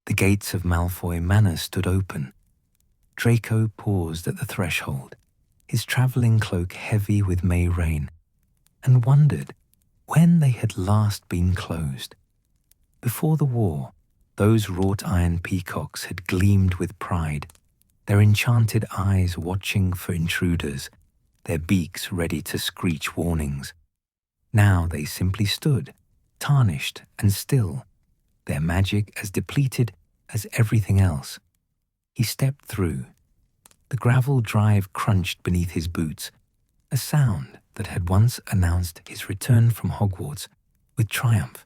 The gates of Malfoy Manor stood open. Draco paused at the threshold, his travelling cloak heavy with May rain, and wondered when they had last been closed. Before the war, those wrought-iron peacocks had gleamed with pride, their enchanted eyes watching for intruders, their beaks ready to screech warnings. Now they simply stood, tarnished and still, their magic as depleted as everything else. He stepped through. The gravel drive crunched beneath his boots, a sound that had once announced his return from Hogwarts with triumph.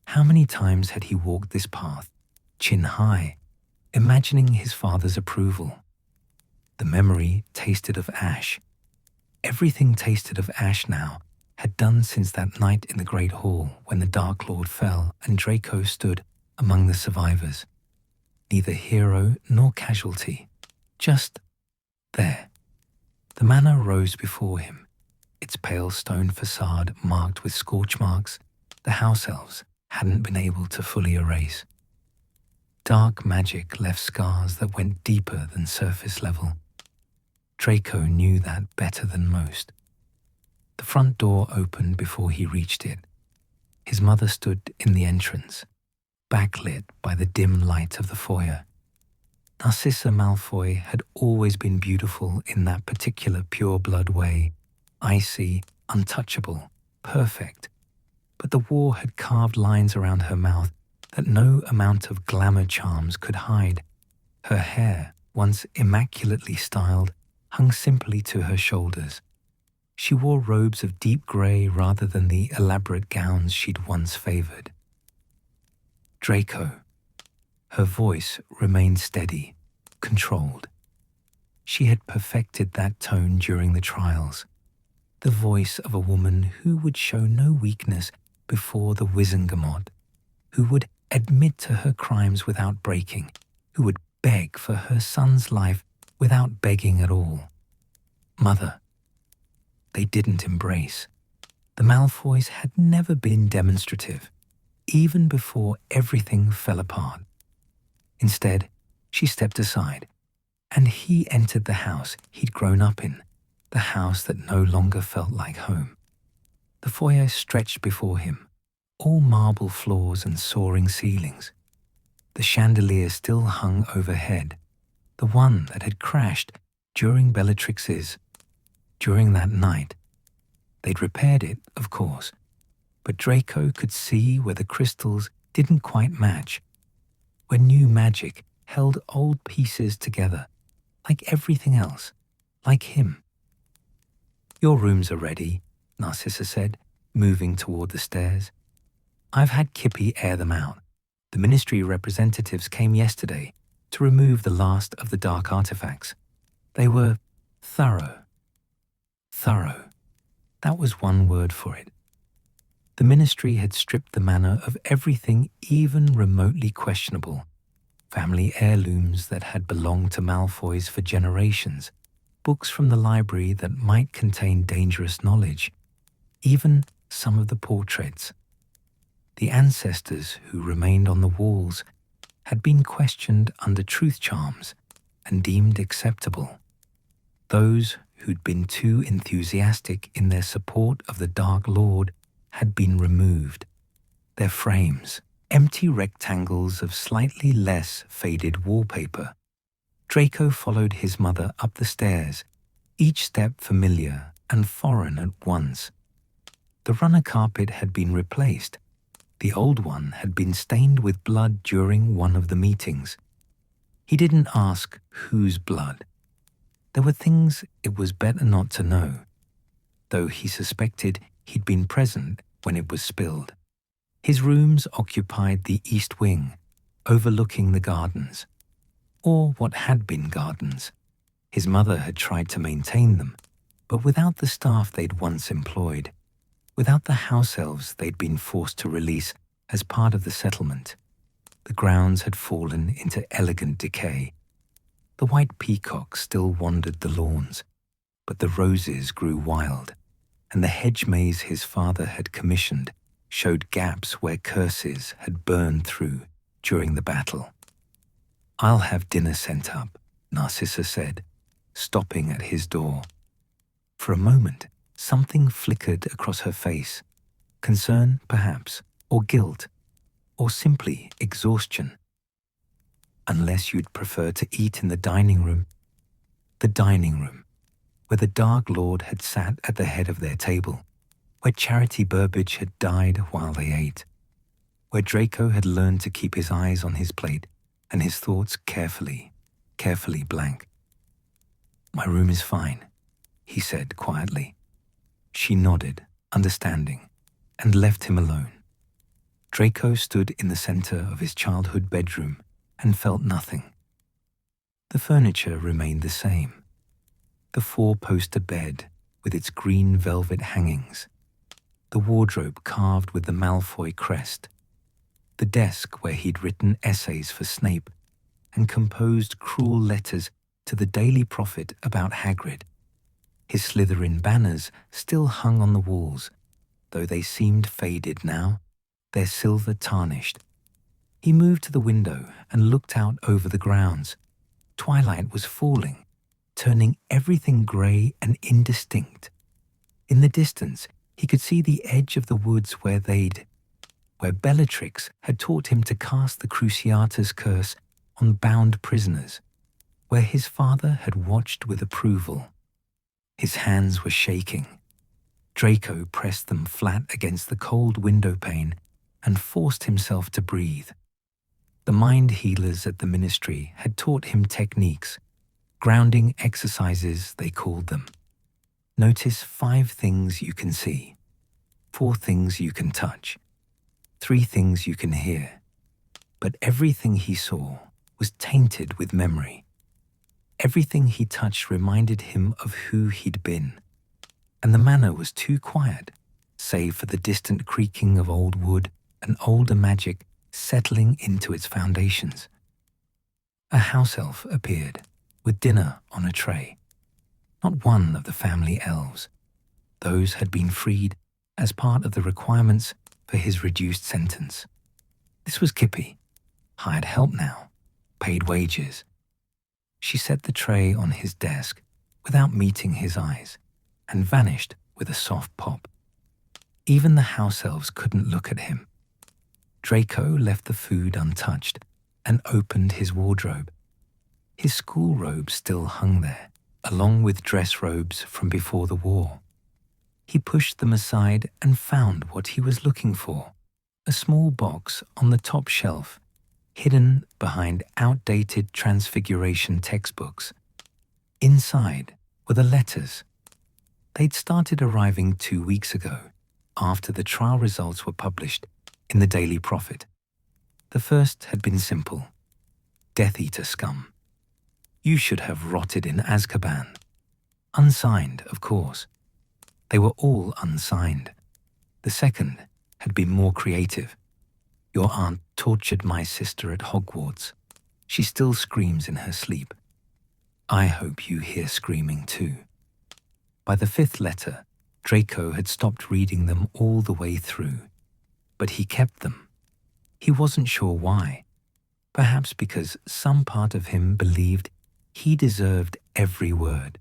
How many times had he walked this path, chin high, imagining his father's approval? The memory tasted of ash. Everything tasted of ash now, had done since that night in the Great Hall when the Dark Lord fell and Draco stood among the survivors. Neither hero nor casualty, just there. The manor rose before him, its pale stone facade marked with scorch marks the house elves hadn't been able to fully erase. Dark magic left scars that went deeper than surface level. Draco knew that better than most. The front door opened before he reached it. His mother stood in the entrance, backlit by the dim light of the foyer. Narcissa Malfoy had always been beautiful in that particular pure-blood way, icy, untouchable, perfect. But the war had carved lines around her mouth that no amount of glamour charms could hide. Her hair, once immaculately styled, hung simply to her shoulders. She wore robes of deep grey rather than the elaborate gowns she'd once favoured. Draco. Her voice remained steady, controlled. She had perfected that tone during the trials, the voice of a woman who would show no weakness before the Wizengamot, who would admit to her crimes without breaking, who would beg for her son's life without begging at all. Mother. They didn't embrace. The Malfoys had never been demonstrative, even before everything fell apart. Instead, she stepped aside, and he entered the house he'd grown up in, the house that no longer felt like home. The foyer stretched before him, all marble floors and soaring ceilings. The chandelier still hung overhead, the one that had crashed during Bellatrix's. During that night, they'd repaired it, of course, but Draco could see where the crystals didn't quite match, where new magic held old pieces together, like everything else, like him. Your rooms are ready, Narcissa said, moving toward the stairs. I've had Kippy air them out. The ministry representatives came yesterday to remove the last of the dark artifacts. They were thorough. Thorough. That was one word for it. The ministry had stripped the manor of everything even remotely questionable. Family heirlooms that had belonged to Malfoys for generations, books from the library that might contain dangerous knowledge, even some of the portraits. The ancestors who remained on the walls had been questioned under truth charms and deemed acceptable. Those who'd been too enthusiastic in their support of the Dark Lord had been removed. Their frames, empty rectangles of slightly less faded wallpaper. Draco followed his mother up the stairs, each step familiar and foreign at once. The runner carpet had been replaced. The old one had been stained with blood during one of the meetings. He didn't ask whose blood. There were things it was better not to know, though he suspected he'd been present when it was spilled. His rooms occupied the east wing, overlooking the gardens, or what had been gardens. His mother had tried to maintain them, but without the staff they'd once employed, without the house elves they'd been forced to release as part of the settlement. The grounds had fallen into elegant decay. The white peacocks still wandered the lawns, but the roses grew wild, and the hedge maze his father had commissioned showed gaps where curses had burned through during the battle. "I'll have dinner sent up," Narcissa said, stopping at his door. For a moment, something flickered across her face. Concern, perhaps, or guilt, or simply exhaustion. "Unless you'd prefer to eat in the dining room." The dining room, where the Dark Lord had sat at the head of their table, where Charity Burbage had died while they ate, where Draco had learned to keep his eyes on his plate and his thoughts carefully blank. "My room is fine," he said quietly. She nodded, understanding, and left him alone. Draco stood in the center of his childhood bedroom and felt nothing. The furniture remained the same. The four-poster bed with its green velvet hangings, the wardrobe carved with the Malfoy crest, the desk where he'd written essays for Snape and composed cruel letters to the Daily Prophet about Hagrid. His Slytherin banners still hung on the walls, though they seemed faded now, their silver tarnished. He moved to the window and looked out over the grounds. Twilight was falling, turning everything grey and indistinct. In the distance, he could see the edge of the woods where Bellatrix had taught him to cast the Cruciatus curse on bound prisoners, where his father had watched with approval. His hands were shaking. Draco pressed them flat against the cold window pane and forced himself to breathe. The mind healers at the ministry had taught him techniques, grounding exercises they called them. Notice 5 things you can see, 4 things you can touch, 3 things you can hear. But everything he saw was tainted with memory. Everything he touched reminded him of who he'd been. And the manor was too quiet, save for the distant creaking of old wood and older magic settling into its foundations. A house elf appeared, with dinner on a tray. Not one of the family elves. Those had been freed as part of the requirements for his reduced sentence. This was Kippy, hired help now, paid wages. She set the tray on his desk without meeting his eyes and vanished with a soft pop. Even the house elves couldn't look at him. Draco left the food untouched and opened his wardrobe. His school robes still hung there, along with dress robes from before the war. He pushed them aside and found what he was looking for, a small box on the top shelf, hidden behind outdated Transfiguration textbooks. Inside were the letters. They'd started arriving 2 weeks ago, after the trial results were published in the Daily Prophet. The first had been simple. Death Eater scum. You should have rotted in Azkaban. Unsigned, of course. They were all unsigned. The second had been more creative. Your aunt tortured my sister at Hogwarts. She still screams in her sleep. I hope you hear screaming too. By the 5th letter, Draco had stopped reading them all the way through, but he kept them. He wasn't sure why. Perhaps because some part of him believed he deserved every word.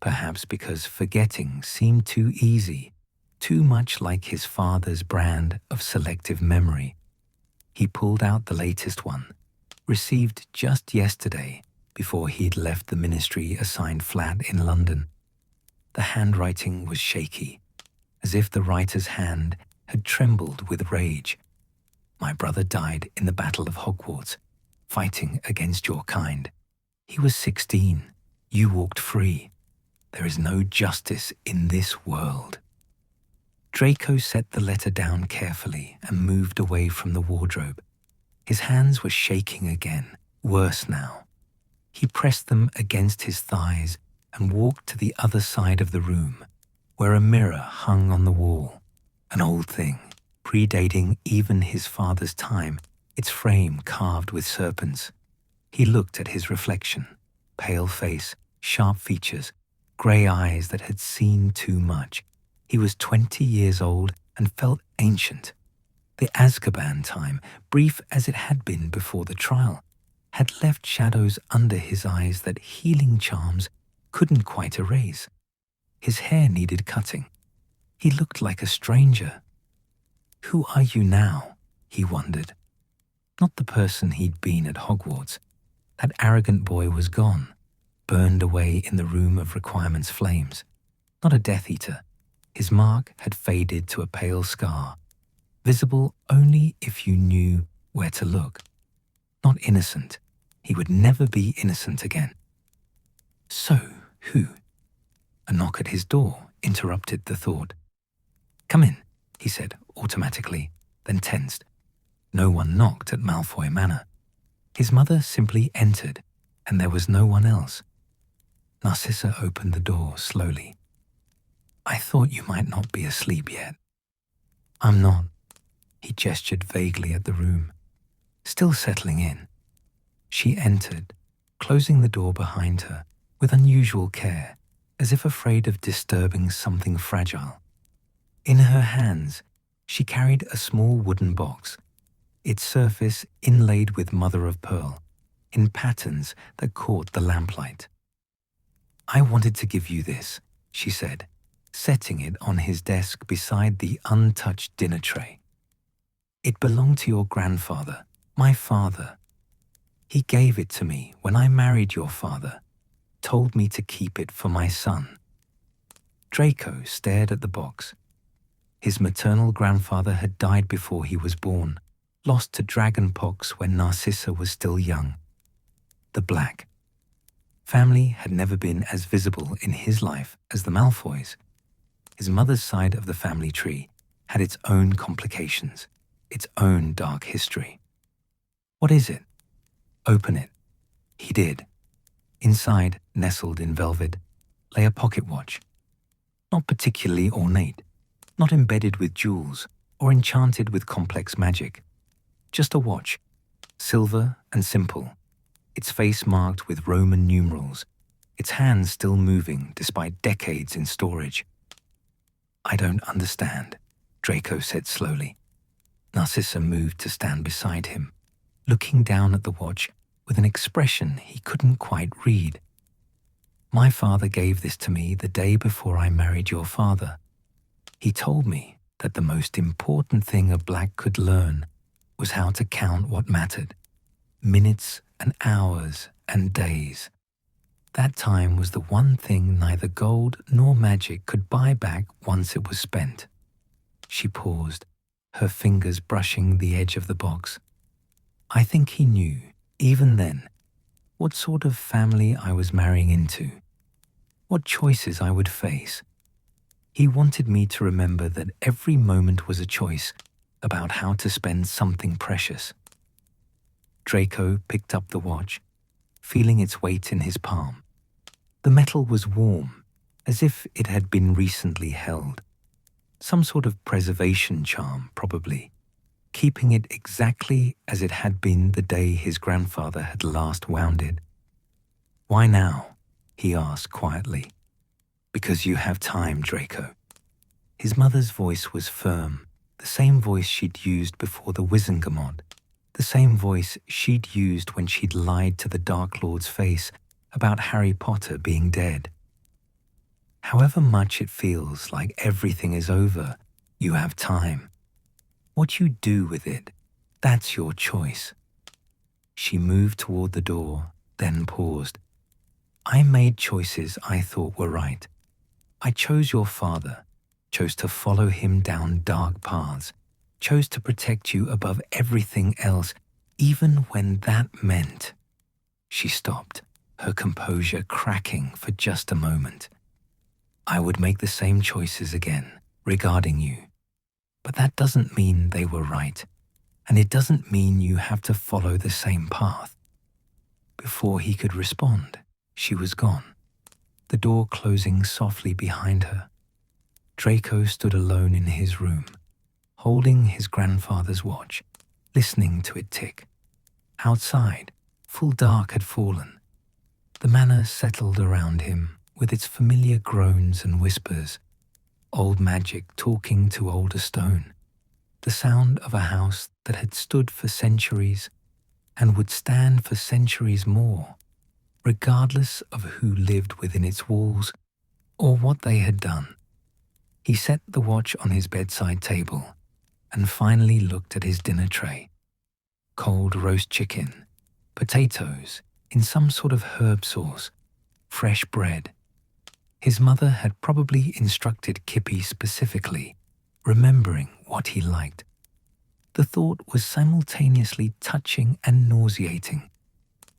Perhaps because forgetting seemed too easy, too much like his father's brand of selective memory. He pulled out the latest one, received just yesterday before he'd left the ministry assigned flat in London. The handwriting was shaky, as if the writer's hand had trembled with rage. My brother died in the Battle of Hogwarts, fighting against your kind. He was 16. You walked free. There is no justice in this world. Draco set the letter down carefully and moved away from the wardrobe. His hands were shaking again, worse now. He pressed them against his thighs and walked to the other side of the room, where a mirror hung on the wall. An old thing, predating even his father's time, its frame carved with serpents. He looked at his reflection, pale face, sharp features, grey eyes that had seen too much. He was 20 years old and felt ancient. The Azkaban time, brief as it had been before the trial, had left shadows under his eyes that healing charms couldn't quite erase. His hair needed cutting. He looked like a stranger. Who are you now? He wondered. Not the person he'd been at Hogwarts. That arrogant boy was gone, burned away in the room of requirement's flames. Not a Death Eater. His mark had faded to a pale scar, visible only if you knew where to look. Not innocent. He would never be innocent again. So, who? A knock at his door interrupted the thought. "Come in," he said automatically, then tensed. No one knocked at Malfoy Manor. His mother simply entered, and there was no one else. Narcissa opened the door slowly. "I thought you might not be asleep yet." "I'm not." He gestured vaguely at the room, still settling in. She entered, closing the door behind her with unusual care, as if afraid of disturbing something fragile. In her hands, she carried a small wooden box, its surface inlaid with mother of pearl, in patterns that caught the lamplight. "I wanted to give you this," she said, setting it on his desk beside the untouched dinner tray. "It belonged to your grandfather, my father. He gave it to me when I married your father, told me to keep it for my son." Draco stared at the box. His maternal grandfather had died before he was born, lost to dragonpox when Narcissa was still young. The Black. Family had never been as visible in his life as the Malfoys. His mother's side of the family tree had its own complications, its own dark history. "What is it?" "Open it." He did. Inside, nestled in velvet, lay a pocket watch. Not particularly ornate, not embedded with jewels or enchanted with complex magic. Just a watch, silver and simple, its face marked with Roman numerals, its hands still moving despite decades in storage. "I don't understand," Draco said slowly. Narcissa moved to stand beside him, looking down at the watch with an expression he couldn't quite read. "My father gave this to me the day before I married your father. He told me that the most important thing a Black could learn was how to count what mattered, minutes and hours and days. That time was the one thing neither gold nor magic could buy back once it was spent." She paused, her fingers brushing the edge of the box. "I think he knew, even then, what sort of family I was marrying into, what choices I would face. He wanted me to remember that every moment was a choice about how to spend something precious." Draco picked up the watch, feeling its weight in his palm. The metal was warm, as if it had been recently held. Some sort of preservation charm, probably, keeping it exactly as it had been the day his grandfather had last wound it. "Why now?" he asked quietly. "Because you have time, Draco." His mother's voice was firm, the same voice she'd used before the Wizengamot, the same voice she'd used when she'd lied to the Dark Lord's face about Harry Potter being dead. "However much it feels like everything is over, you have time. What you do with it, that's your choice." She moved toward the door, then paused. "I made choices I thought were right. I chose your father, chose to follow him down dark paths, chose to protect you above everything else, even when that meant—" She stopped, her composure cracking for just a moment. "I would make the same choices again regarding you. But that doesn't mean they were right, and it doesn't mean you have to follow the same path." Before he could respond, she was gone, the door closing softly behind her. Draco stood alone in his room, holding his grandfather's watch, listening to it tick. Outside, full dark had fallen. The manor settled around him with its familiar groans and whispers, old magic talking to older stone. the sound of a house that had stood for centuries and would stand for centuries more, regardless of who lived within its walls or what they had done. He set the watch on his bedside table and finally looked at his dinner tray. Cold roast chicken, potatoes in some sort of herb sauce, fresh bread. His mother had probably instructed Kippy specifically, remembering what he liked. The thought was simultaneously touching and nauseating.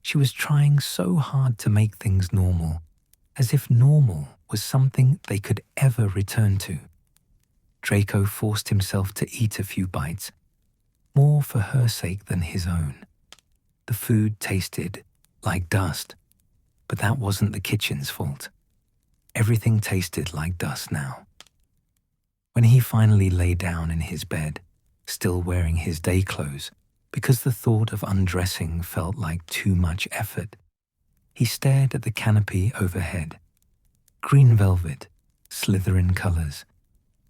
She was trying so hard to make things normal, as if normal was something they could ever return to. Draco forced himself to eat a few bites, more for her sake than his own. The food tasted like dust, but that wasn't the kitchen's fault. Everything tasted like dust now. When he finally lay down in his bed, still wearing his day clothes, because the thought of undressing felt like too much effort, he stared at the canopy overhead. Green velvet, Slytherin colors,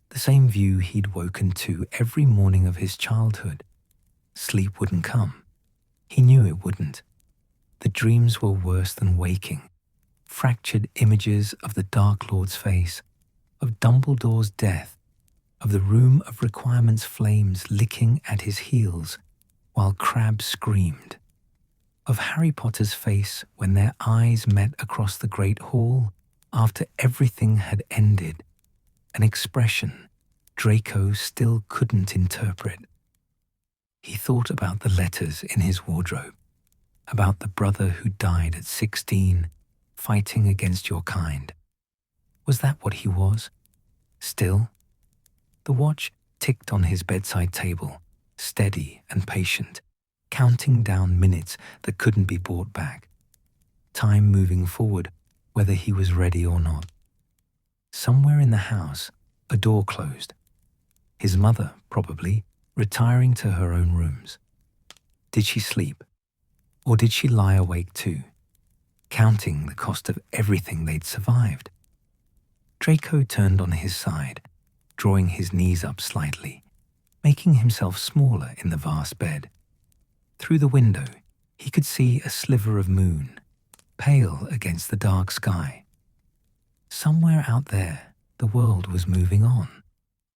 the same view he'd woken to every morning of his childhood. Sleep wouldn't come. He knew it wouldn't. The dreams were worse than waking. Fractured images of the Dark Lord's face, of Dumbledore's death, of the Room of Requirement's flames licking at his heels while Crabbe screamed, of Harry Potter's face when their eyes met across the Great Hall after everything had ended, an expression Draco still couldn't interpret. He thought about the letters in his wardrobe, about the brother who died at 16, fighting against your kind. Was that what he was? Still? The watch ticked on his bedside table, steady and patient, counting down minutes that couldn't be brought back. Time moving forward, whether he was ready or not. Somewhere in the house, a door closed. His mother, probably, retiring to her own rooms. Did she sleep? Or did she lie awake too, counting the cost of everything they'd survived? Draco turned on his side, drawing his knees up slightly, making himself smaller in the vast bed. Through the window, he could see a sliver of moon, pale against the dark sky. Somewhere out there, the world was moving on.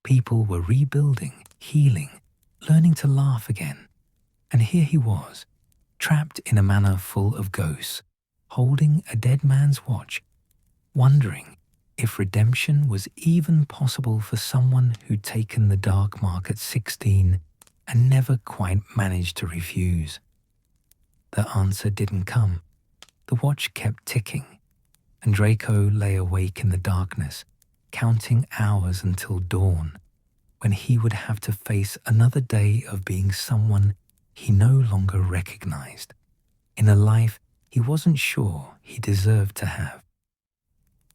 People were rebuilding, healing, learning to laugh again. And here he was, trapped in a manor full of ghosts, holding a dead man's watch, wondering if redemption was even possible for someone who'd taken the dark mark at 16 and never quite managed to refuse. The answer didn't come. The watch kept ticking, and Draco lay awake in the darkness, counting hours until dawn, when he would have to face another day of being someone he no longer recognized, in a life he wasn't sure he deserved to have.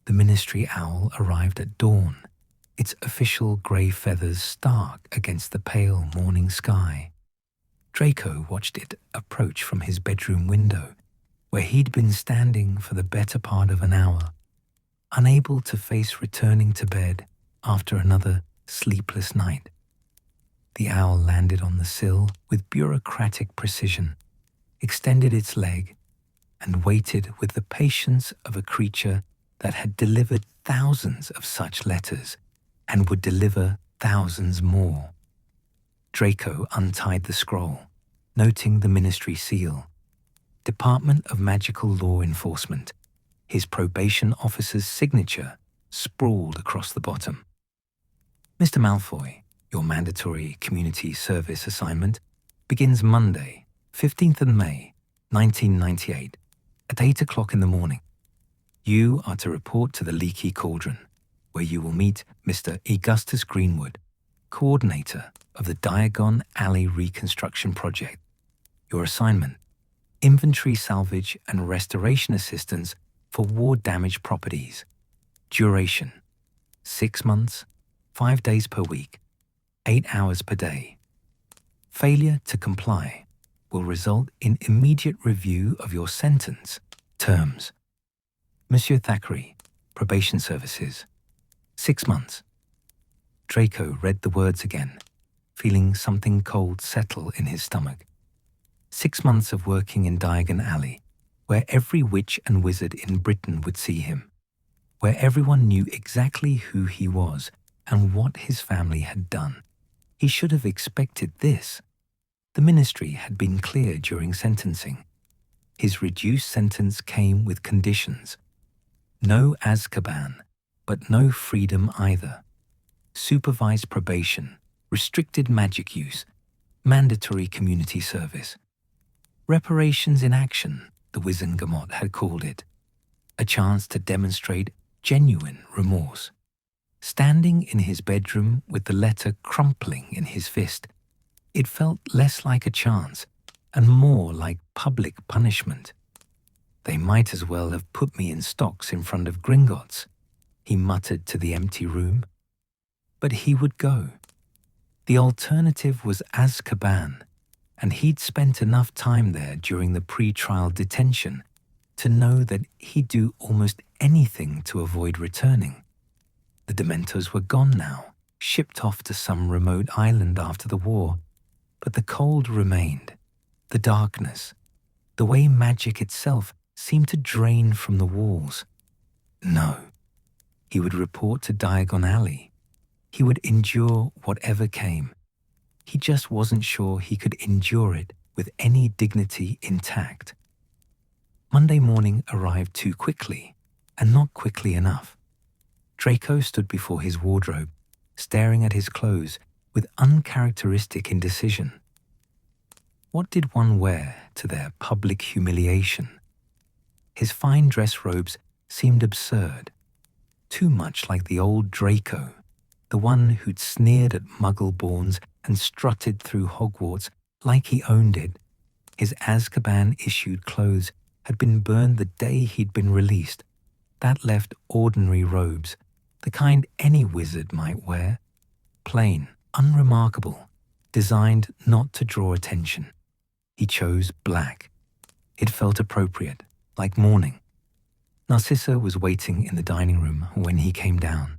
The Ministry owl arrived at dawn, its official grey feathers stark against the pale morning sky. Draco watched it approach from his bedroom window, where he'd been standing for the better part of an hour, unable to face returning to bed after another sleepless night. The owl landed on the sill with bureaucratic precision, extended its leg, and waited with the patience of a creature that had delivered thousands of such letters and would deliver thousands more. Draco untied the scroll, noting the Ministry seal. Department of Magical Law Enforcement. His probation officer's signature sprawled across the bottom. Mr. Malfoy, your mandatory community service assignment begins Monday, 15th of May, 1998, at 8 o'clock in the morning. You are to report to the Leaky Cauldron, where you will meet Mr. Augustus Greenwood, coordinator of the Diagon Alley Reconstruction Project. Your assignment: inventory salvage and restoration assistance for war-damaged properties. Duration: 6 months, 5 days per week, 8 hours per day. Failure to comply will result in immediate review of your sentence. Terms: Monsieur Thackeray, Probation Services, 6 months. Draco read the words again, feeling something cold settle in his stomach. 6 months of working in Diagon Alley, where every witch and wizard in Britain would see him, where everyone knew exactly who he was and what his family had done. He should have expected this. The ministry had been clear during sentencing. His reduced sentence came with conditions. No Azkaban, but no freedom either. Supervised probation, restricted magic use, mandatory community service. Reparations in action, the Wizengamot had called it. A chance to demonstrate genuine remorse. Standing in his bedroom with the letter crumpling in his fist, it felt less like a chance and more like public punishment. They might as well have put me in stocks in front of Gringotts, he muttered to the empty room. But he would go. The alternative was Azkaban, and he'd spent enough time there during the pre-trial detention to know that he'd do almost anything to avoid returning. The Dementors were gone now, shipped off to some remote island after the war, but the cold remained, the darkness, the way magic itself seemed to drain from the walls. No, he would report to Diagon Alley. He would endure whatever came. He just wasn't sure he could endure it with any dignity intact. Monday morning arrived too quickly, and not quickly enough. Draco stood before his wardrobe, staring at his clothes with uncharacteristic indecision. What did one wear to their public humiliation? His fine dress robes seemed absurd, too much like the old Draco, the one who'd sneered at Muggle-borns and strutted through Hogwarts like he owned it. His Azkaban-issued clothes had been burned the day he'd been released. That left ordinary robes, the kind any wizard might wear. Plain, unremarkable, designed not to draw attention. He chose black. It felt appropriate, like mourning. Narcissa was waiting in the dining room when he came down.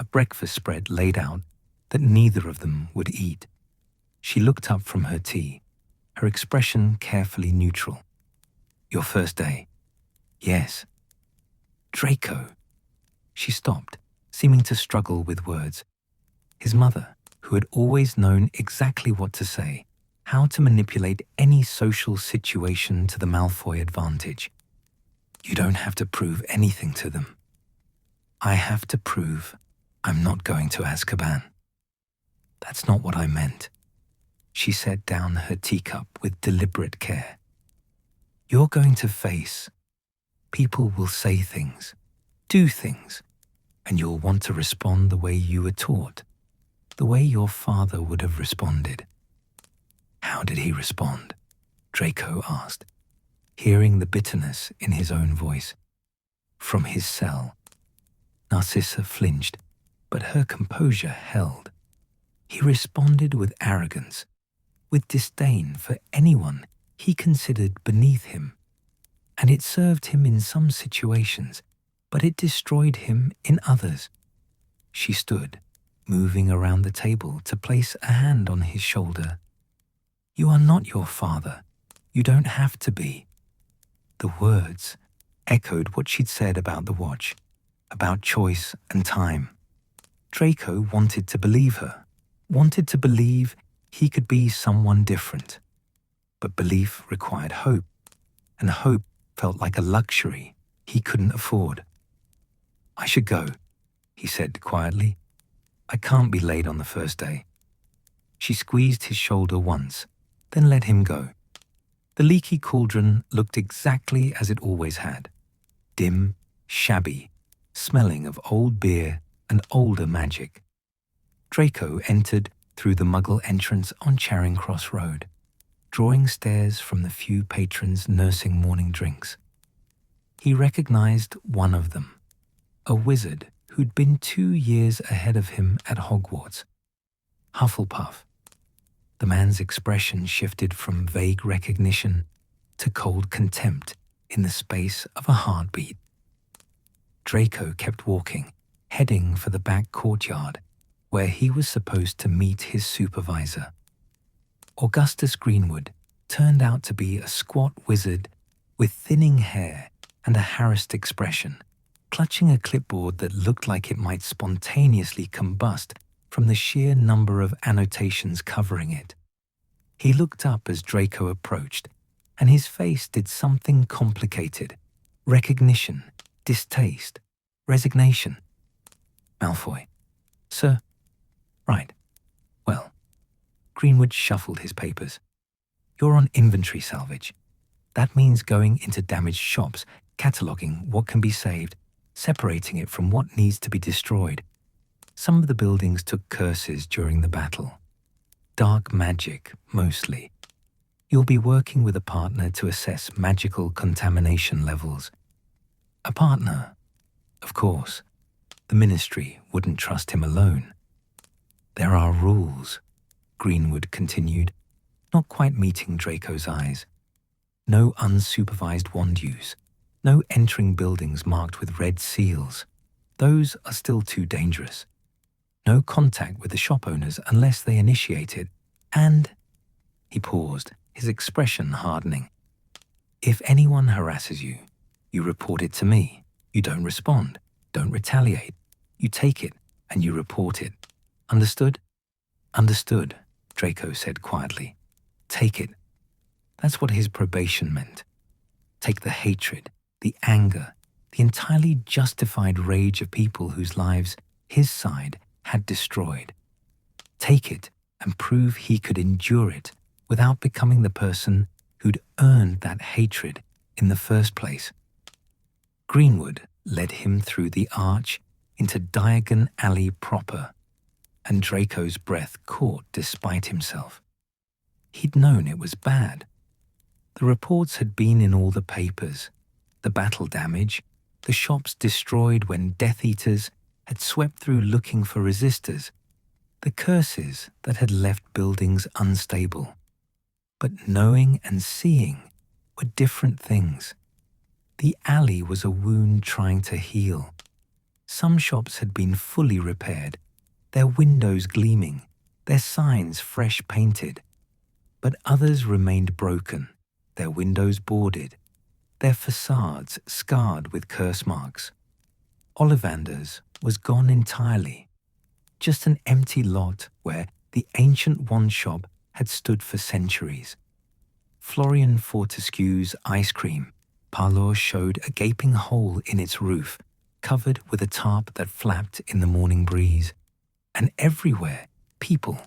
A breakfast spread laid out that neither of them would eat. She looked up from her tea, her expression carefully neutral. Your first day? Yes. Draco. She stopped, seeming to struggle with words. His mother, who had always known exactly what to say, how to manipulate any social situation to the Malfoy advantage. You don't have to prove anything to them. I have to prove I'm not going to Azkaban. That's not what I meant. She set down her teacup with deliberate care. You're going to face. People will say things, do things, and you'll want to respond the way you were taught, the way your father would have responded. How did he respond? Draco asked, hearing the bitterness in his own voice. From his cell. Narcissa flinched, but her composure held. He responded with arrogance, with disdain for anyone he considered beneath him. And it served him in some situations, but it destroyed him in others. She stood, moving around the table to place a hand on his shoulder. You are not your father. You don't have to be. The words echoed what she'd said about the watch, about choice and time. Draco wanted to believe her, wanted to believe he could be someone different. But belief required hope, and hope felt like a luxury he couldn't afford. I should go, he said quietly. I can't be late on the first day. She squeezed his shoulder once, then let him go. The leaky cauldron looked exactly as it always had. Dim, shabby, smelling of old beer and older magic. Draco entered through the Muggle entrance on Charing Cross Road, drawing stares from the few patrons nursing morning drinks. He recognized one of them, a wizard who'd been 2 years ahead of him at Hogwarts. Hufflepuff. The man's expression shifted from vague recognition to cold contempt in the space of a heartbeat. Draco kept walking, heading for the back courtyard, where he was supposed to meet his supervisor. Augustus Greenwood turned out to be a squat wizard with thinning hair and a harassed expression, clutching a clipboard that looked like it might spontaneously combust from the sheer number of annotations covering it. He looked up as Draco approached, and his face did something complicated. Recognition, distaste, resignation. Malfoy. Sir? Right. Well. Greenwood shuffled his papers. You're on inventory salvage. That means going into damaged shops, cataloguing what can be saved, separating it from what needs to be destroyed. Some of the buildings took curses during the battle. Dark magic, mostly. You'll be working with a partner to assess magical contamination levels. A partner? Of course. The Ministry wouldn't trust him alone. There are rules, Greenwood continued, not quite meeting Draco's eyes. No unsupervised wand use. No entering buildings marked with red seals. Those are still too dangerous. No contact with the shop owners unless they initiate it. And, he paused, his expression hardening. If anyone harasses you, you report it to me. You don't respond, don't retaliate. You take it and you report it. Understood? Understood, Draco said quietly. Take it. That's what his probation meant. Take the hatred, the anger, the entirely justified rage of people whose lives his side had destroyed. Take it and prove he could endure it without becoming the person who'd earned that hatred in the first place. Greenwood led him through the arch into Diagon Alley proper, and Draco's breath caught despite himself. He'd known it was bad. The reports had been in all the papers. The battle damage, the shops destroyed when Death Eaters had swept through looking for resistors, the curses that had left buildings unstable. But knowing and seeing were different things. The alley was a wound trying to heal. Some shops had been fully repaired, their windows gleaming, their signs fresh painted. But others remained broken, their windows boarded, their facades scarred with curse marks. Ollivander's was gone entirely, just an empty lot where the ancient wand shop had stood for centuries. Florian Fortescue's ice cream parlour showed a gaping hole in its roof, covered with a tarp that flapped in the morning breeze. And everywhere, people,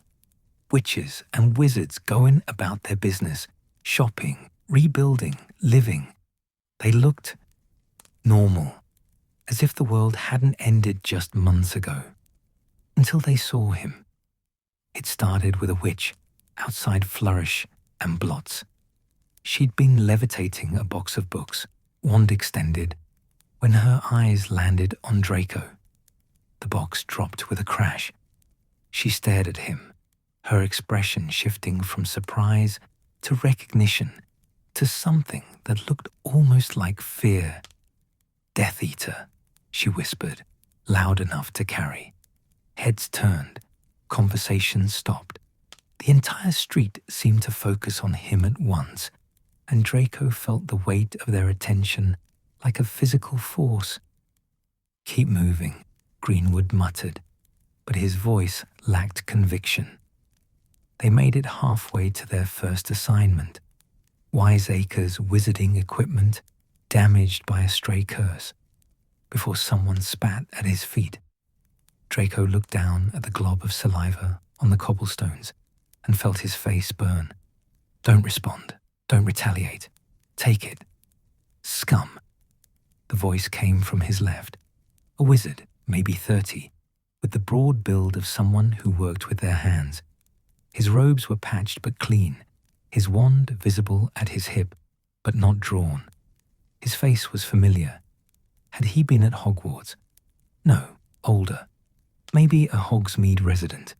witches and wizards going about their business, shopping, rebuilding, living. They looked normal, as if the world hadn't ended just months ago, until they saw him. It started with a witch outside Flourish and Blots. She'd been levitating a box of books, wand extended, when her eyes landed on Draco. The box dropped with a crash. She stared at him, her expression shifting from surprise to recognition to something that looked almost like fear. Death Eater, she whispered, loud enough to carry. Heads turned, conversations stopped. The entire street seemed to focus on him at once, and Draco felt the weight of their attention like a physical force. Keep moving, Greenwood muttered, but his voice lacked conviction. They made it halfway to their first assignment, Wiseacre's wizarding equipment damaged by a stray curse, before someone spat at his feet. Draco looked down at the glob of saliva on the cobblestones and felt his face burn. Don't respond. Don't retaliate. Take it. Scum. The voice came from his left. A wizard, maybe 30, with the broad build of someone who worked with their hands. His robes were patched but clean, his wand visible at his hip, but not drawn. His face was familiar. Had he been at Hogwarts? No, older. Maybe a Hogsmeade resident.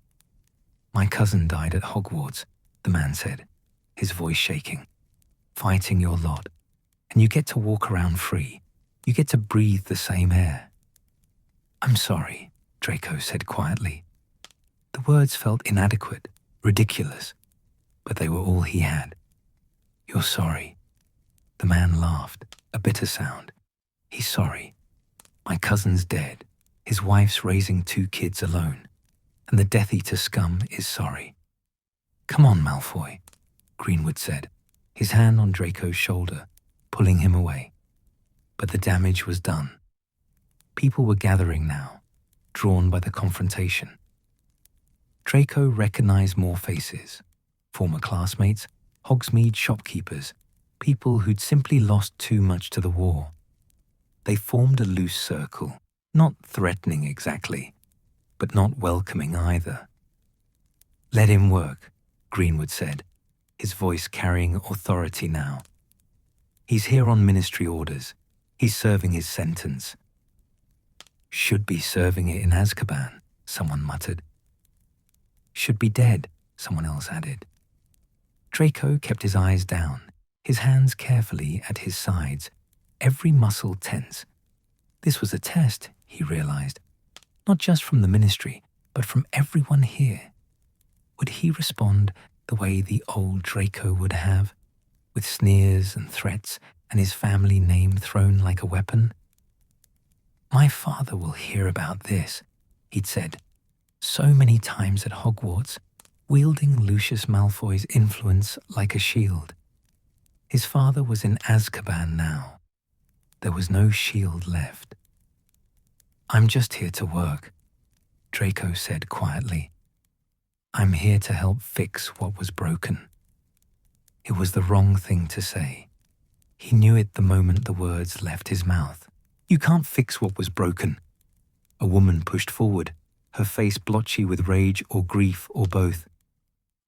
My cousin died at Hogwarts, the man said, his voice shaking. Fighting your lot, and you get to walk around free. You get to breathe the same air. I'm sorry, Draco said quietly. The words felt inadequate, ridiculous, but they were all he had. "You're sorry." The man laughed, a bitter sound. "He's sorry. My cousin's dead. His wife's raising 2 kids alone. And the Death Eater scum is sorry." "Come on, Malfoy," Greenwood said, his hand on Draco's shoulder, pulling him away. But the damage was done. People were gathering now, drawn by the confrontation. Draco recognized more faces: former classmates, Hogsmeade shopkeepers, people who'd simply lost too much to the war. They formed a loose circle, not threatening exactly, but not welcoming either. "Let him work," Greenwood said, his voice carrying authority now. "He's here on ministry orders. He's serving his sentence." "Should be serving it in Azkaban," someone muttered. "Should be dead," someone else added. Draco kept his eyes down, his hands carefully at his sides, every muscle tense. This was a test, he realized, not just from the ministry, but from everyone here. Would he respond the way the old Draco would have, with sneers and threats and his family name thrown like a weapon? "My father will hear about this," he'd said so many times at Hogwarts, wielding Lucius Malfoy's influence like a shield. His father was in Azkaban now. There was no shield left. "I'm just here to work," Draco said quietly. "I'm here to help fix what was broken." It was the wrong thing to say. He knew it the moment the words left his mouth. "You can't fix what was broken." A woman pushed forward, her face blotchy with rage or grief or both.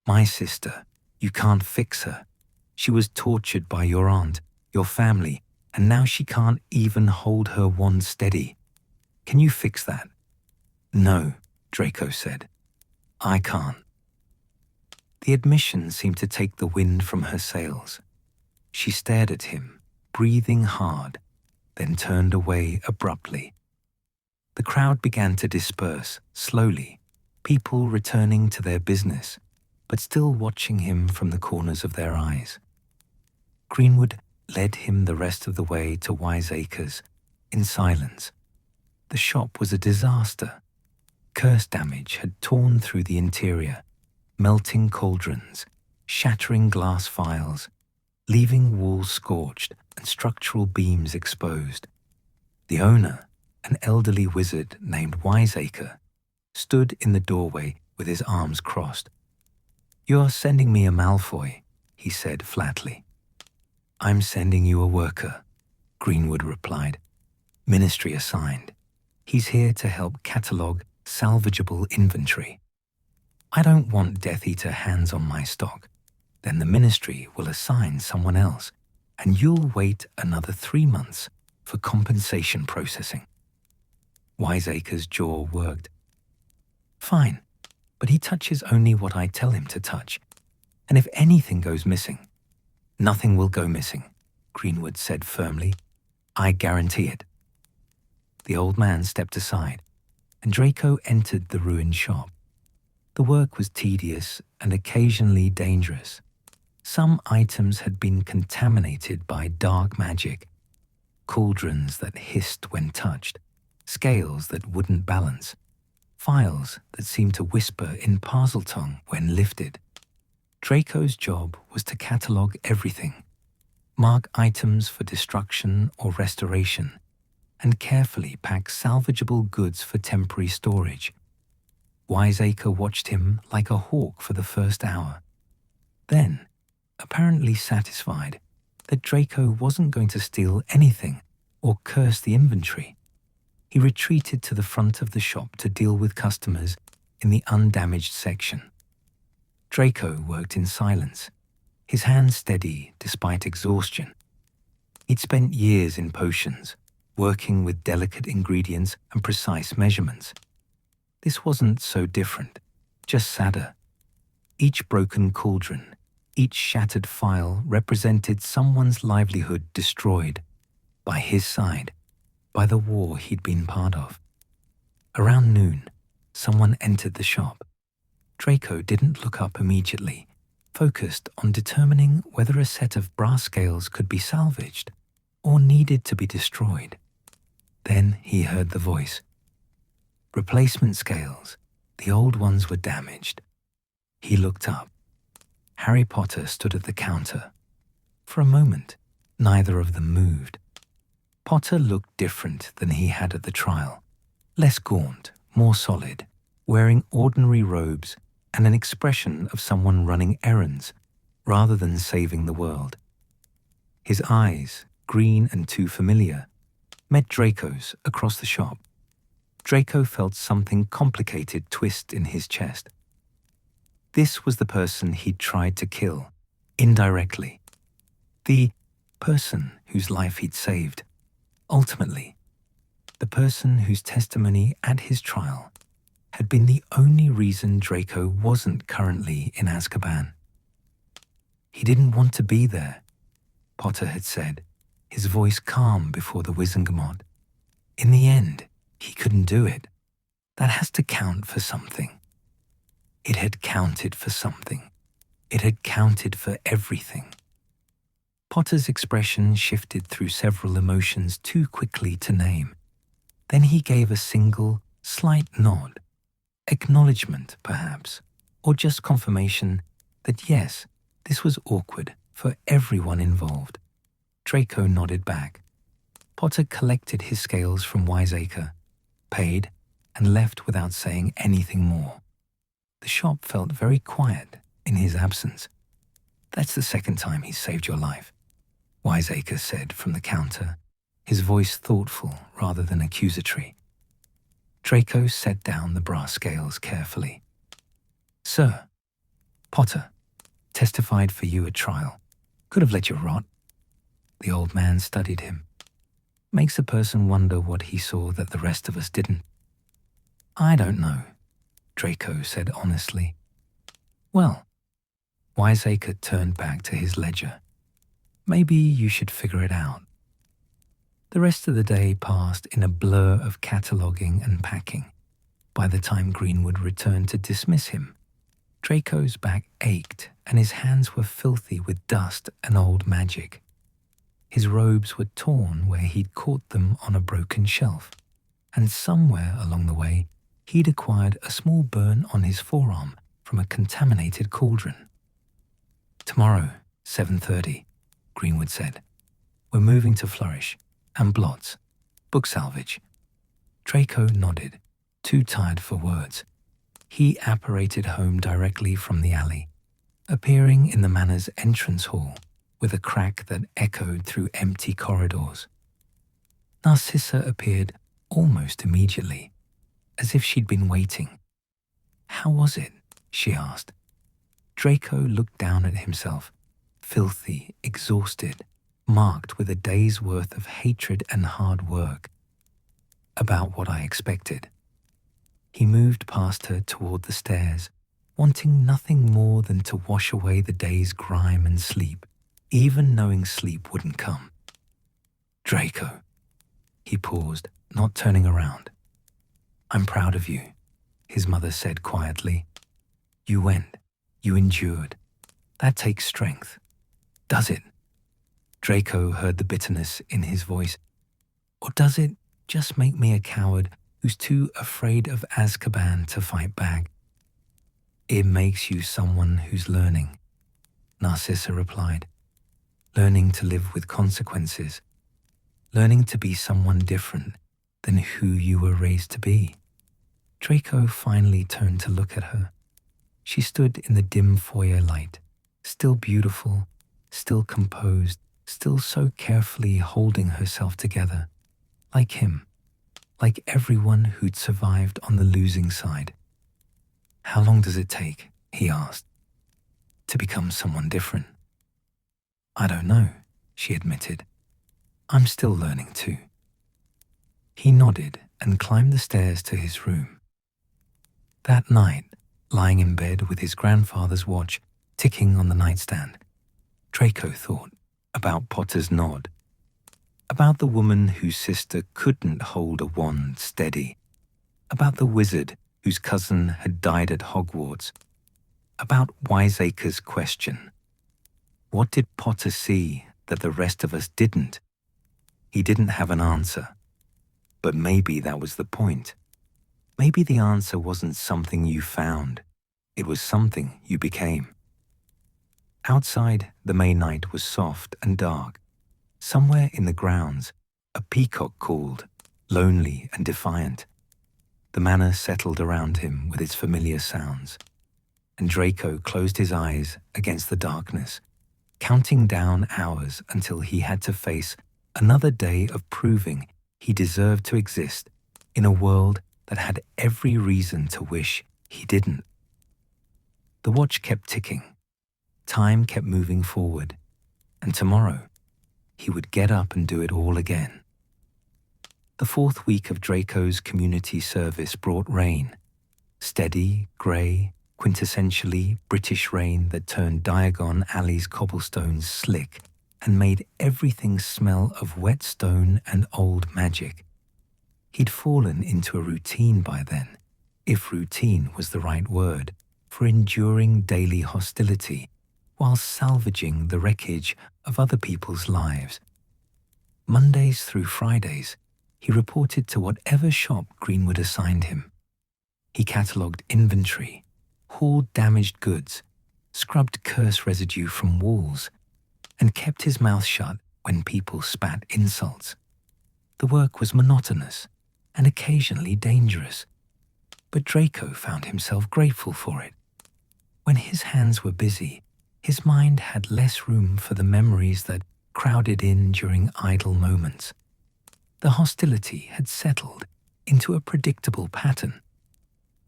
"My sister, you can't fix her. She was tortured by your aunt, your family, and now she can't even hold her wand steady. Can you fix that?" "No," Draco said. "I can't." The admission seemed to take the wind from her sails. She stared at him, breathing hard, then turned away abruptly. The crowd began to disperse, slowly, people returning to their business, but still watching him from the corners of their eyes. Greenwood led him the rest of the way to Wiseacres, in silence. The shop was a disaster. Curse damage had torn through the interior, melting cauldrons, shattering glass files, leaving walls scorched and structural beams exposed. The owner, an elderly wizard named Wiseacre, stood in the doorway with his arms crossed. "You're sending me a Malfoy," he said flatly. "I'm sending you a worker," Greenwood replied. "Ministry assigned. He's here to help catalogue salvageable inventory. I don't want Death Eater hands on my stock. Then the ministry will assign someone else, and you'll wait another 3 months for compensation processing." Wiseacre's jaw worked. "Fine, but he touches only what I tell him to touch. And if anything goes missing—" "Nothing will go missing," Greenwood said firmly. "I guarantee it." The old man stepped aside, and Draco entered the ruined shop. The work was tedious and occasionally dangerous. Some items had been contaminated by dark magic: cauldrons that hissed when touched, scales that wouldn't balance, files that seemed to whisper in Parseltongue when lifted. Draco's job was to catalogue everything, mark items for destruction or restoration, and carefully pack salvageable goods for temporary storage. Wiseacre watched him like a hawk for the first hour. Then, apparently satisfied that Draco wasn't going to steal anything or curse the inventory, he retreated to the front of the shop to deal with customers in the undamaged section. Draco worked in silence, his hands steady despite exhaustion. He'd spent years in potions, working with delicate ingredients and precise measurements. This wasn't so different, just sadder. Each broken cauldron, each shattered file represented someone's livelihood destroyed, by his side, by the war he'd been part of. Around noon, someone entered the shop. Draco didn't look up immediately, focused on determining whether a set of brass scales could be salvaged or needed to be destroyed. Then he heard the voice. Replacement scales. The old ones were damaged. He looked up. Harry Potter stood at the counter. For a moment, neither of them moved. Potter looked different than he had at the trial. Less gaunt, more solid, wearing ordinary robes and an expression of someone running errands rather than saving the world. His eyes, green and too familiar, met Draco's across the shop. Draco felt something complicated twist in his chest. This was the person he'd tried to kill, indirectly. The person whose life he'd saved. Ultimately, the person whose testimony at his trial had been the only reason Draco wasn't currently in Azkaban. He didn't want to be there, Potter had said, his voice calm before the Wizengamot. In the end, he couldn't do it. That has to count for something. It had counted for something. It had counted for everything. Potter's expression shifted through several emotions too quickly to name. Then he gave a single, slight nod. Acknowledgement, perhaps, or just confirmation that yes, this was awkward for everyone involved. Draco nodded back. Potter collected his scales from Wiseacre, paid, and left without saying anything more. The shop felt very quiet in his absence. That's the second time he's saved your life, Wiseacre said from the counter, his voice thoughtful rather than accusatory. Draco set down the brass scales carefully. Sir, Potter, testified for you at trial. Could have let you rot. The old man studied him. Makes a person wonder what he saw that the rest of us didn't. I don't know, Draco said honestly. Well, Wiseacre turned back to his ledger. Maybe you should figure it out. The rest of the day passed in a blur of cataloguing and packing. By the time Greenwood returned to dismiss him, Draco's back ached and his hands were filthy with dust and old magic. His robes were torn where he'd caught them on a broken shelf, and somewhere along the way he'd acquired a small burn on his forearm from a contaminated cauldron. Tomorrow, 7:30, Greenwood said. We're moving to Flourish and Blots, book salvage. Draco nodded, too tired for words. He apparated home directly from the alley, appearing in the manor's entrance hall with a crack that echoed through empty corridors. Narcissa appeared almost immediately, as if she'd been waiting. How was it? She asked. Draco looked down at himself, filthy, exhausted, marked with a day's worth of hatred and hard work. About what I expected. He moved past her toward the stairs, wanting nothing more than to wash away the day's grime and sleep, even knowing sleep wouldn't come. Draco. He paused, not turning around. I'm proud of you, his mother said quietly. You went. You endured. That takes strength. Does it? Draco heard the bitterness in his voice. Or does it just make me a coward who's too afraid of Azkaban to fight back? It makes you someone who's learning, Narcissa replied. Learning to live with consequences. Learning to be someone different than who you were raised to be. Draco finally turned to look at her. She stood in the dim foyer light, still beautiful, still composed, still so carefully holding herself together, like him, like everyone who'd survived on the losing side. How long does it take, he asked, to become someone different? I don't know, she admitted. I'm still learning too. He nodded and climbed the stairs to his room. That night, lying in bed with his grandfather's watch ticking on the nightstand, Draco thought about Potter's nod, about the woman whose sister couldn't hold a wand steady, about the wizard whose cousin had died at Hogwarts about Wiseacre's question. What did Potter see that the rest of us didn't? He didn't have an answer. But maybe that was the point. Maybe the answer wasn't something you found. It was something you became. Outside, the May night was soft and dark. Somewhere in the grounds, a peacock called, lonely and defiant. The manor settled around him with its familiar sounds, and Draco closed his eyes against the darkness, counting down hours until he had to face another day of proving he deserved to exist in a world that had every reason to wish he didn't. The watch kept ticking. Time kept moving forward, and tomorrow he would get up and do it all again. The fourth week of Draco's community service brought rain. Steady, grey, quintessentially British rain that turned Diagon Alley's cobblestones slick and made everything smell of wet stone and old magic. He'd fallen into a routine by then, if routine was the right word, for enduring daily hostility while salvaging the wreckage of other people's lives. Mondays through Fridays, he reported to whatever shop Greenwood assigned him. He catalogued inventory, hauled damaged goods, scrubbed curse residue from walls, and kept his mouth shut when people spat insults. The work was monotonous and occasionally dangerous, but Draco found himself grateful for it. When his hands were busy, his mind had less room for the memories that crowded in during idle moments. The hostility had settled into a predictable pattern.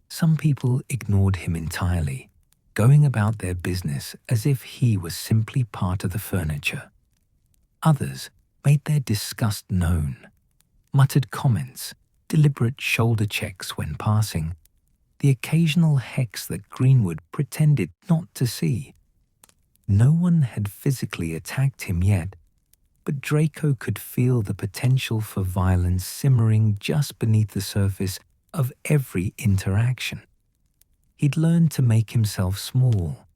Some people ignored him entirely, going about their business as if he was simply part of the furniture. Others made their disgust known, muttered comments, deliberate shoulder checks when passing, the occasional hex that Greenwood pretended not to see. No one had physically attacked him yet, but Draco could feel the potential for violence simmering just beneath the surface of every interaction. He'd learned to make himself small,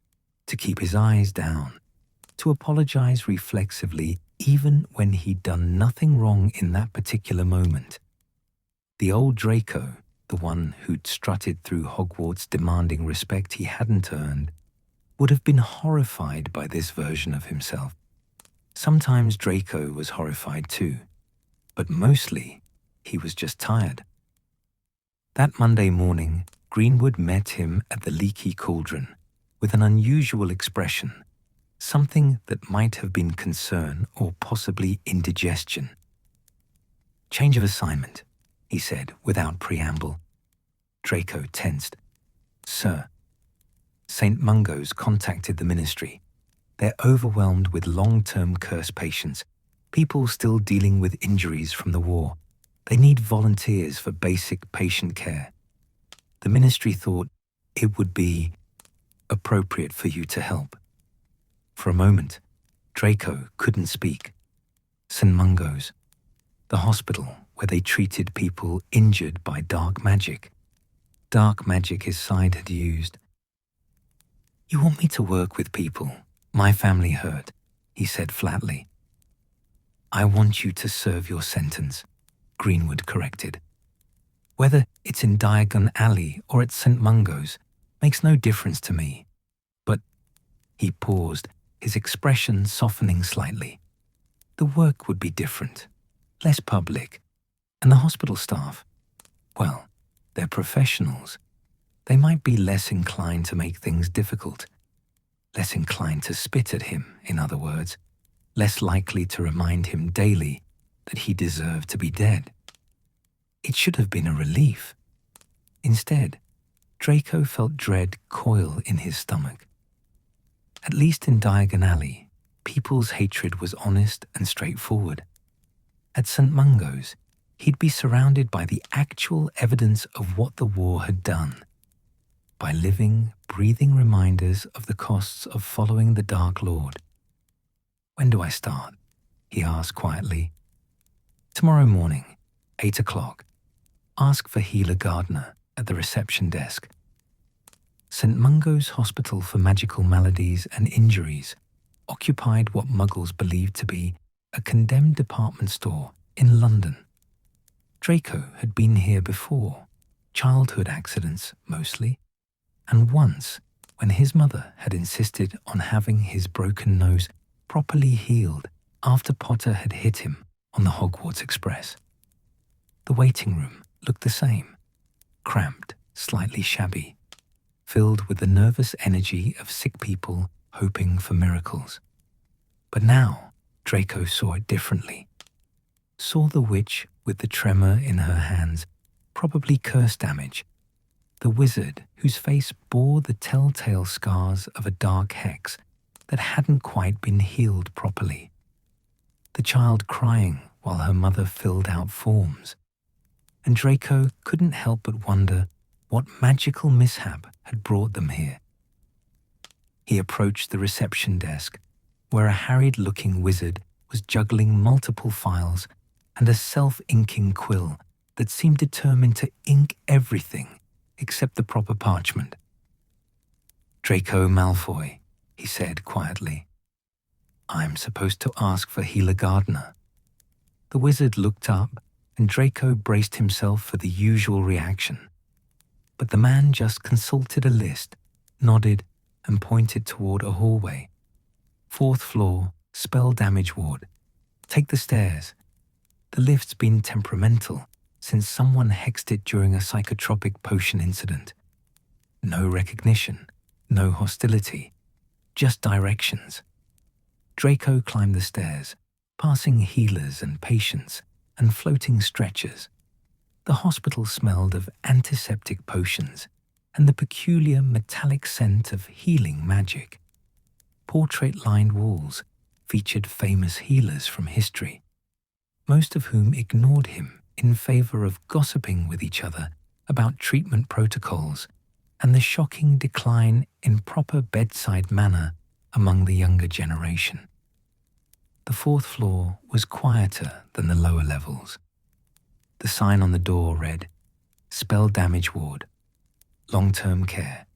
to keep his eyes down, to apologize reflexively even when he'd done nothing wrong in that particular moment. The old Draco, the one who'd strutted through Hogwarts demanding respect he hadn't earned, would have been horrified by this version of himself. Sometimes Draco was horrified too, but mostly he was just tired. That Monday morning, Greenwood met him at the Leaky Cauldron with an unusual expression, something that might have been concern or possibly indigestion. "Change of assignment," he said without preamble. Draco tensed. "Sir, St. Mungo's contacted the ministry. They're overwhelmed with long-term curse patients, people still dealing with injuries from the war. They need volunteers for basic patient care. The ministry thought it would be appropriate for you to help." For a moment, Draco couldn't speak. St. Mungo's, the hospital where they treated people injured by dark magic. Dark magic his side had used. "You want me to work with people my family hurt," he said flatly. "I want you to serve your sentence," Greenwood corrected. "Whether it's in Diagon Alley or at St. Mungo's makes no difference to me. But," he paused, his expression softening slightly, "the work would be different, less public, and the hospital staff, well, they're professionals. They might be less inclined to make things difficult, less inclined to spit at him, in other words, less likely to remind him daily that he deserved to be dead." It should have been a relief. Instead, Draco felt dread coil in his stomach. At least in Diagon Alley, people's hatred was honest and straightforward. At St. Mungo's, he'd be surrounded by the actual evidence of what the war had done, by living, breathing reminders of the costs of following the Dark Lord. "When do I start?" he asked quietly. "Tomorrow morning, 8 o'clock. Ask for Healer Gardner at the reception desk." St. Mungo's Hospital for Magical Maladies and Injuries occupied what Muggles believed to be a condemned department store in London. Draco had been here before, childhood accidents mostly, and once when his mother had insisted on having his broken nose properly healed after Potter had hit him on the Hogwarts Express. The waiting room looked the same, cramped, slightly shabby, filled with the nervous energy of sick people hoping for miracles. But now Draco saw it differently. Saw the witch with the tremor in her hands, probably curse damage. The wizard whose face bore the telltale scars of a dark hex that hadn't quite been healed properly. The child crying while her mother filled out forms. And Draco couldn't help but wonder what magical mishap had brought them here. He approached the reception desk, where a harried-looking wizard was juggling multiple files and a self-inking quill that seemed determined to ink everything except the proper parchment. "Draco Malfoy," he said quietly. "I'm supposed to ask for Healer Gardner." The wizard looked up, and Draco braced himself for the usual reaction. But the man just consulted a list, nodded, and pointed toward a hallway. "4th floor, spell damage ward. Take the stairs. The lift's been temperamental since someone hexed it during a psychotropic potion incident. No recognition, no hostility, just directions." Draco climbed the stairs, passing healers and patients and floating stretchers. The hospital smelled of antiseptic potions and the peculiar metallic scent of healing magic. Portrait-lined walls featured famous healers from history, most of whom ignored him in favor of gossiping with each other about treatment protocols and the shocking decline in proper bedside manner among the younger generation. The 4th floor was quieter than the lower levels. The sign on the door read, "Spell Damage Ward, Long-Term Care."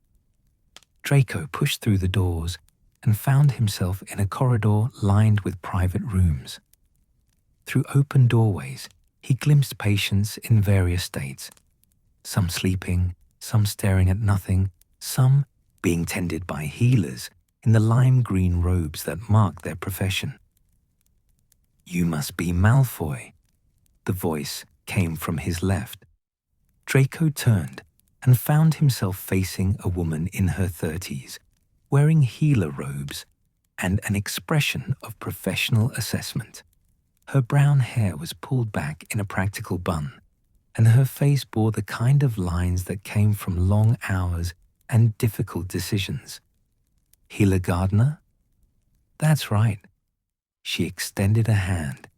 Draco pushed through the doors and found himself in a corridor lined with private rooms. Through open doorways, he glimpsed patients in various states, some sleeping, some staring at nothing, some being tended by healers in the lime green robes that marked their profession. "You must be Malfoy." The voice came from his left. Draco turned and found himself facing a woman in her 30s, wearing healer robes and an expression of professional assessment. Her brown hair was pulled back in a practical bun, and her face bore the kind of lines that came from long hours and difficult decisions. "Healer Gardner?" "That's right." She extended a hand,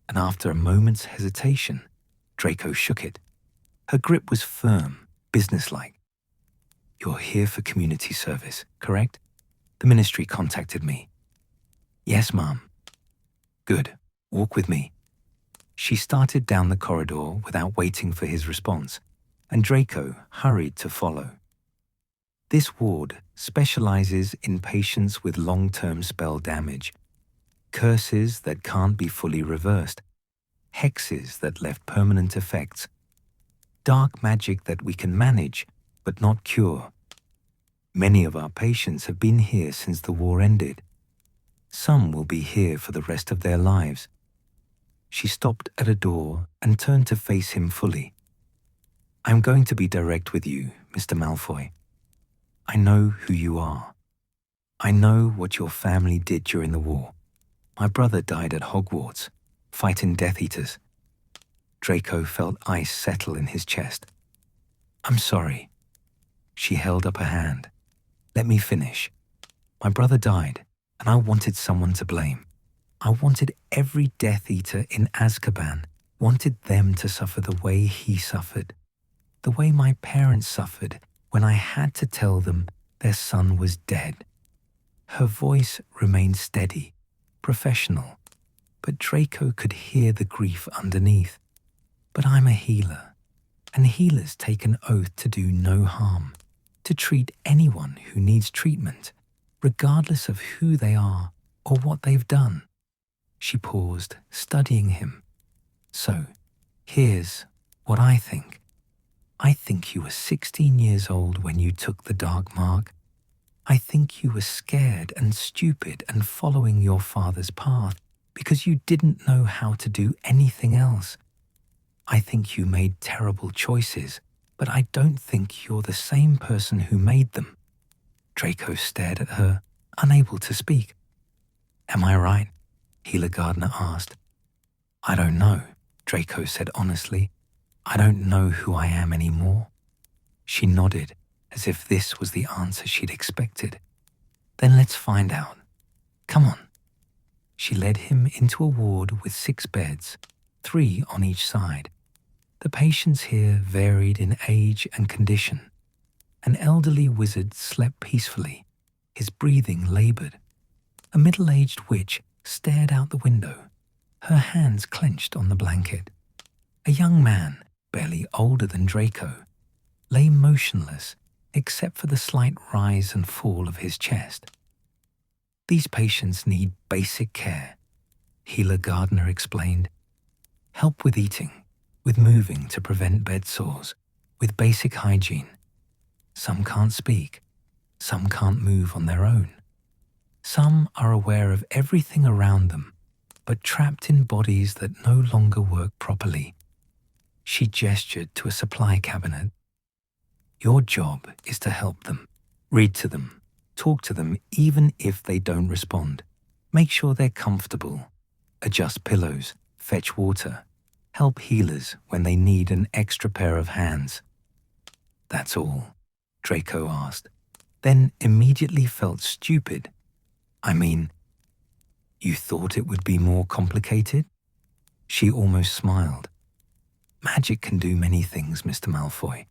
and after a moment's hesitation, Draco shook it. Her grip was firm, businesslike. "You're here for community service, correct? The ministry contacted me." "Yes, ma'am." "Good. Walk with me." She started down the corridor without waiting for his response, and Draco hurried to follow. This ward specializes in patients with long-term spell damage, curses that can't be fully reversed, hexes that left permanent effects, dark magic that we can manage but not cure. Many of our patients have been here since the war ended. Some will be here for the rest of their lives. She stopped at a door and turned to face him fully. "I'm going to be direct with you, Mr. Malfoy. I know who you are. I know what your family did during the war. My brother died at Hogwarts, fighting Death Eaters." Draco felt ice settle in his chest. "I'm sorry." She held up a hand. "Let me finish. My brother died, and I wanted someone to blame. I wanted every Death Eater in Azkaban, wanted them to suffer the way he suffered, the way my parents suffered when I had to tell them their son was dead." Her voice remained steady, professional, but Draco could hear the grief underneath. "But I'm a healer, and healers take an oath to do no harm, to treat anyone who needs treatment, regardless of who they are or what they've done. She paused, studying him. So, here's what I think. I think you were 16 years old when you took the dark mark. I think you were scared and stupid and following your father's path because you didn't know how to do anything else. I think you made terrible choices, but I don't think you're the same person who made them. Draco stared at her, unable to speak. Am I right? Healer Gardner asked. I don't know, Draco said honestly. I don't know who I am anymore. She nodded, as if this was the answer she'd expected. Then let's find out. Come on. She led him into a ward with 6 beds, 3 on each side. The patients here varied in age and condition. An elderly wizard slept peacefully, his breathing labored. A middle-aged witch stared out the window, her hands clenched on the blanket. A young man, barely older than Draco, lay motionless except for the slight rise and fall of his chest. These patients need basic care, Healer Gardner explained. Help with eating, with moving to prevent bed sores, with basic hygiene. Some can't speak, some can't move on their own. Some are aware of everything around them, but trapped in bodies that no longer work properly. She gestured to a supply cabinet. Your job is to help them, read to them, talk to them even if they don't respond. Make sure they're comfortable. Adjust pillows, fetch water, help healers when they need an extra pair of hands. That's all, Draco asked, then immediately felt stupid. I mean, you thought it would be more complicated? She almost smiled. Magic can do many things, Mr. Malfoy,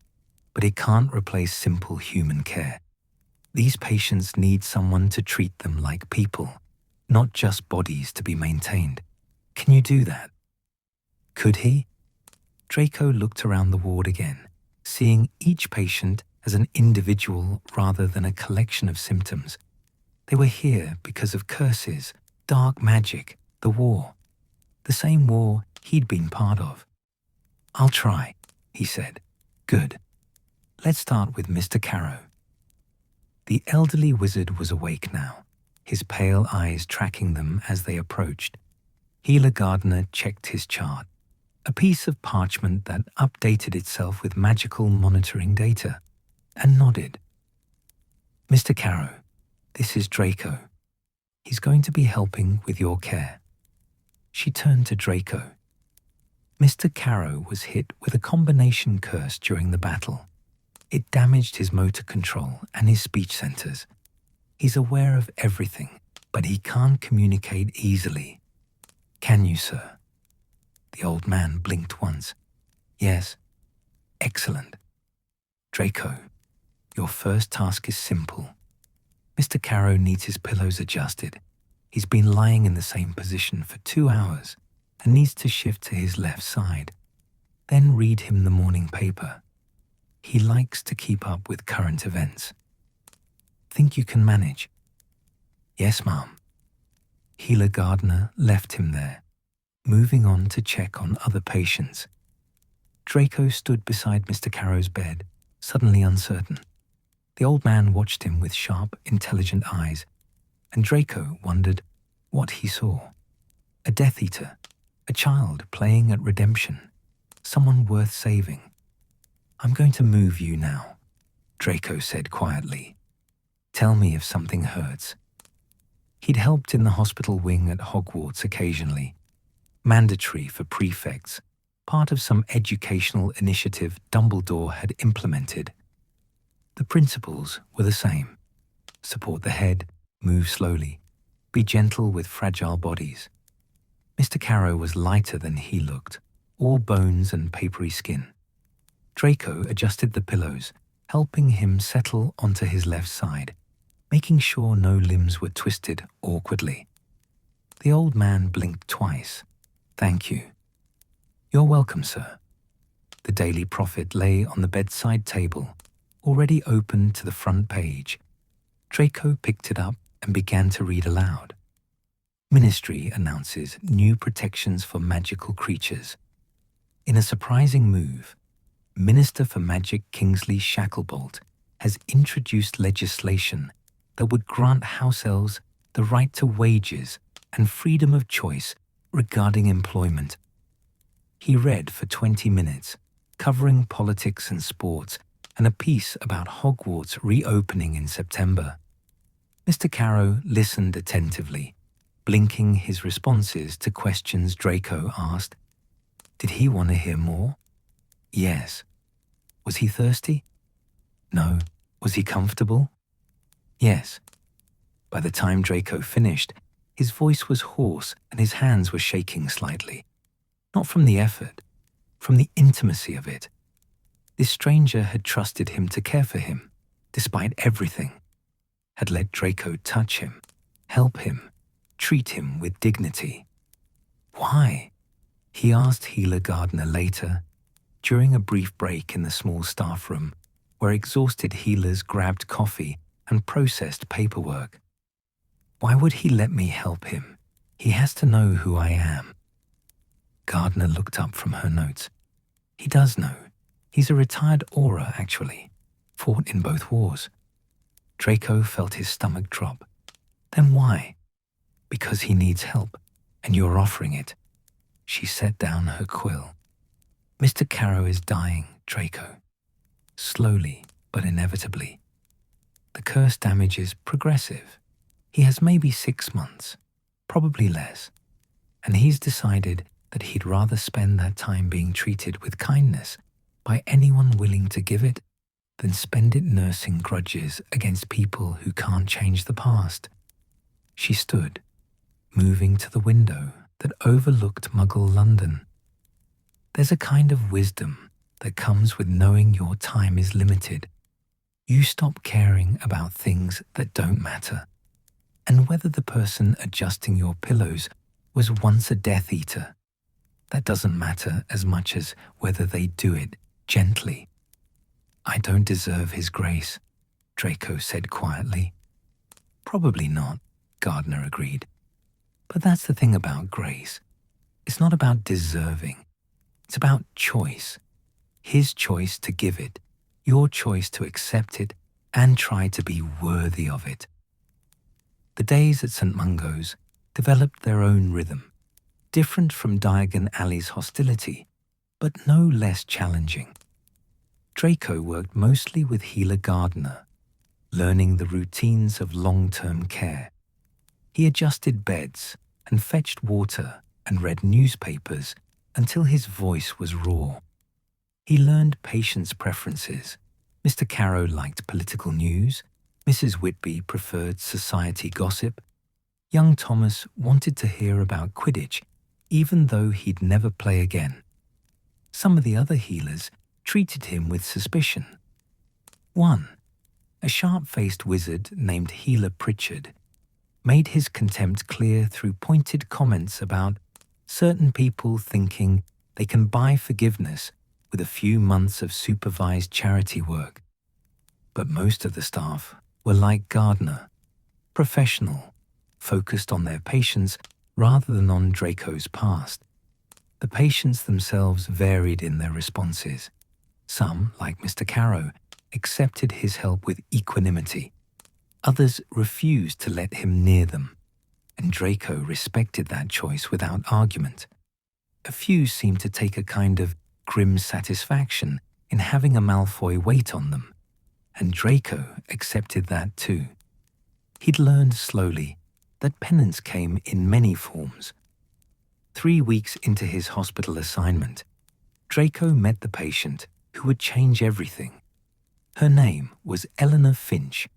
but it can't replace simple human care. These patients need someone to treat them like people, not just bodies to be maintained. Can you do that? Could he? Draco looked around the ward again, seeing each patient as an individual rather than a collection of symptoms. They were here because of curses, dark magic, the war. The same war he'd been part of. I'll try, he said. Good. Let's start with Mr. Carrow. The elderly wizard was awake now, his pale eyes tracking them as they approached. Healer Gardner checked his chart, a piece of parchment that updated itself with magical monitoring data, and nodded. Mr. Carrow, this is Draco. He's going to be helping with your care. She turned to Draco. Mr. Carrow was hit with a combination curse during the battle. It damaged his motor control and his speech centers. He's aware of everything, but he can't communicate easily. Can you, sir? The old man blinked once. Yes. Excellent. Draco, your first task is simple. Mr. Carrow needs his pillows adjusted. He's been lying in the same position for 2 hours and needs to shift to his left side. Then read him the morning paper. He likes to keep up with current events. Think you can manage? Yes, ma'am. Healer Gardner left him there, moving on to check on other patients. Draco stood beside Mr. Carrow's bed, suddenly uncertain. The old man watched him with sharp, intelligent eyes, and Draco wondered what he saw. A Death Eater, a child playing at redemption, someone worth saving. I'm going to move you now, Draco said quietly. Tell me if something hurts. He'd helped in the hospital wing at Hogwarts occasionally, mandatory for prefects, part of some educational initiative Dumbledore had implemented. The principles were the same. Support the head, move slowly, be gentle with fragile bodies. Mr. Carrow was lighter than he looked, all bones and papery skin. Draco adjusted the pillows, helping him settle onto his left side, making sure no limbs were twisted awkwardly. The old man blinked twice. Thank you. You're welcome, sir. The Daily Prophet lay on the bedside table, already open to the front page. Draco picked it up and began to read aloud. Ministry announces new protections for magical creatures. In a surprising move, Minister for Magic Kingsley Shacklebolt has introduced legislation that would grant house elves the right to wages and freedom of choice regarding employment. He read for 20 minutes, covering politics and sports, and a piece about Hogwarts reopening in September. Mr. Carrow listened attentively, blinking his responses to questions Draco asked. Did he want to hear more? Yes. Was he thirsty? No. Was he comfortable? Yes. By the time Draco finished, his voice was hoarse and his hands were shaking slightly. Not from the effort, from the intimacy of it. This stranger had trusted him to care for him, despite everything, had let Draco touch him, help him, treat him with dignity. Why? He asked Healer Gardner later, during a brief break in the small staff room, where exhausted healers grabbed coffee and processed paperwork. Why would he let me help him? He has to know who I am. Gardner looked up from her notes. He does know. He's a retired Auror, actually. Fought in both wars. Draco felt his stomach drop. Then why? Because he needs help, and you're offering it. She set down her quill. Mr. Carrow is dying, Draco. Slowly, but inevitably. The curse damage is progressive. He has maybe 6 months, probably less, and he's decided that he'd rather spend that time being treated with kindness by anyone willing to give it than spend it nursing grudges against people who can't change the past. She stood, moving to the window that overlooked Muggle London. There's a kind of wisdom that comes with knowing your time is limited. You stop caring about things that don't matter, and whether the person adjusting your pillows was once a Death Eater. That doesn't matter as much as whether they do it gently. I don't deserve his grace, Draco said quietly. Probably not, Gardner agreed. But that's the thing about grace. It's not about deserving. It's about choice. His choice to give it, your choice to accept it and try to be worthy of it. The days at St. Mungo's developed their own rhythm, different from Diagon Alley's hostility, but no less challenging. Draco worked mostly with Healer Gardner, learning the routines of long-term care. He adjusted beds and fetched water and read newspapers until his voice was raw. He learned patients' preferences. Mr. Carrow liked political news. Mrs. Whitby preferred society gossip. Young Thomas wanted to hear about Quidditch, even though he'd never play again. Some of the other healers treated him with suspicion. One, a sharp-faced wizard named Healer Pritchard, made his contempt clear through pointed comments about certain people thinking they can buy forgiveness with a few months of supervised charity work. But most of the staff were like Gardner, professional, focused on their patients rather than on Draco's past. The patients themselves varied in their responses. Some, like Mr. Carrow, accepted his help with equanimity. Others refused to let him near them, and Draco respected that choice without argument. A few seemed to take a kind of grim satisfaction in having a Malfoy wait on them, and Draco accepted that too. He'd learned slowly that penance came in many forms. 3 weeks into his hospital assignment, Draco met the patient who would change everything. Her name was Eleanor Finch,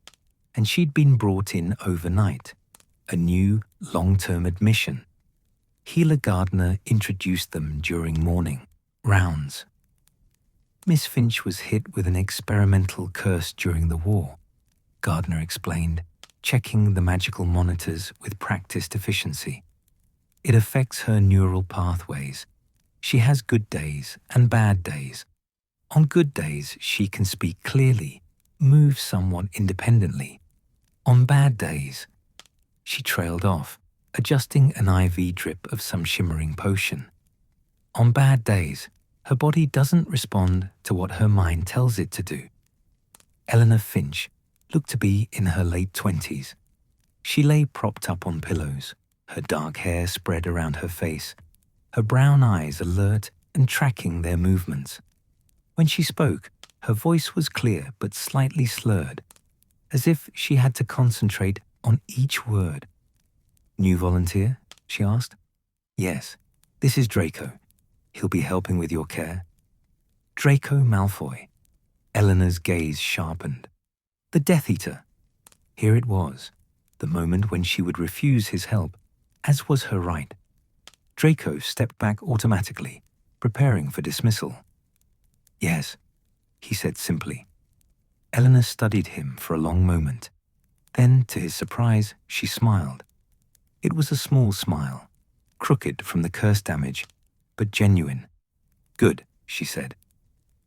and she'd been brought in overnight, a new long-term admission. Healer Gardner introduced them during morning rounds. Miss Finch was hit with an experimental curse during the war, Gardner explained, checking the magical monitors with practiced efficiency. It affects her neural pathways. She has good days and bad days. On good days, she can speak clearly, move somewhat independently. On bad days, she trailed off, adjusting an IV drip of some shimmering potion. On bad days, her body doesn't respond to what her mind tells it to do. Eleanor Finch looked to be in her late 20s. She lay propped up on pillows, her dark hair spread around her face, her brown eyes alert and tracking their movements. When she spoke, her voice was clear but slightly slurred, as if she had to concentrate on each word. "New volunteer?" she asked. "Yes, this is Draco. He'll be helping with your care." Draco Malfoy. Eleanor's gaze sharpened. The Death Eater. Here it was, the moment when she would refuse his help, as was her right. Draco stepped back automatically, preparing for dismissal. "Yes," he said simply. Eleanor studied him for a long moment. Then, to his surprise, she smiled. It was a small smile, crooked from the curse damage, but genuine. "Good," she said.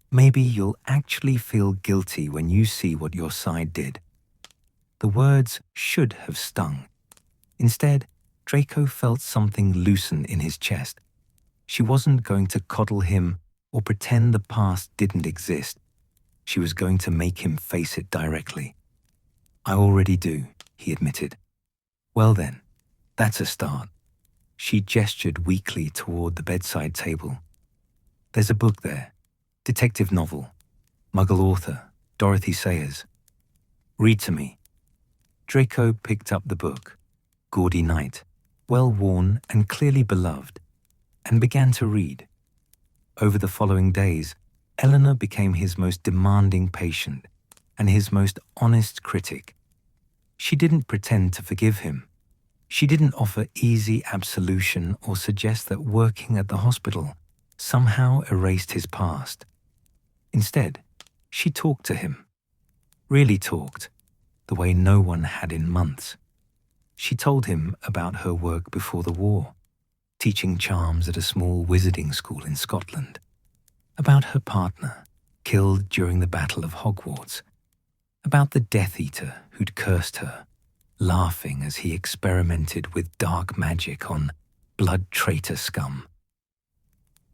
"Maybe you'll actually feel guilty when you see what your side did." The words should have stung. Instead, Draco felt something loosen in his chest. She wasn't going to coddle him or pretend the past didn't exist. She was going to make him face it directly. "I already do," he admitted. "Well then, that's a start." She gestured weakly toward the bedside table. "There's a book there. Detective novel. Muggle author, Dorothy Sayers. Read to me." Draco picked up the book, gaudy knight, well-worn and clearly beloved, and began to read. Over the following days, Eleanor became his most demanding patient and his most honest critic. She didn't pretend to forgive him. She didn't offer easy absolution or suggest that working at the hospital somehow erased his past. Instead, she talked to him. Really talked, the way no one had in months. She told him about her work before the war, teaching charms at a small wizarding school in Scotland, about her partner, killed during the Battle of Hogwarts, about the Death Eater who'd cursed her, laughing as he experimented with dark magic on blood traitor scum.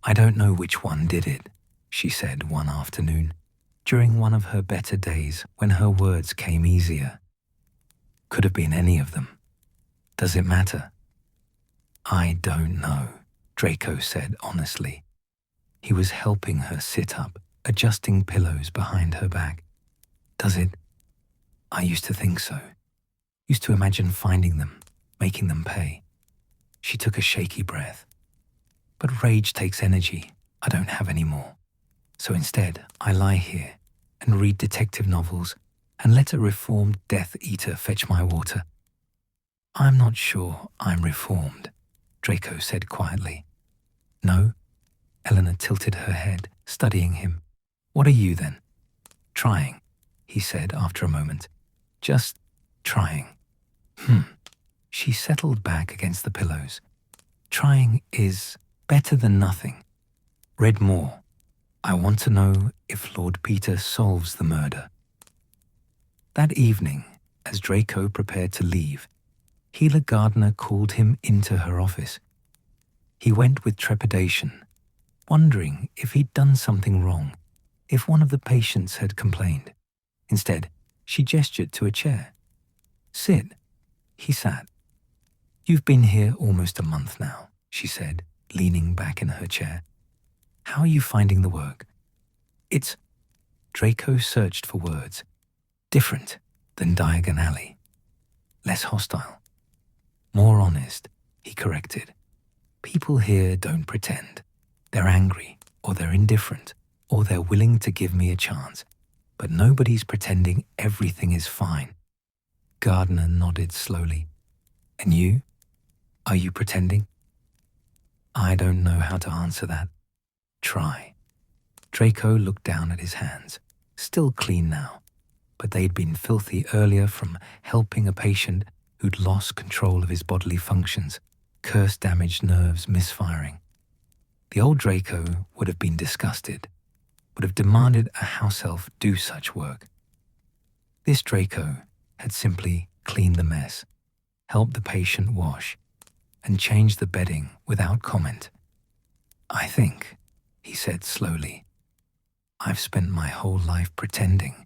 "I don't know which one did it," she said one afternoon, during one of her better days when her words came easier. "Could have been any of them. Does it matter?" "I don't know," Draco said honestly. He was helping her sit up, adjusting pillows behind her back. "Does it? I used to think so. Used to imagine finding them, making them pay." She took a shaky breath. "But rage takes energy I don't have any more. So instead, I lie here and read detective novels and let a reformed Death Eater fetch my water." "I'm not sure I'm reformed," Draco said quietly. "No?" Eleanor tilted her head, studying him. "What are you then?" "Trying," he said after a moment. "Just trying." She settled back against the pillows. "Trying is better than nothing. Read more. I want to know if Lord Peter solves the murder." That evening, as Draco prepared to leave, Healer Gardner called him into her office. He went with trepidation, wondering if he'd done something wrong, if one of the patients had complained. Instead, she gestured to a chair. "Sit." He sat. "You've been here almost a month now," she said, leaning back in her chair. "How are you finding the work?" "It's..." Draco searched for words. "Different than Diagon Alley. Less hostile. More honest," he corrected. "People here don't pretend. They're angry, or they're indifferent, or they're willing to give me a chance. But nobody's pretending everything is fine." Gardner nodded slowly. "And you? Are you pretending?" "I don't know how to answer that. Try." Draco looked down at his hands, still clean now, but they'd been filthy earlier from helping a patient who'd lost control of his bodily functions, curse-damaged nerves misfiring. The old Draco would have been disgusted, would have demanded a house elf do such work. This Draco had simply cleaned the mess, helped the patient wash, and changed the bedding without comment. "I think," he said slowly, "I've spent my whole life pretending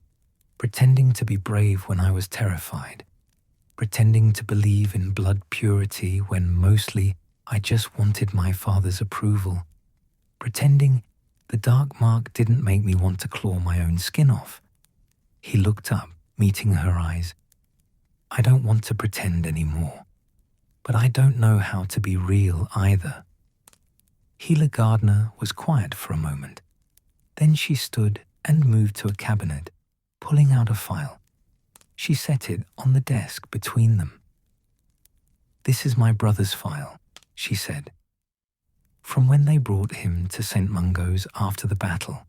to be brave when I was terrified, pretending to believe in blood purity when mostly I just wanted my father's approval, pretending the dark mark didn't make me want to claw my own skin off." He looked up, meeting her eyes. "I don't want to pretend anymore, but I don't know how to be real either." Healer Gardner was quiet for a moment. Then she stood and moved to a cabinet, pulling out a file. She set it on the desk between them. "This is my brother's file," she said. "From when they brought him to St. Mungo's after the battle.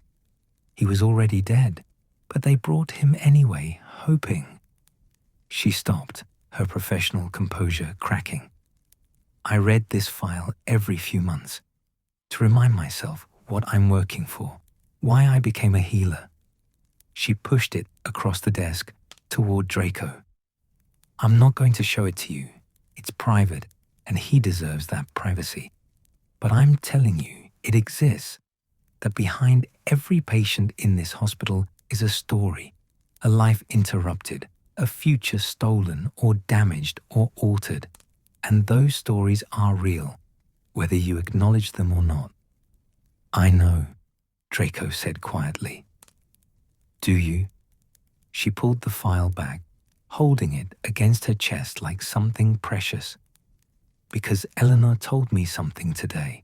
He was already dead, but they brought him anyway, hoping." She stopped, her professional composure cracking. "I read this file every few months to remind myself what I'm working for, why I became a healer." She pushed it across the desk toward Draco. "I'm not going to show it to you. It's private, and he deserves that privacy. But I'm telling you, it exists, that behind every patient in this hospital is a story, a life interrupted, a future stolen or damaged or altered. And those stories are real, whether you acknowledge them or not." "I know," Draco said quietly. "Do you?" She pulled the file back, holding it against her chest like something precious. "Because Eleanor told me something today.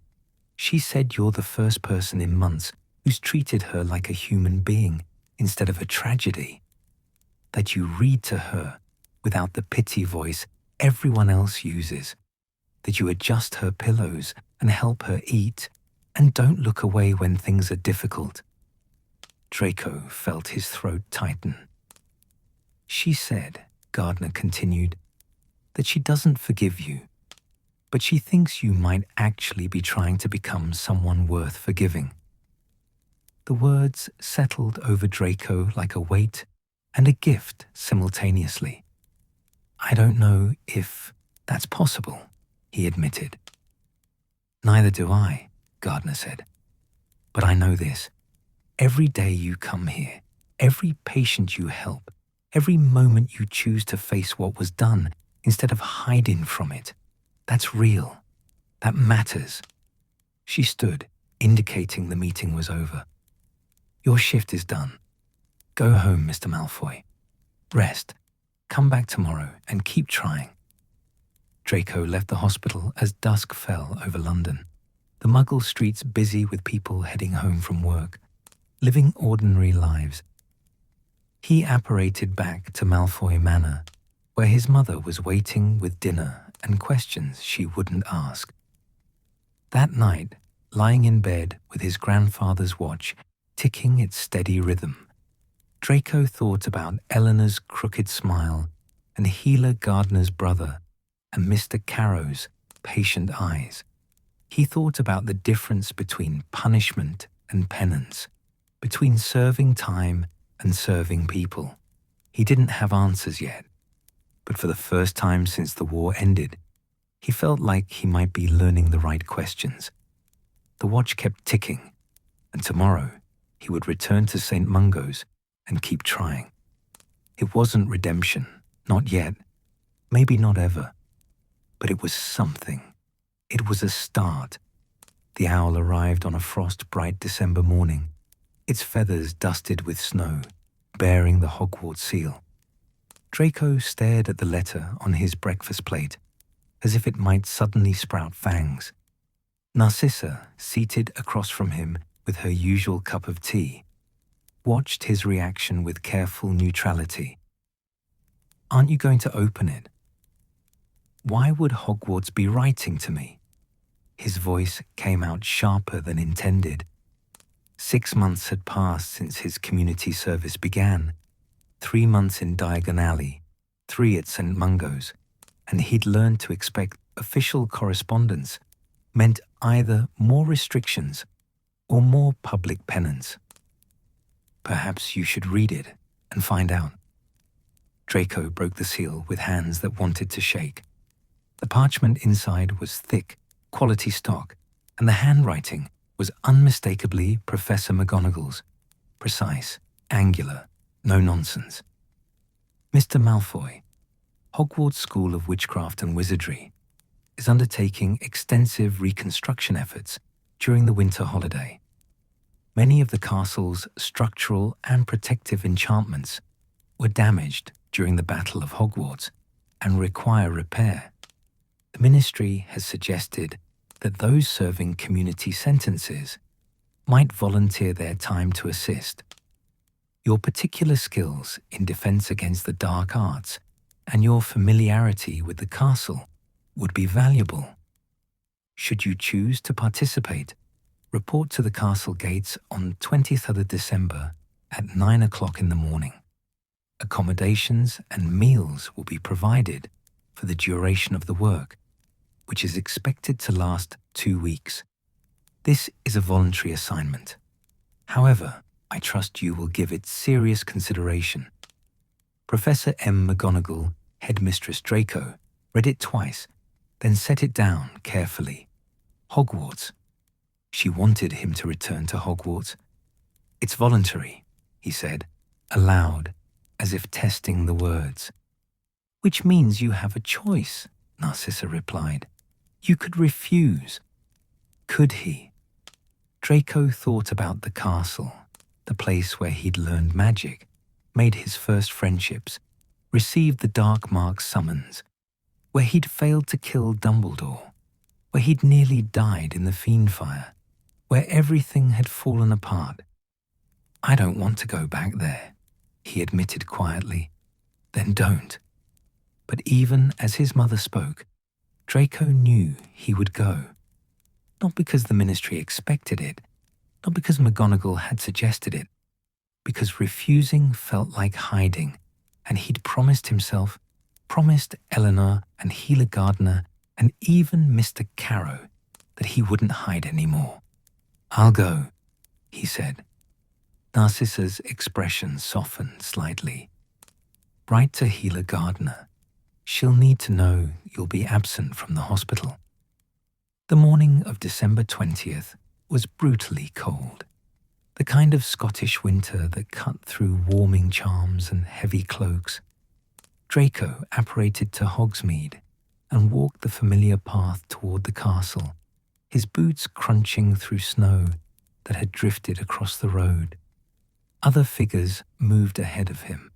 She said you're the first person in months who's treated her like a human being instead of a tragedy. That you read to her without the pity voice everyone else uses. That you adjust her pillows and help her eat and don't look away when things are difficult." Draco felt his throat tighten. "She said," Gardner continued, "that she doesn't forgive you, but she thinks you might actually be trying to become someone worth forgiving." The words settled over Draco like a weight and a gift simultaneously. "I don't know if that's possible," he admitted. "Neither do I," Gardner said. "But I know this. Every day you come here, every patient you help, every moment you choose to face what was done instead of hiding from it, that's real. That matters." She stood, indicating the meeting was over. "Your shift is done. Go home, Mr. Malfoy. Rest. Come back tomorrow and keep trying." Draco left the hospital as dusk fell over London, the Muggle streets busy with people heading home from work, living ordinary lives. He apparated back to Malfoy Manor, where his mother was waiting with dinner and questions she wouldn't ask. That night, lying in bed with his grandfather's watch ticking its steady rhythm, Draco thought about Eleanor's crooked smile and Healer Gardner's brother and Mr. Carrow's patient eyes. He thought about the difference between punishment and penance, between serving time and serving people. He didn't have answers yet, but for the first time since the war ended, he felt like he might be learning the right questions. The watch kept ticking, and tomorrow he would return to St. Mungo's and keep trying. It wasn't redemption, not yet, maybe not ever, but it was something. It was a start. The owl arrived on a frost-bright December morning, its feathers dusted with snow, bearing the Hogwarts seal. Draco stared at the letter on his breakfast plate, as if it might suddenly sprout fangs. Narcissa, seated across from him with her usual cup of tea, watched his reaction with careful neutrality. "Aren't you going to open it?" "Why would Hogwarts be writing to me?" His voice came out sharper than intended. 6 months had passed since his community service began. 3 months in Diagon Alley, 3 at St. Mungo's, and he'd learned to expect official correspondence meant either more restrictions or more public penance. "Perhaps you should read it and find out." Draco broke the seal with hands that wanted to shake. The parchment inside was thick, quality stock, and the handwriting was unmistakably Professor McGonagall's. Precise, angular, no nonsense. Mr. Malfoy, Hogwarts School of Witchcraft and Wizardry, is undertaking extensive reconstruction efforts during the winter holiday. Many of the castle's structural and protective enchantments were damaged during the Battle of Hogwarts and require repair. The Ministry has suggested that those serving community sentences might volunteer their time to assist. Your particular skills in defense against the dark arts and your familiarity with the castle would be valuable. Should you choose to participate, report to the castle gates on 20th of December at 9 o'clock in the morning. Accommodations and meals will be provided for the duration of the work, which is expected to last 2 weeks. This is a voluntary assignment. However, I trust you will give it serious consideration. Professor M. McGonagall, Headmistress Draco, read it twice, then set it down carefully. Hogwarts. She wanted him to return to Hogwarts. It's voluntary, he said, aloud, as if testing the words. Which means you have a choice, Narcissa replied. You could refuse. Could he? Draco thought about the castle, the place where he'd learned magic, made his first friendships, received the Dark Mark summons, where he'd failed to kill Dumbledore, where he'd nearly died in the Fiendfire, where everything had fallen apart. I don't want to go back there, he admitted quietly. Then don't. But even as his mother spoke, Draco knew he would go. Not because the Ministry expected it, not because McGonagall had suggested it, because refusing felt like hiding, and he'd promised himself, promised Eleanor and Healer Gardner and even Mr. Carrow that he wouldn't hide anymore. I'll go, he said. Narcissa's expression softened slightly. Write to Healer Gardner. She'll need to know you'll be absent from the hospital. The morning of December 20th was brutally cold. The kind of Scottish winter that cut through warming charms and heavy cloaks. Draco apparated to Hogsmeade and walked the familiar path toward the castle, his boots crunching through snow that had drifted across the road. Other figures moved ahead of him.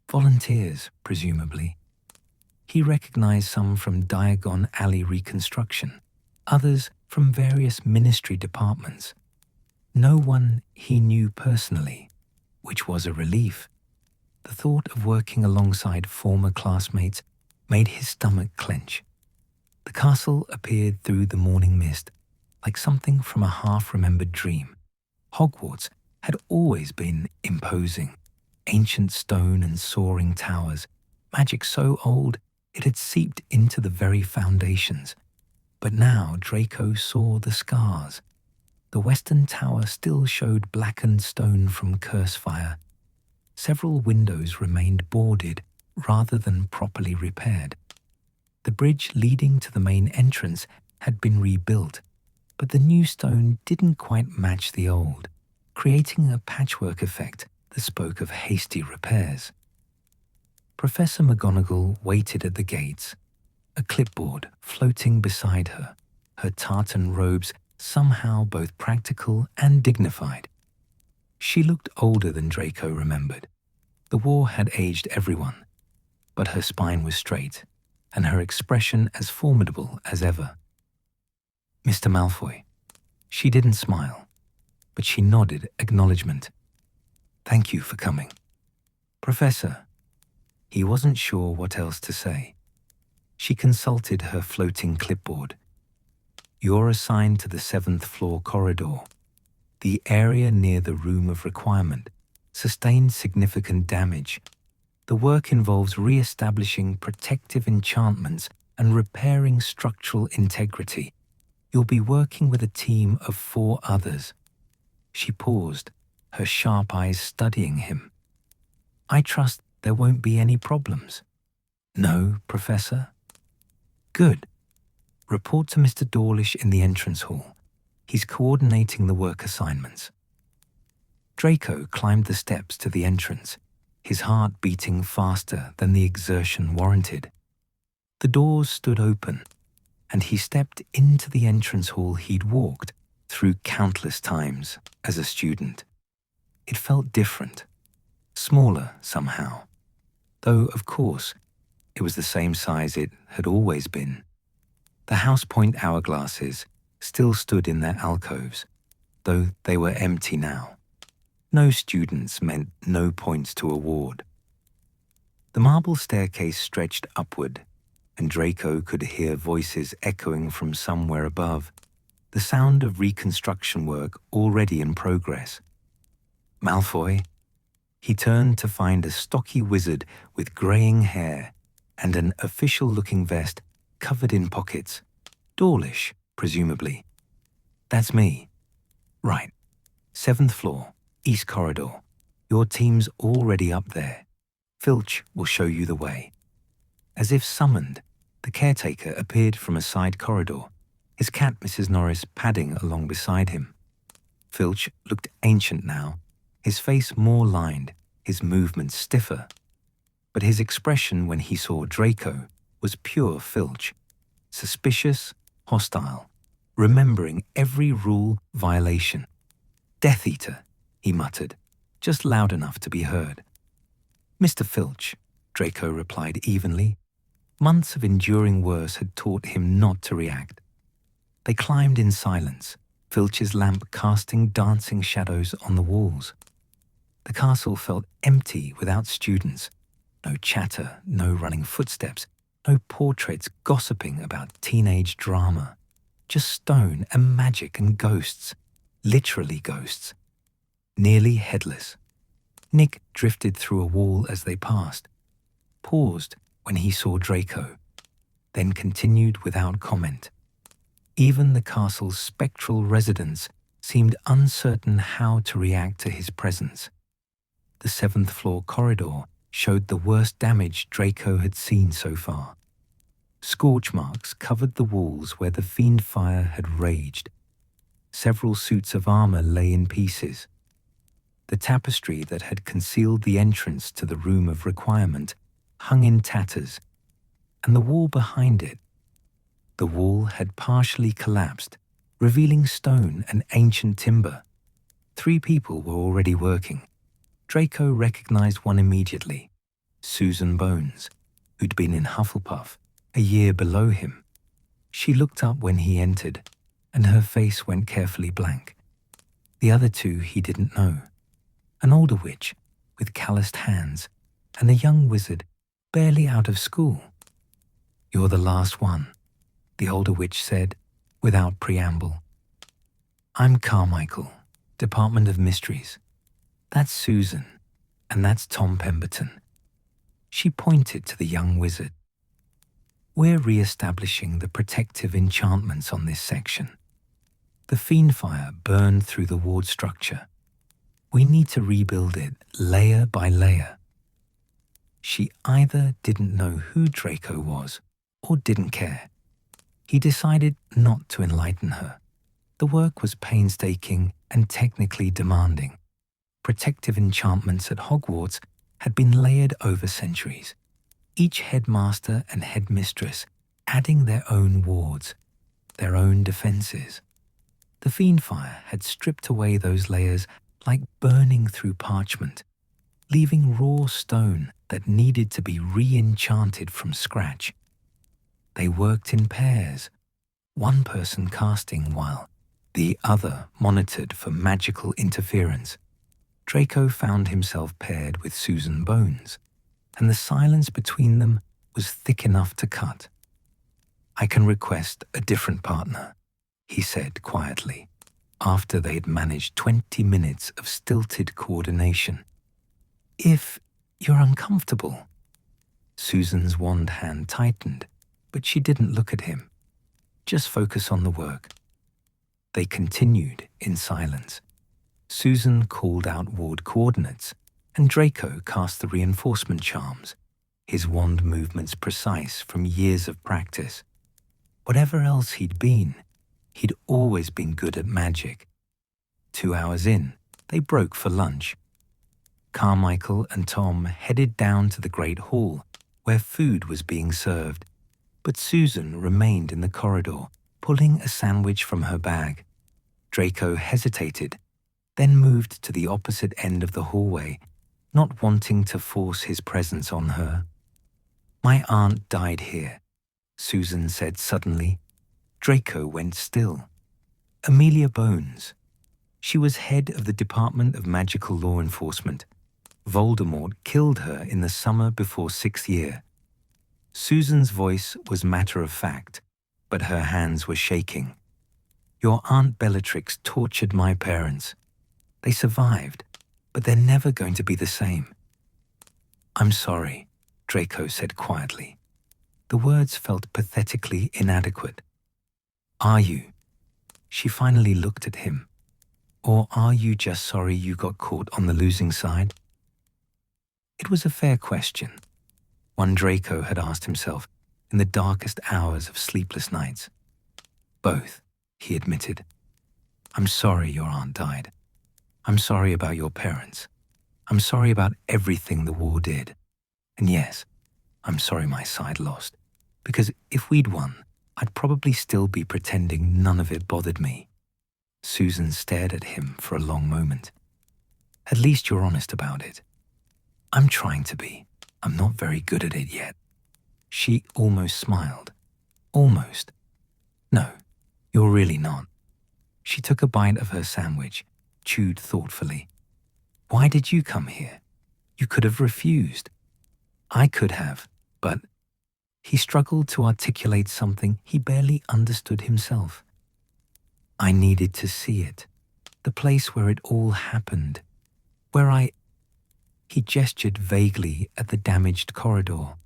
Volunteers, presumably. He recognized some from Diagon Alley reconstruction, others from various ministry departments. No one he knew personally, which was a relief. The thought of working alongside former classmates made his stomach clench. The castle appeared through the morning mist, like something from a half-remembered dream. Hogwarts had always been imposing. Ancient stone and soaring towers, magic so old it had seeped into the very foundations. But now Draco saw the scars. The western tower still showed blackened stone from curse fire. Several windows remained boarded rather than properly repaired. The bridge leading to the main entrance had been rebuilt, but the new stone didn't quite match the old, creating a patchwork effect that spoke of hasty repairs. Professor McGonagall waited at the gates, a clipboard floating beside her, her tartan robes somehow both practical and dignified. She looked older than Draco remembered. The war had aged everyone, but her spine was straight, and her expression as formidable as ever. Mr. Malfoy. She didn't smile, but she nodded acknowledgement. Thank you for coming. Professor. He wasn't sure what else to say. She consulted her floating clipboard. You're assigned to the 7th floor corridor. The area near the room of requirement sustained significant damage. The work involves re-establishing protective enchantments and repairing structural integrity. You'll be working with a team of 4 others. She paused, her sharp eyes studying him. I trust there won't be any problems. No, Professor? Good. Report to Mr. Dawlish in the entrance hall. He's coordinating the work assignments. Draco climbed the steps to the entrance, his heart beating faster than the exertion warranted. The doors stood open, and he stepped into the entrance hall he'd walked through countless times as a student. It felt different, smaller somehow, though, of course, it was the same size it had always been. The house point hourglasses still stood in their alcoves, though they were empty now. No students meant no points to award. The marble staircase stretched upward, and Draco could hear voices echoing from somewhere above, the sound of reconstruction work already in progress. Malfoy? He turned to find a stocky wizard with greying hair and an official-looking vest covered in pockets. Dawlish, presumably. That's me. Right. 7th floor, East Corridor. Your team's already up there. Filch will show you the way. As if summoned, the caretaker appeared from a side corridor, his cat Mrs. Norris padding along beside him. Filch looked ancient now, his face more lined, his movements stiffer. But his expression when he saw Draco was pure Filch, suspicious, hostile, remembering every rule violation. Death Eater, he muttered, just loud enough to be heard. Mr. Filch, Draco replied evenly. Months of enduring worse had taught him not to react. They climbed in silence, Filch's lamp casting dancing shadows on the walls. The castle felt empty without students. No chatter, no running footsteps, no portraits gossiping about teenage drama. Just stone and magic and ghosts, literally ghosts. Nearly headless. Nick drifted through a wall as they passed, paused when he saw Draco, then continued without comment. Even the castle's spectral residents seemed uncertain how to react to his presence. The 7th floor corridor showed the worst damage Draco had seen so far. Scorch marks covered the walls where the fiend fire had raged. Several suits of armor lay in pieces. The tapestry that had concealed the entrance to the room of requirement hung in tatters, and the wall behind it. The wall had partially collapsed, revealing stone and ancient timber. 3 people were already working. Draco recognized one immediately, Susan Bones, who'd been in Hufflepuff, a year below him. She looked up when he entered, and her face went carefully blank. The other 2 he didn't know. An older witch, with calloused hands, and a young wizard, barely out of school. "You're the last one," the older witch said, without preamble. "I'm Carmichael, Department of Mysteries. That's Susan, and that's Tom Pemberton." She pointed to the young wizard. "We're re-establishing the protective enchantments on this section. The fiend fire burned through the ward structure. We need to rebuild it layer by layer." She either didn't know who Draco was or didn't care. He decided not to enlighten her. The work was painstaking and technically demanding. Protective enchantments at Hogwarts had been layered over centuries, each headmaster and headmistress adding their own wards, their own defenses. The fiend fire had stripped away those layers like burning through parchment, leaving raw stone that needed to be re-enchanted from scratch. They worked in pairs, one person casting while the other monitored for magical interference. Draco found himself paired with Susan Bones, and the silence between them was thick enough to cut. "I can request a different partner," he said quietly, after they'd managed 20 minutes of stilted coordination. "If you're uncomfortable." Susan's wand hand tightened, but she didn't look at him. "Just focus on the work." They continued in silence. Susan called out ward coordinates, and Draco cast the reinforcement charms, his wand movements precise from years of practice. Whatever else he'd always been good at magic. 2 hours in, they broke for lunch. Carmichael and Tom headed down to the Great Hall, where food was being served, but Susan remained in the corridor, pulling a sandwich from her bag. Draco hesitated, then moved to the opposite end of the hallway, not wanting to force his presence on her. "My aunt died here," Susan said suddenly. Draco went still. "Amelia Bones. She was head of the Department of Magical Law Enforcement. Voldemort killed her in the summer before 6th year." Susan's voice was matter-of-fact, but her hands were shaking. "Your Aunt Bellatrix tortured my parents. They survived, but they're never going to be the same." "I'm sorry," Draco said quietly. The words felt pathetically inadequate. "Are you?" She finally looked at him. "Or are you just sorry you got caught on the losing side?" It was a fair question, one Draco had asked himself in the darkest hours of sleepless nights. "Both," he admitted. "I'm sorry your aunt died. I'm sorry about your parents. I'm sorry about everything the war did. And yes, I'm sorry my side lost, because if we'd won, I'd probably still be pretending none of it bothered me." Susan stared at him for a long moment. "At least you're honest about it." "I'm trying to be. I'm not very good at it yet." She almost smiled. "Almost. No, you're really not." She took a bite of her sandwich, chewed thoughtfully. "Why did you come here? You could have refused." "I could have, but..." He struggled to articulate something he barely understood himself. "I needed to see it. The place where it all happened. Where I..." He gestured vaguely at the damaged corridor.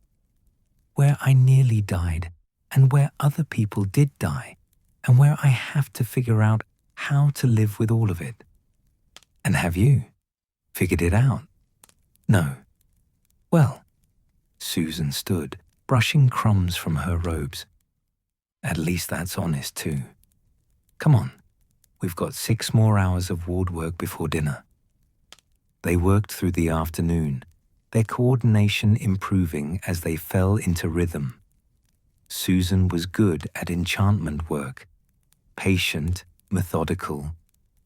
"Where I nearly died, and where other people did die, and where I have to figure out how to live with all of it." "And have you figured it out?" "No." "Well..." Susan stood, brushing crumbs from her robes. "At least that's honest too. Come on, we've got 6 more hours of ward work before dinner." They worked through the afternoon, their coordination improving as they fell into rhythm. Susan was good at enchantment work, patient, methodical,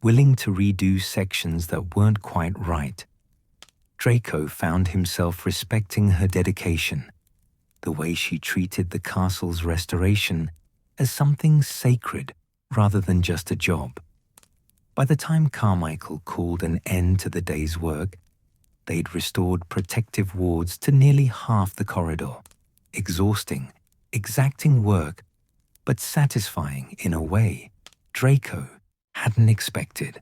willing to redo sections that weren't quite right. Draco found himself respecting her dedication, the way she treated the castle's restoration as something sacred rather than just a job. By the time Carmichael called an end to the day's work, they'd restored protective wards to nearly half the corridor. Exhausting, exacting work, but satisfying in a way Draco hadn't expected.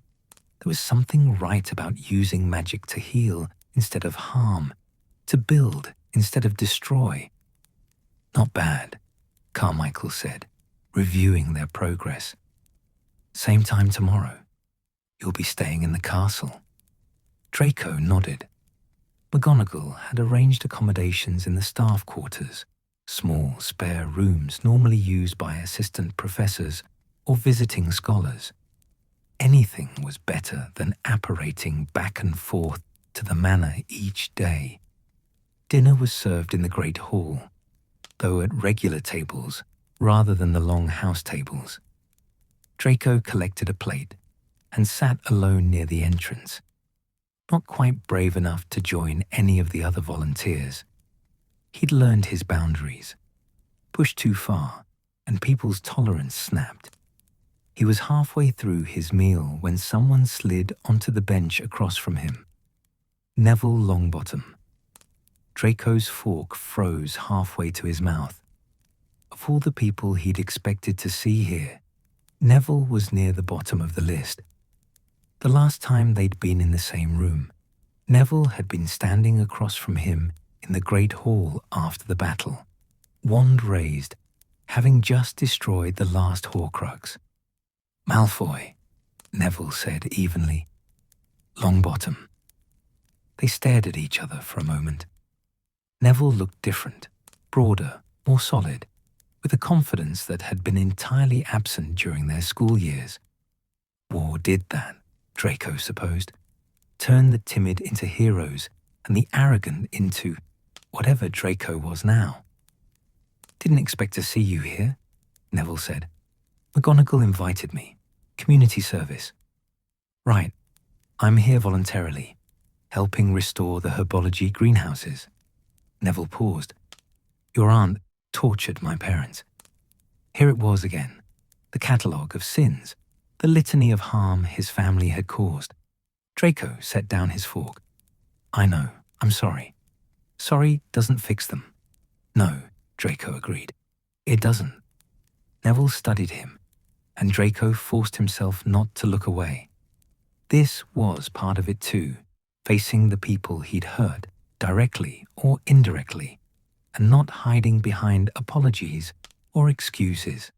There was something right about using magic to heal instead of harm, to build instead of destroy. "Not bad," Carmichael said, reviewing their progress. "Same time tomorrow. You'll be staying in the castle." Draco nodded. McGonagall had arranged accommodations in the staff quarters, small, spare rooms normally used by assistant professors or visiting scholars. Anything was better than apparating back and forth to the manor each day. Dinner was served in the Great Hall, though at regular tables rather than the long house tables. Draco collected a plate and sat alone near the entrance, not quite brave enough to join any of the other volunteers. He'd learned his boundaries. Pushed too far, and people's tolerance snapped. He was halfway through his meal when someone slid onto the bench across from him. Neville Longbottom. Draco's fork froze halfway to his mouth. Of all the people he'd expected to see here, Neville was near the bottom of the list. The last time they'd been in the same room, Neville had been standing across from him in the Great Hall after the battle, wand raised, having just destroyed the last Horcrux. "Malfoy," Neville said evenly. "Longbottom." They stared at each other for a moment. Neville looked different, broader, more solid, with a confidence that had been entirely absent during their school years. War did that, Draco supposed. Turned the timid into heroes and the arrogant into whatever Draco was now. Didn't expect to see you here, Neville said. McGonagall invited me. Community service. Right. I'm here voluntarily, helping restore the herbology greenhouses. Neville paused. Your aunt tortured my parents. Here it was again, the catalogue of sins, the litany of harm his family had caused. Draco set down his fork. I know, I'm sorry. Sorry doesn't fix them. No, Draco agreed. It doesn't. Neville studied him, and Draco forced himself not to look away. This was part of it too, facing the people he'd hurt, directly or indirectly, and not hiding behind apologies or excuses.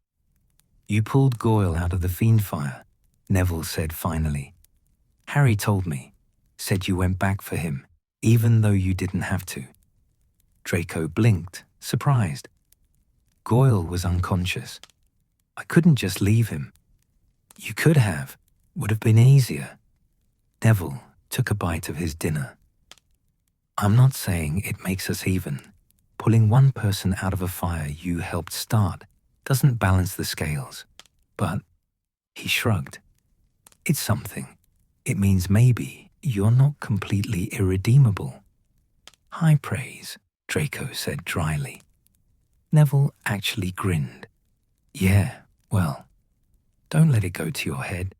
You pulled Goyle out of the fiend fire, Neville said finally. Harry told me, said you went back for him, even though you didn't have to. Draco blinked, surprised. Goyle was unconscious. I couldn't just leave him. You could have. Would have been easier. Neville took a bite of his dinner. I'm not saying it makes us even. Pulling one person out of a fire you helped start doesn't balance the scales. But, he shrugged. It's something. It means maybe you're not completely irredeemable. High praise, Draco said dryly. Neville actually grinned. Yeah, well, don't let it go to your head.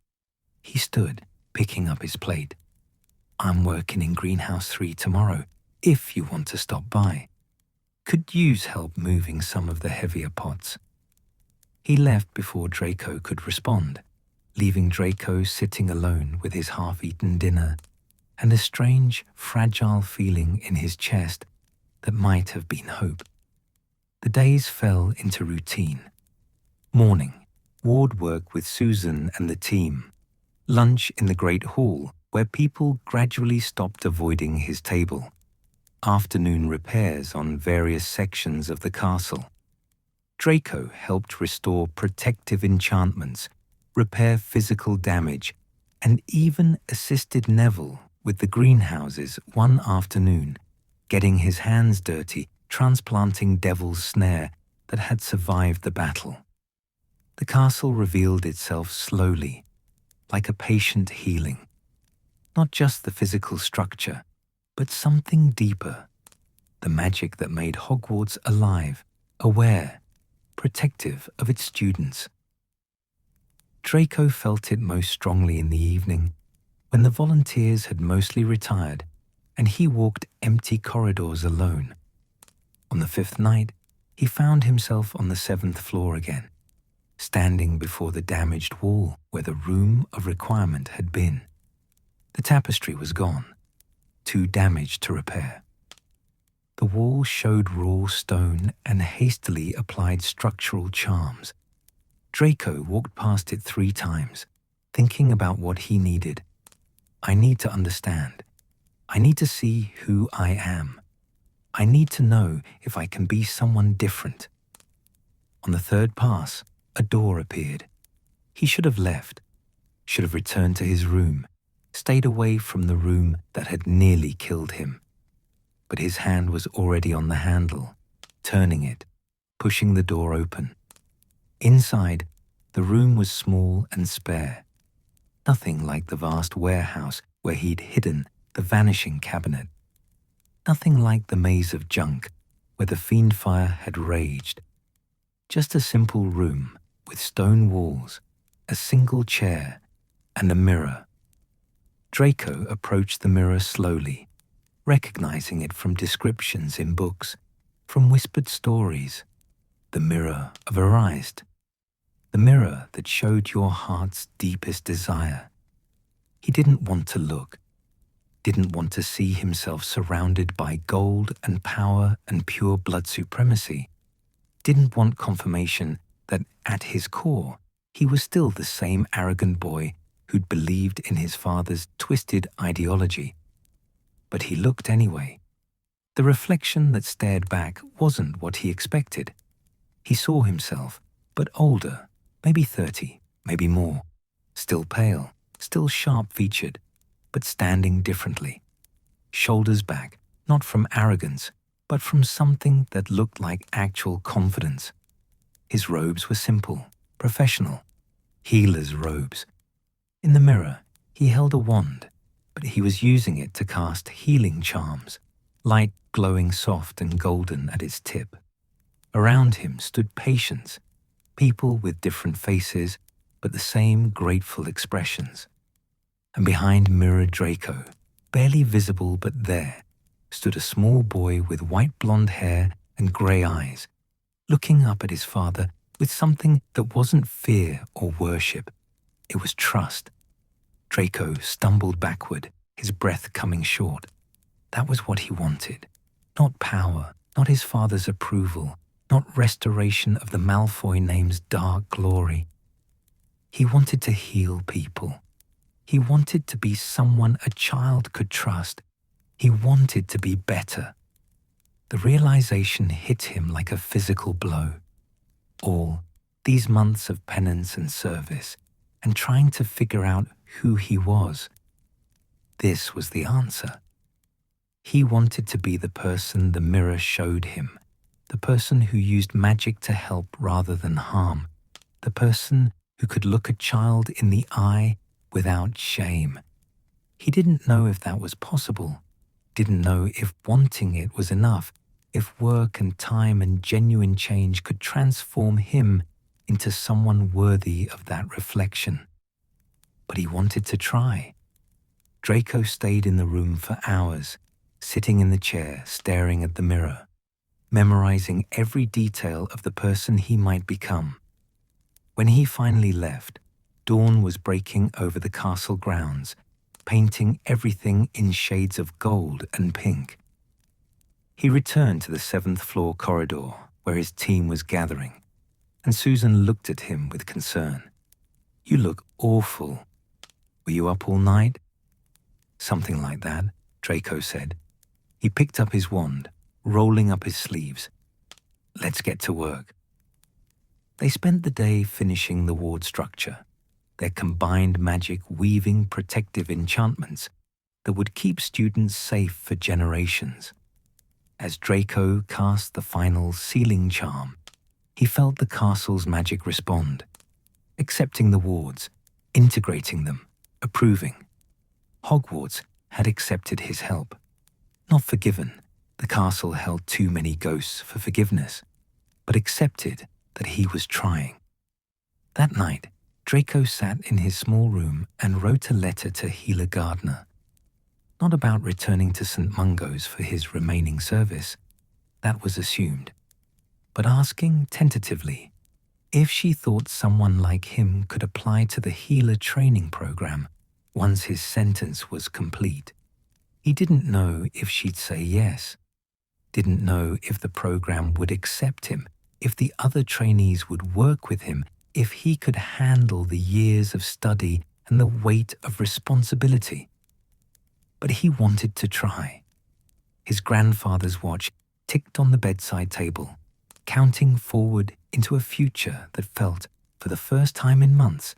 He stood, picking up his plate. I'm working in Greenhouse 3 tomorrow, if you want to stop by. Could use help moving some of the heavier pots. He left before Draco could respond, leaving Draco sitting alone with his half-eaten dinner and a strange, fragile feeling in his chest that might have been hope. The days fell into routine. Morning, ward work with Susan and the team. Lunch in the Great Hall, where people gradually stopped avoiding his table. Afternoon repairs on various sections of the castle. Draco helped restore protective enchantments, repair physical damage, and even assisted Neville with the greenhouses one afternoon, getting his hands dirty, transplanting Devil's Snare that had survived the battle. The castle revealed itself slowly, like a patient healing. Not just the physical structure, but something deeper. The magic that made Hogwarts alive, aware, protective of its students. Draco felt it most strongly in the evening, when the volunteers had mostly retired and he walked empty corridors alone. On the 5th night, he found himself on the 7th floor again, standing before the damaged wall where the room of requirement had been. The tapestry was gone, too damaged to repair. The wall showed raw stone and hastily applied structural charms. Draco walked past it 3 times, thinking about what he needed. I need to understand. I need to see who I am. I need to know if I can be someone different. On the 3rd pass, a door appeared. He should have left, should have returned to his room, stayed away from the room that had nearly killed him. But his hand was already on the handle, turning it, pushing the door open. Inside, the room was small and spare. Nothing like the vast warehouse where he'd hidden the vanishing cabinet. Nothing like the maze of junk where the fiend fire had raged. Just a simple room with stone walls, a single chair, and a mirror. Draco approached the mirror slowly, recognizing it from descriptions in books, from whispered stories. The mirror of Arised. The mirror that showed your heart's deepest desire. He didn't want to look, didn't want to see himself surrounded by gold and power and pure blood supremacy, didn't want confirmation that at his core he was still the same arrogant boy who'd believed in his father's twisted ideology. but he looked anyway. The reflection that stared back wasn't what he expected. He saw himself, but older, maybe 30, maybe more, still pale, still sharp-featured, but standing differently. Shoulders back, not from arrogance, but from something that looked like actual confidence. His robes were simple, professional, healer's robes. In the mirror, he held a wand, but he was using it to cast healing charms, light glowing soft and golden at its tip. Around him stood patients, people with different faces, but the same grateful expressions. And behind mirror Draco, barely visible but there, stood a small boy with white blonde hair and grey eyes, looking up at his father with something that wasn't fear or worship. It was trust. Draco stumbled backward, his breath coming short. That was what he wanted. Not power, not his father's approval, not restoration of the Malfoy name's dark glory. He wanted to heal people. He wanted to be someone a child could trust. He wanted to be better. The realization hit him like a physical blow. All these months of penance and service, and trying to figure out who he was. This was the answer. He wanted to be the person the mirror showed him, the person who used magic to help rather than harm, the person who could look a child in the eye without shame. He didn't know if that was possible, didn't know if wanting it was enough, if work and time and genuine change could transform him into someone worthy of that reflection. But he wanted to try. Draco stayed in the room for hours, sitting in the chair, staring at the mirror, memorizing every detail of the person he might become. When he finally left, dawn was breaking over the castle grounds, painting everything in shades of gold and pink. He returned to the 7th floor corridor where his team was gathering, and Susan looked at him with concern. "You look awful. Were you up all night?" "Something like that," Draco said. He picked up his wand, rolling up his sleeves. "Let's get to work." They spent the day finishing the ward structure, their combined magic weaving protective enchantments that would keep students safe for generations. As Draco cast the final sealing charm, he felt the castle's magic respond, accepting the wards, integrating them, approving. Hogwarts had accepted his help. Not forgiven, the castle held too many ghosts for forgiveness, but accepted that he was trying. That night, Draco sat in his small room and wrote a letter to Healer Gardner. Not about returning to St. Mungo's for his remaining service, that was assumed, but asking tentatively if she thought someone like him could apply to the healer training program once his sentence was complete. He didn't know if she'd say yes, didn't know if the program would accept him, if the other trainees would work with him, if he could handle the years of study and the weight of responsibility. But he wanted to try. His grandfather's watch ticked on the bedside table, counting forward into a future that felt, for the first time in months,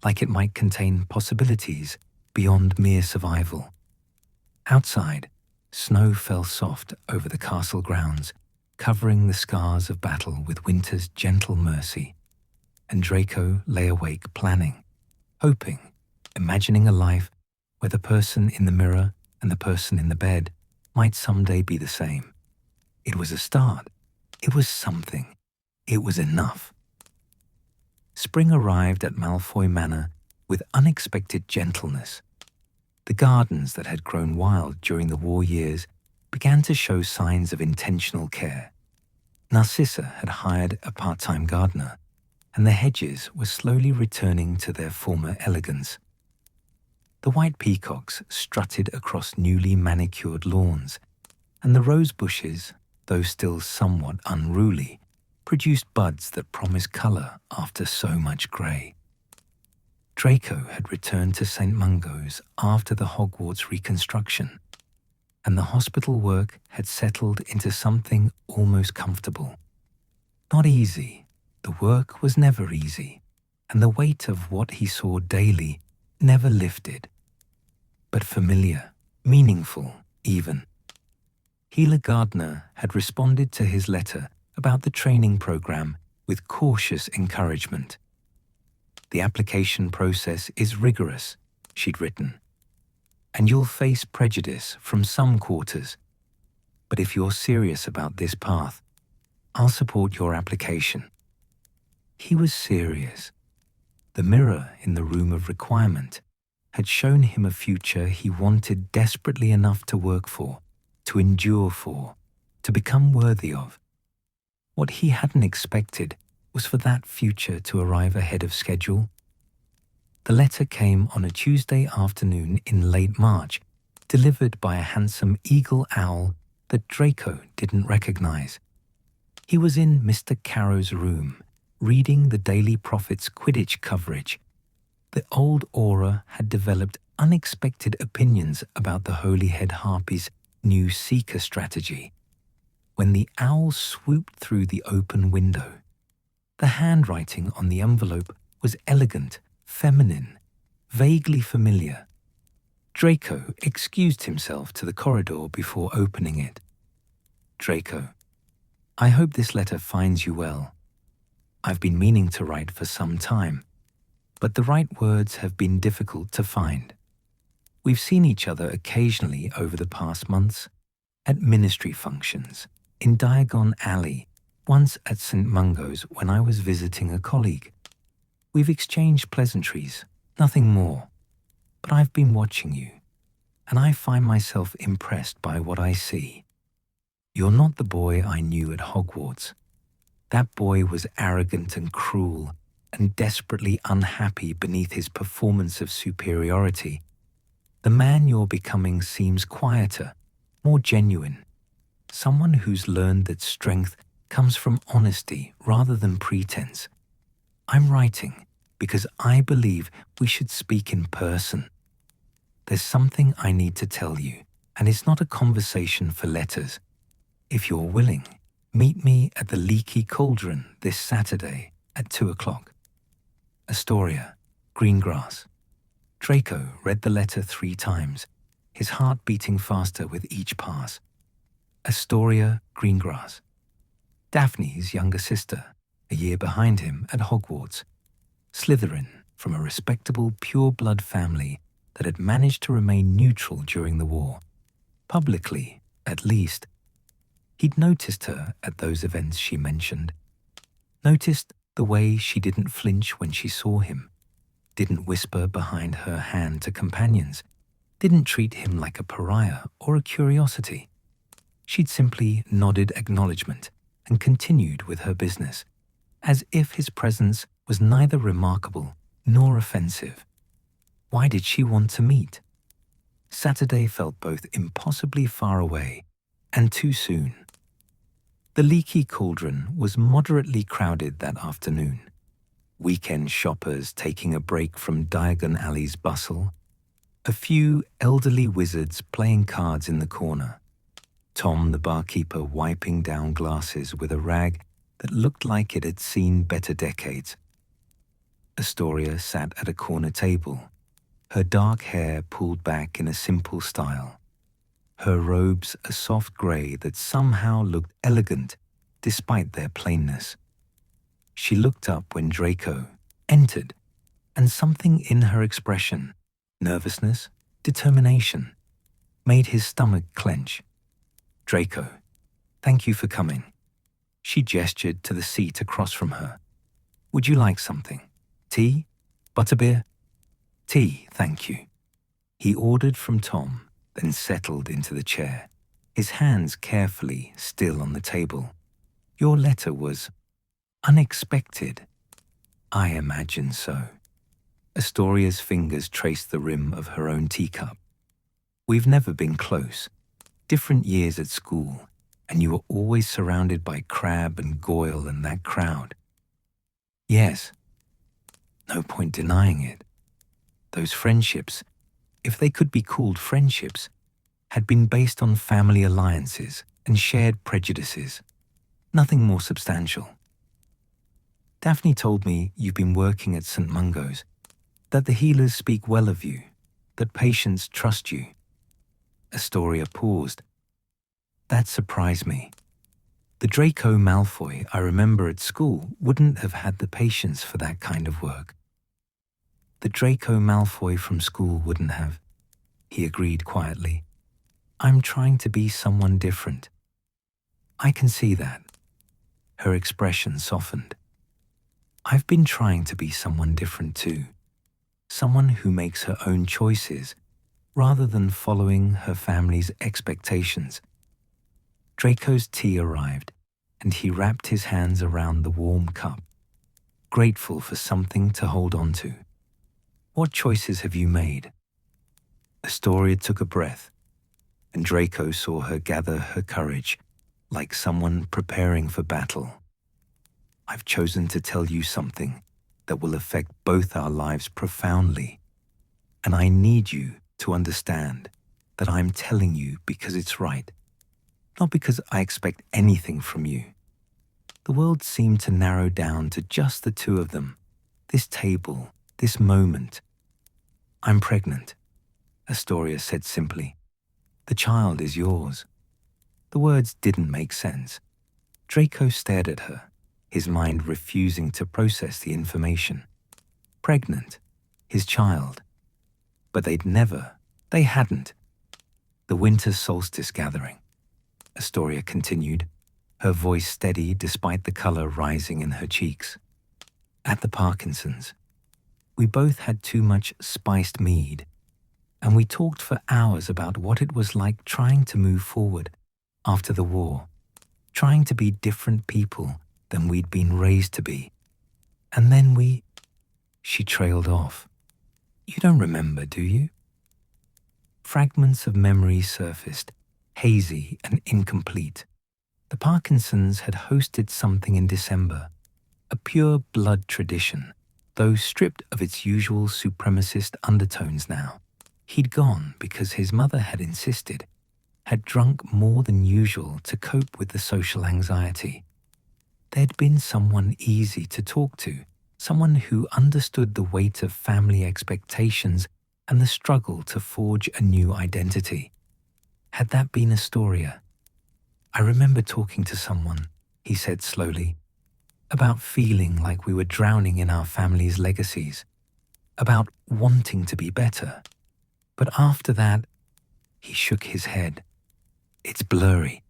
like it might contain possibilities beyond mere survival. Outside, snow fell soft over the castle grounds, covering the scars of battle with winter's gentle mercy, and Draco lay awake planning, hoping, imagining a life where the person in the mirror and the person in the bed might someday be the same. It was a start. It was something. It was enough. Spring arrived at Malfoy Manor with unexpected gentleness. The gardens that had grown wild during the war years began to show signs of intentional care. Narcissa had hired a part-time gardener, and the hedges were slowly returning to their former elegance. The white peacocks strutted across newly manicured lawns, and the rose bushes, though still somewhat unruly, produced buds that promised colour after so much grey. Draco had returned to St. Mungo's after the Hogwarts reconstruction. and the hospital work had settled into something almost comfortable. Not easy. The work was never easy, and the weight of what he saw daily never lifted. But familiar, meaningful, even. Healer Gardner had responded to his letter about the training program with cautious encouragement. "The application process is rigorous," she'd written, "and you'll face prejudice from some quarters. But if you're serious about this path, I'll support your application." He was serious. The mirror in the room of requirement had shown him a future he wanted desperately enough to work for, to endure for, to become worthy of. What he hadn't expected was for that future to arrive ahead of schedule. The letter came on a Tuesday afternoon in late March, delivered by a handsome eagle owl that Draco didn't recognize. He was in Mr. Carrow's room, reading the Daily Prophet's Quidditch coverage. The old aura had developed unexpected opinions about the Holyhead Harpy's new seeker strategy. When the owl swooped through the open window, the handwriting on the envelope was elegant, feminine, vaguely familiar. Draco excused himself to the corridor before opening it. "Draco, I hope this letter finds you well. I've been meaning to write for some time, but the right words have been difficult to find. We've seen each other occasionally over the past months, at ministry functions, in Diagon Alley, once at St. Mungo's when I was visiting a colleague. We've exchanged pleasantries, nothing more. But I've been watching you, and I find myself impressed by what I see. You're not the boy I knew at Hogwarts. That boy was arrogant and cruel, and desperately unhappy beneath his performance of superiority. The man you're becoming seems quieter, more genuine. Someone who's learned that strength comes from honesty rather than pretense. I'm writing because I believe we should speak in person. There's something I need to tell you, and it's not a conversation for letters. If you're willing, meet me at the Leaky Cauldron this Saturday at 2:00. Astoria, Greengrass." Draco read the letter 3 times, his heart beating faster with each pass. Astoria, Greengrass. Daphne's younger sister, a year behind him at Hogwarts. Slytherin, from a respectable pure-blood family that had managed to remain neutral during the war. Publicly, at least. He'd noticed her at those events she mentioned. Noticed the way she didn't flinch when she saw him, didn't whisper behind her hand to companions, didn't treat him like a pariah or a curiosity. She'd simply nodded acknowledgement and continued with her business, as if his presence was neither remarkable nor offensive. Why did she want to meet? Saturday felt both impossibly far away and too soon. The Leaky Cauldron was moderately crowded that afternoon. Weekend shoppers taking a break from Diagon Alley's bustle. A few elderly wizards playing cards in the corner. Tom, the barkeeper, wiping down glasses with a rag that looked like it had seen better decades. Astoria sat at a corner table, her dark hair pulled back in a simple style. Her robes a soft grey that somehow looked elegant despite their plainness. She looked up when Draco entered, and something in her expression, nervousness, determination, made his stomach clench. "Draco, thank you for coming." She gestured to the seat across from her. "Would you like something? Tea? Butterbeer?" "Tea, thank you." He ordered from Tom, then settled into the chair, his hands carefully still on the table. "Your letter was unexpected." "I imagine so." Astoria's fingers traced the rim of her own teacup. "We've never been close. Different years at school, and you were always surrounded by Crabbe and Goyle and that crowd." "Yes. No point denying it. Those friendships, if they could be called friendships, had been based on family alliances and shared prejudices, nothing more substantial. Daphne told me you've been working at St. Mungo's, that the healers speak well of you, that patients trust you. Astoria paused. That surprised me. The Draco Malfoy I remember at school wouldn't have had the patience for that kind of work. The Draco Malfoy from school wouldn't have, he agreed quietly. I'm trying to be someone different. I can see that. Her expression softened. I've been trying to be someone different too. Someone who makes her own choices rather than following her family's expectations. Draco's tea arrived, and he wrapped his hands around the warm cup, grateful for something to hold on to. What choices have you made? Astoria took a breath, and Draco saw her gather her courage, like someone preparing for battle. I've chosen to tell you something that will affect both our lives profoundly, and I need you to understand that I'm telling you because it's right, not because I expect anything from you. The world seemed to narrow down to just the two of them, this table, this moment. I'm pregnant, Astoria said simply. The child is yours. The words didn't make sense. Draco stared at her, his mind refusing to process the information. Pregnant, his child. But they hadn't. The winter solstice gathering, Astoria continued, her voice steady despite the color rising in her cheeks. At the Parkinsons, we both had too much spiced mead, and we talked for hours about what it was like trying to move forward after the war, trying to be different people than we'd been raised to be. And then she trailed off. You don't remember, do you? Fragments of memory surfaced, hazy and incomplete. The Parkinsons had hosted something in December, a pure blood tradition, though stripped of its usual supremacist undertones now. He'd gone because his mother had insisted, had drunk more than usual to cope with the social anxiety. There'd been someone easy to talk to, someone who understood the weight of family expectations and the struggle to forge a new identity. Had that been Astoria? I remember talking to someone, he said slowly, about feeling like we were drowning in our family's legacies, about wanting to be better. But after that, he shook his head. It's blurry.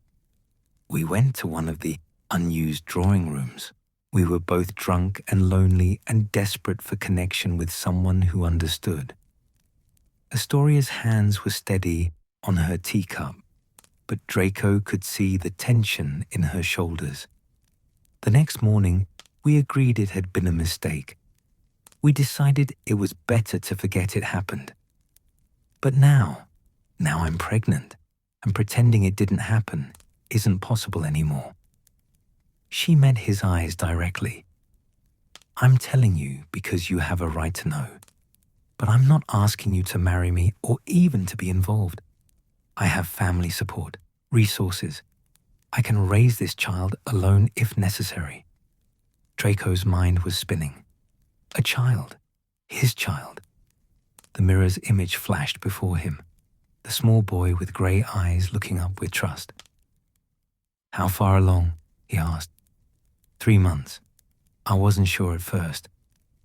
We went to one of the unused drawing rooms. We were both drunk and lonely and desperate for connection with someone who understood. Astoria's hands were steady on her teacup, but Draco could see the tension in her shoulders. The next morning, we agreed it had been a mistake. We decided it was better to forget it happened. But now I'm pregnant, and pretending it didn't happen isn't possible anymore. She met his eyes directly. I'm telling you because you have a right to know, but I'm not asking you to marry me or even to be involved. I have family support, resources. I can raise this child alone if necessary. Draco's mind was spinning. A child, his child. The mirror's image flashed before him, the small boy with grey eyes looking up with trust. How far along? He asked. 3 months. I wasn't sure at first.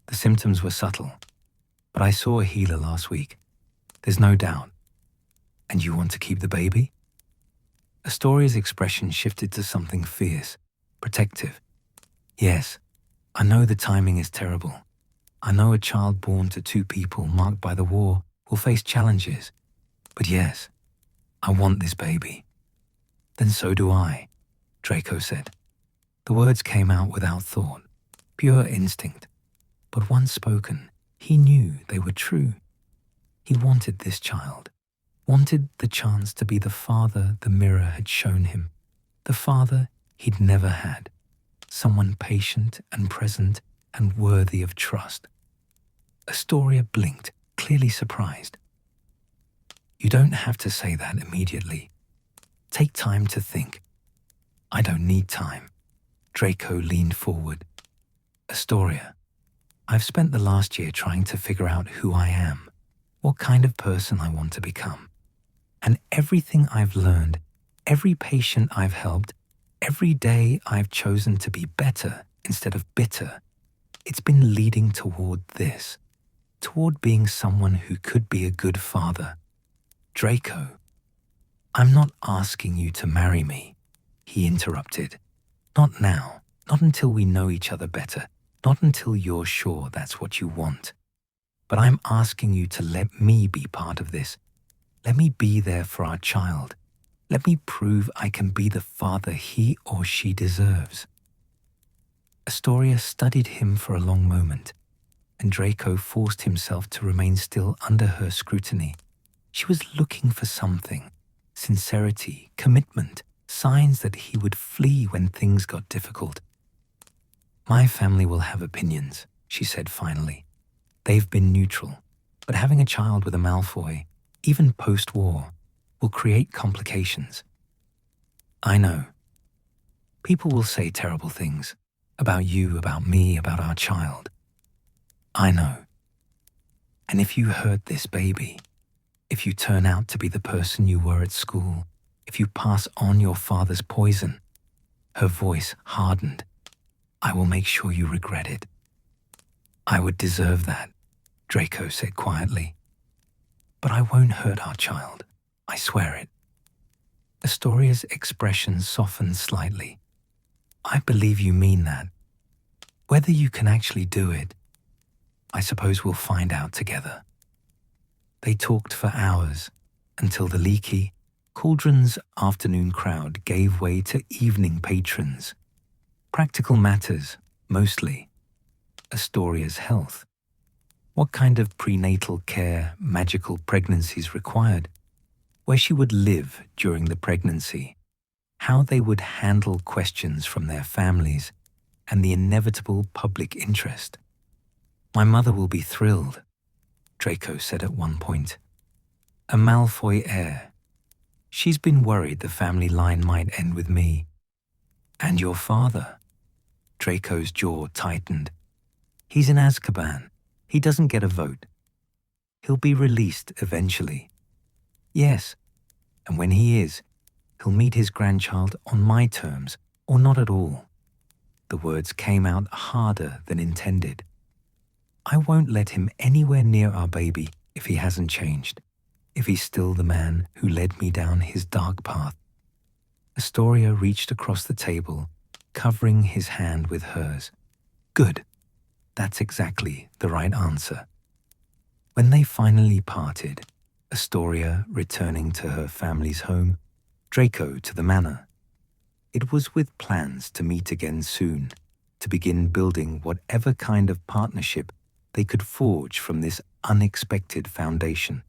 The symptoms were subtle, but I saw a healer last week. There's no doubt. And you want to keep the baby? Astoria's expression shifted to something fierce, protective. Yes, I know the timing is terrible. I know a child born to 2 people marked by the war will face challenges. But yes, I want this baby. Then so do I, Draco said. The words came out without thought, pure instinct. But once spoken, he knew they were true. He wanted this child, wanted the chance to be the father the mirror had shown him, the father he'd never had, someone patient and present and worthy of trust. Astoria blinked, clearly surprised. You don't have to say that immediately. Take time to think. I don't need time. Draco leaned forward. Astoria, I've spent the last year trying to figure out who I am, what kind of person I want to become. And everything I've learned, every patient I've helped, every day I've chosen to be better instead of bitter, it's been leading toward this, toward being someone who could be a good father. Draco, I'm not asking you to marry me, he interrupted. Not now, not until we know each other better, not until you're sure that's what you want. But I'm asking you to let me be part of this. Let me be there for our child. Let me prove I can be the father he or she deserves. Astoria studied him for a long moment, and Draco forced himself to remain still under her scrutiny. She was looking for something, sincerity, commitment, signs that he would flee when things got difficult. My family will have opinions, she said finally. They've been neutral, but having a child with a Malfoy, even post-war, will create complications. I know. People will say terrible things about you, about me, about our child. I know. And if you hurt this baby, if you turn out to be the person you were at school, if you pass on your father's poison, her voice hardened, I will make sure you regret it. I would deserve that, Draco said quietly. But I won't hurt our child. I swear it. Astoria's expression softened slightly. I believe you mean that. Whether you can actually do it, I suppose we'll find out together. They talked for hours until the leaky, Cauldron's afternoon crowd gave way to evening patrons. Practical matters, mostly. Astoria's health. What kind of prenatal care magical pregnancies required, where she would live during the pregnancy, how they would handle questions from their families, and the inevitable public interest. My mother will be thrilled, Draco said at one point. A Malfoy heir. She's been worried the family line might end with me. And your father? Draco's jaw tightened. He's in Azkaban. He doesn't get a vote. He'll be released eventually. Yes, and when he is, he'll meet his grandchild on my terms, or not at all. The words came out harder than intended. I won't let him anywhere near our baby if he hasn't changed, if he's still the man who led me down his dark path. Astoria reached across the table, covering his hand with hers. Good. That's exactly the right answer. When they finally parted, Astoria returning to her family's home, Draco to the manor. It was with plans to meet again soon, to begin building whatever kind of partnership they could forge from this unexpected foundation.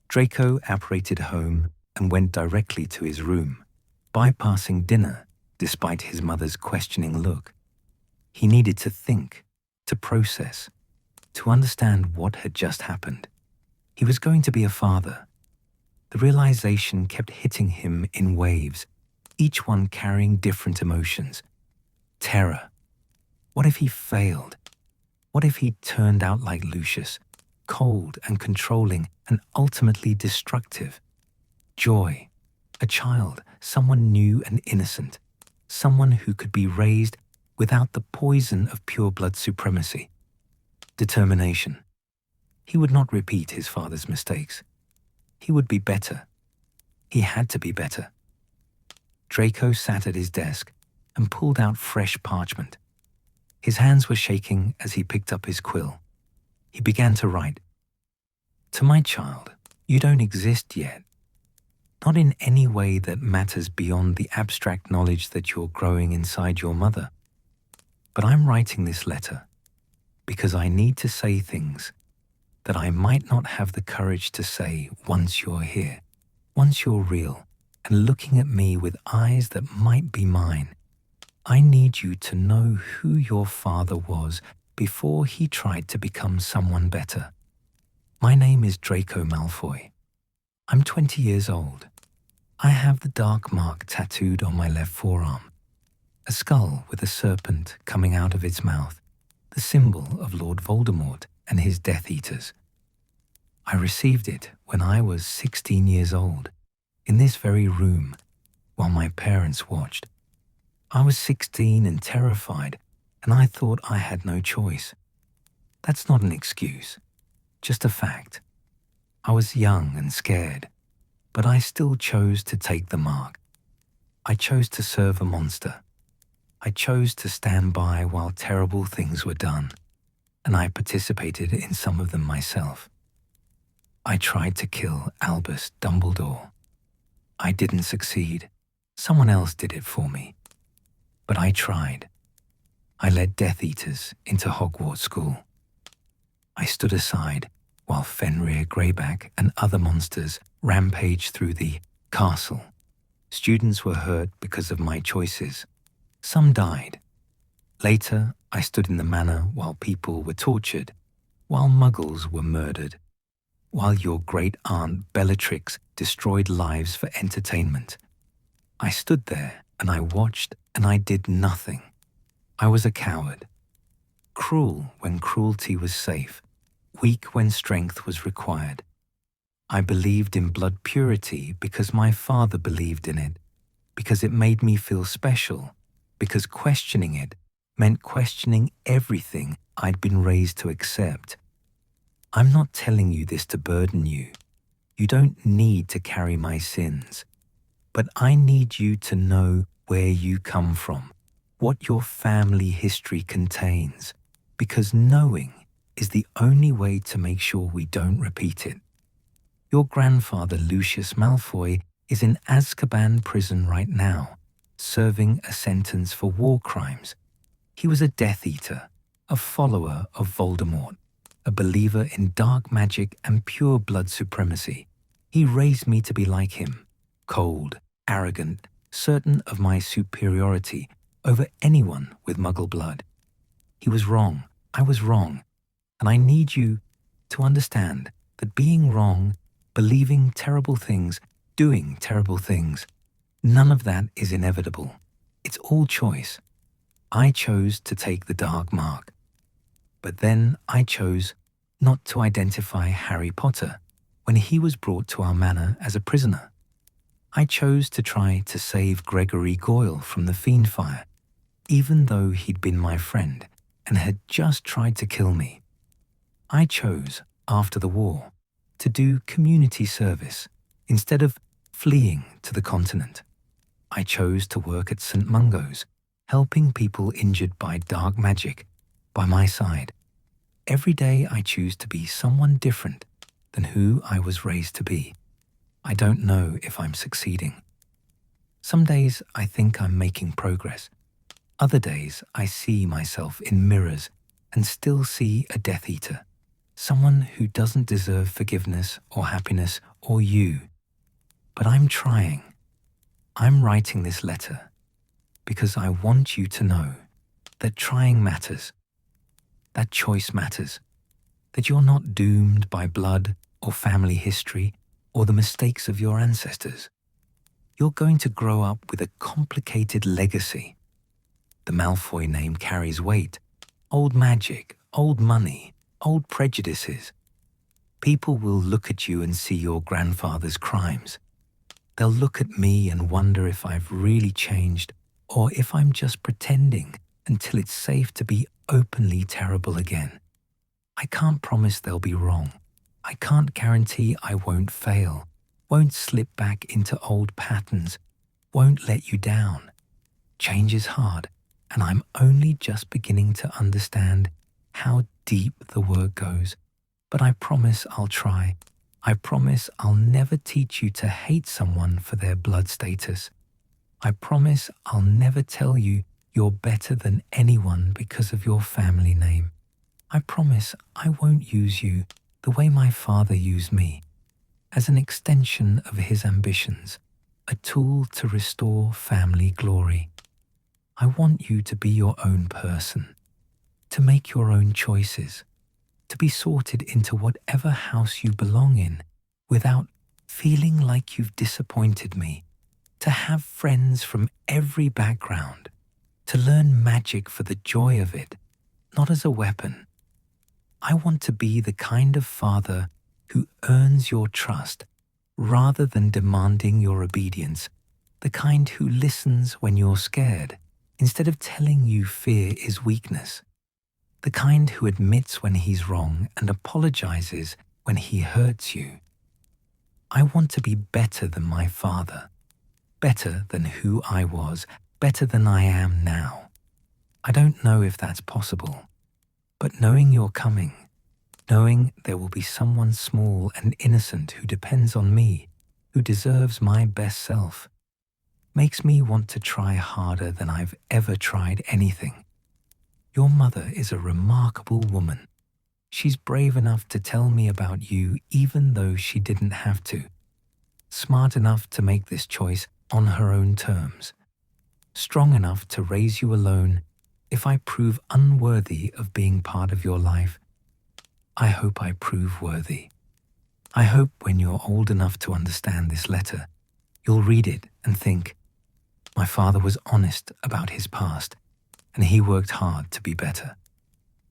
Draco apparated home and went directly to his room, bypassing dinner despite his mother's questioning look. He needed to think, to process, to understand what had just happened. He was going to be a father. The realization kept hitting him in waves, each one carrying different emotions. Terror. What if he failed? What if he turned out like Lucius, cold and controlling and ultimately destructive? Joy. A child, someone new and innocent, someone who could be raised without the poison of pure-blood supremacy. Determination. He would not repeat his father's mistakes. He would be better. He had to be better. Draco sat at his desk and pulled out fresh parchment. His hands were shaking as he picked up his quill. He began to write. To my child, you don't exist yet. Not in any way that matters beyond the abstract knowledge that you're growing inside your mother. But I'm writing this letter because I need to say things that I might not have the courage to say once you're here, once you're real, and looking at me with eyes that might be mine. I need you to know who your father was before he tried to become someone better. My name is Draco Malfoy. I'm 20 years old. I have the dark mark tattooed on my left forearm, a skull with a serpent coming out of its mouth, the symbol of Lord Voldemort and his Death Eaters. I received it when I was 16 years old, in this very room, while my parents watched. I was 16 and terrified, and I thought I had no choice. That's not an excuse, just a fact. I was young and scared, but I still chose to take the mark. I chose to serve a monster. I chose to stand by while terrible things were done, and I participated in some of them myself. I tried to kill Albus Dumbledore. I didn't succeed. Someone else did it for me. But I tried. I led Death Eaters into Hogwarts School. I stood aside while Fenrir Greyback and other monsters rampaged through the castle. Students were hurt because of my choices. Some died. Later, I stood in the manor while people were tortured, while muggles were murdered, while your great-aunt Bellatrix destroyed lives for entertainment. I stood there and I watched and I did nothing. I was a coward. Cruel when cruelty was safe, weak when strength was required. I believed in blood purity because my father believed in it, because it made me feel special, because questioning it meant questioning everything I'd been raised to accept. I'm not telling you this to burden you. You don't need to carry my sins. But I need you to know where you come from, what your family history contains, because knowing is the only way to make sure we don't repeat it. Your grandfather, Lucius Malfoy, is in Azkaban prison right now, serving a sentence for war crimes. He was a Death Eater, a follower of Voldemort, a believer in dark magic and pure blood supremacy. He raised me to be like him, cold, arrogant, certain of my superiority over anyone with Muggle blood. He was wrong, I was wrong, and I need you to understand that being wrong, believing terrible things, doing terrible things, none of that is inevitable. It's all choice. I chose to take the dark mark. But then I chose not to identify Harry Potter when he was brought to our manor as a prisoner. I chose to try to save Gregory Goyle from the fiend fire, even though he'd been my friend and had just tried to kill me. I chose, after the war, to do community service instead of fleeing to the continent. I chose to work at St. Mungo's, helping people injured by dark magic, by my side. Every day I choose to be someone different than who I was raised to be. I don't know if I'm succeeding. Some days I think I'm making progress. Other days I see myself in mirrors and still see a Death Eater, someone who doesn't deserve forgiveness or happiness or you. But I'm trying. I'm writing this letter because I want you to know that trying matters, that choice matters, that you're not doomed by blood or family history or the mistakes of your ancestors. You're going to grow up with a complicated legacy. The Malfoy name carries weight, old magic, old money, old prejudices. People will look at you and see your grandfather's crimes. They'll look at me and wonder if I've really changed or if I'm just pretending until it's safe to be openly terrible again. I can't promise they'll be wrong. I can't guarantee I won't fail, won't slip back into old patterns, won't let you down. Change is hard, and I'm only just beginning to understand how deep the work goes. But I promise I'll try. I promise I'll never teach you to hate someone for their blood status. I promise I'll never tell you you're better than anyone because of your family name. I promise I won't use you the way my father used me, as an extension of his ambitions, a tool to restore family glory. I want you to be your own person, to make your own choices, to be sorted into whatever house you belong in without feeling like you've disappointed me, to have friends from every background, to learn magic for the joy of it, not as a weapon. I want to be the kind of father who earns your trust rather than demanding your obedience, the kind who listens when you're scared instead of telling you fear is weakness, the kind who admits when he's wrong and apologizes when he hurts you. I want to be better than my father, better than who I was, better than I am now. I don't know if that's possible, but knowing you're coming, knowing there will be someone small and innocent who depends on me, who deserves my best self, makes me want to try harder than I've ever tried anything. Your mother is a remarkable woman. She's brave enough to tell me about you even though she didn't have to. Smart enough to make this choice on her own terms. Strong enough to raise you alone if I prove unworthy of being part of your life. I hope I prove worthy. I hope when you're old enough to understand this letter, you'll read it and think, my father was honest about his past, and he worked hard to be better.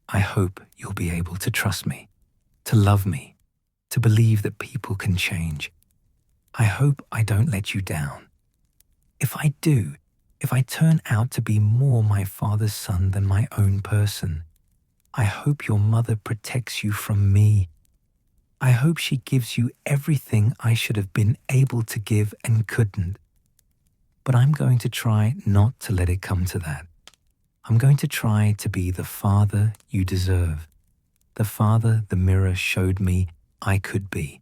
I hope you'll be able to trust me, to love me, to believe that people can change. I hope I don't let you down. If I do, if I turn out to be more my father's son than my own person, I hope your mother protects you from me. I hope she gives you everything I should have been able to give and couldn't. But I'm going to try not to let it come to that. I'm going to try to be the father you deserve, the father the mirror showed me I could be,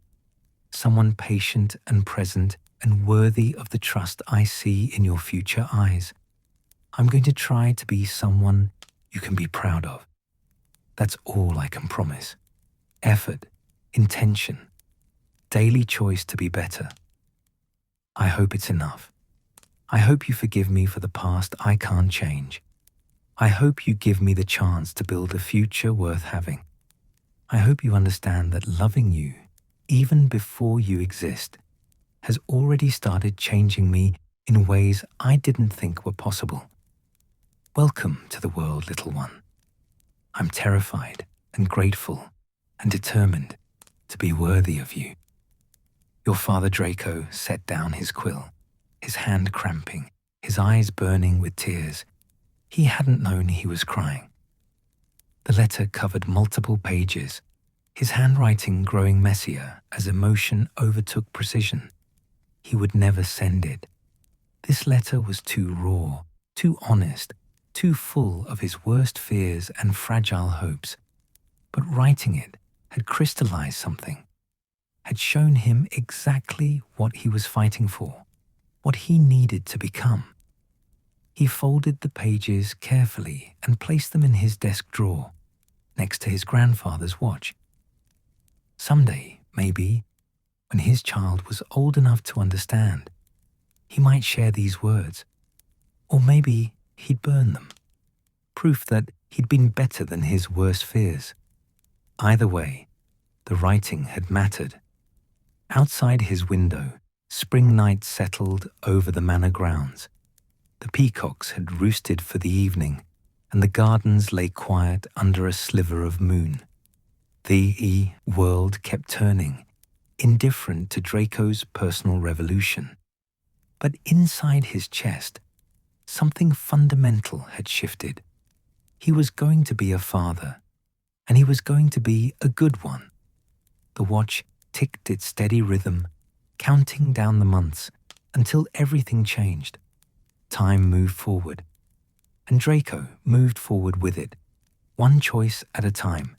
someone patient and present and worthy of the trust I see in your future eyes. I'm going to try to be someone you can be proud of. That's all I can promise. Effort, intention, daily choice to be better. I hope it's enough. I hope you forgive me for the past I can't change. I hope you give me the chance to build a future worth having. I hope you understand that loving you, even before you exist, has already started changing me in ways I didn't think were possible. Welcome to the world, little one. I'm terrified and grateful and determined to be worthy of you. Your father Draco set down his quill, his hand cramping, his eyes burning with tears. He hadn't known he was crying. The letter covered multiple pages, his handwriting growing messier as emotion overtook precision. He would never send it. This letter was too raw, too honest, too full of his worst fears and fragile hopes. But writing it had crystallized something, had shown him exactly what he was fighting for, what he needed to become. He folded the pages carefully and placed them in his desk drawer, next to his grandfather's watch. Someday, maybe, when his child was old enough to understand, he might share these words, or maybe he'd burn them, proof that he'd been better than his worst fears. Either way, the writing had mattered. Outside his window, spring night settled over the manor grounds. The peacocks had roosted for the evening, and the gardens lay quiet under a sliver of moon. The world kept turning, indifferent to Draco's personal revolution. But inside his chest, something fundamental had shifted. He was going to be a father, and he was going to be a good one. The watch ticked its steady rhythm, counting down the months until everything changed. Time moved forward, and Draco moved forward with it, one choice at a time,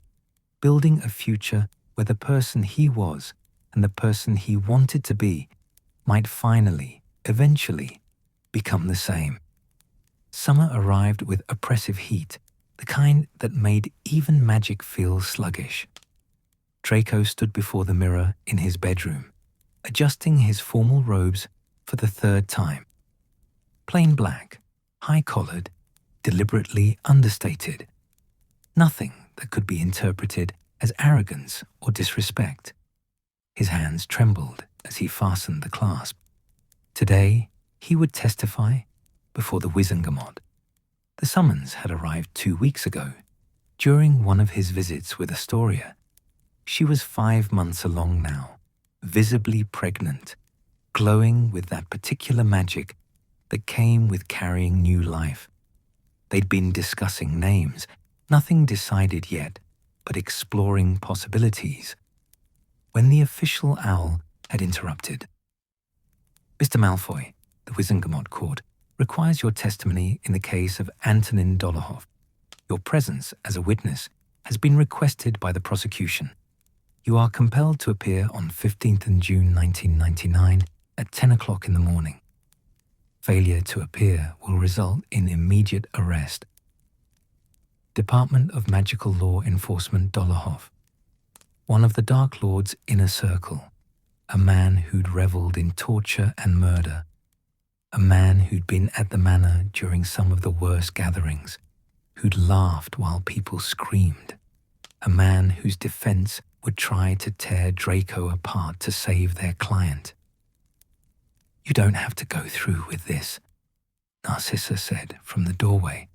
building a future where the person he was and the person he wanted to be might finally, eventually, become the same. Summer arrived with oppressive heat, the kind that made even magic feel sluggish. Draco stood before the mirror in his bedroom, adjusting his formal robes for the third time. Plain black, high-collared, deliberately understated. Nothing that could be interpreted as arrogance or disrespect. His hands trembled as he fastened the clasp. Today, he would testify before the Wizengamot. The summons had arrived 2 weeks ago, during one of his visits with Astoria. She was 5 months along now, visibly pregnant, glowing with that particular magic that came with carrying new life. They'd been discussing names, nothing decided yet, but exploring possibilities, when the official owl had interrupted. Mr. Malfoy, the Wizengamot court, requires your testimony in the case of Antonin Dolohov. Your presence as a witness has been requested by the prosecution. You are compelled to appear on 15th June 1999 at 10 o'clock in the morning. Failure to appear will result in immediate arrest. Department of Magical Law Enforcement Dolohov. One of the Dark Lord's inner circle, a man who'd reveled in torture and murder, a man who'd been at the manor during some of the worst gatherings, who'd laughed while people screamed, a man whose defense would try to tear Draco apart to save their client. You don't have to go through with this, Narcissa said from the doorway.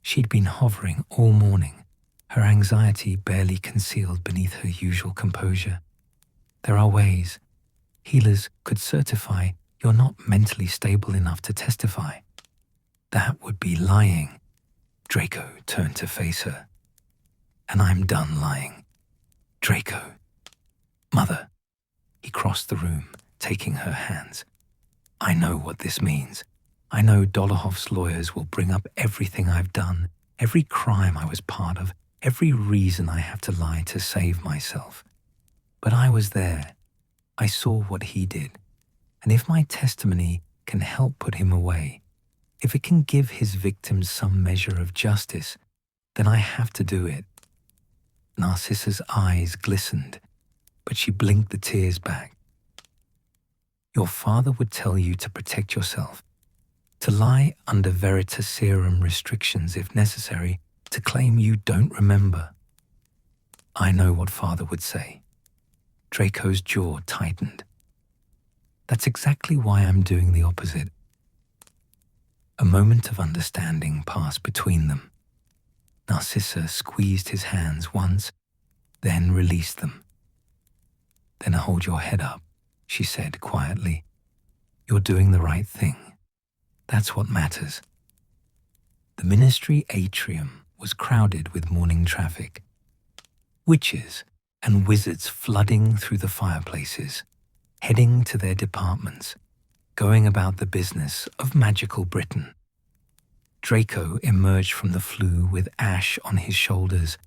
She'd been hovering all morning, her anxiety barely concealed beneath her usual composure. There are ways. Healers could certify you're not mentally stable enough to testify. That would be lying. Draco turned to face her. And I'm done lying. Draco. Mother. He crossed the room, taking her hands. I know what this means. I know Dolohov's lawyers will bring up everything I've done, every crime I was part of, every reason I have to lie to save myself. But I was there. I saw what he did. And if my testimony can help put him away, if it can give his victims some measure of justice, then I have to do it. Narcissa's eyes glistened, but she blinked the tears back. Your father would tell you to protect yourself, to lie under veritaserum restrictions if necessary, to claim you don't remember. I know what father would say. Draco's jaw tightened. That's exactly why I'm doing the opposite. A moment of understanding passed between them. Narcissa squeezed his hands once, then released them. Then hold your head up, she said quietly. You're doing the right thing. That's what matters. The ministry atrium was crowded with morning traffic. Witches and wizards flooding through the fireplaces, heading to their departments, going about the business of magical Britain. Draco emerged from the flue with ash on his shoulders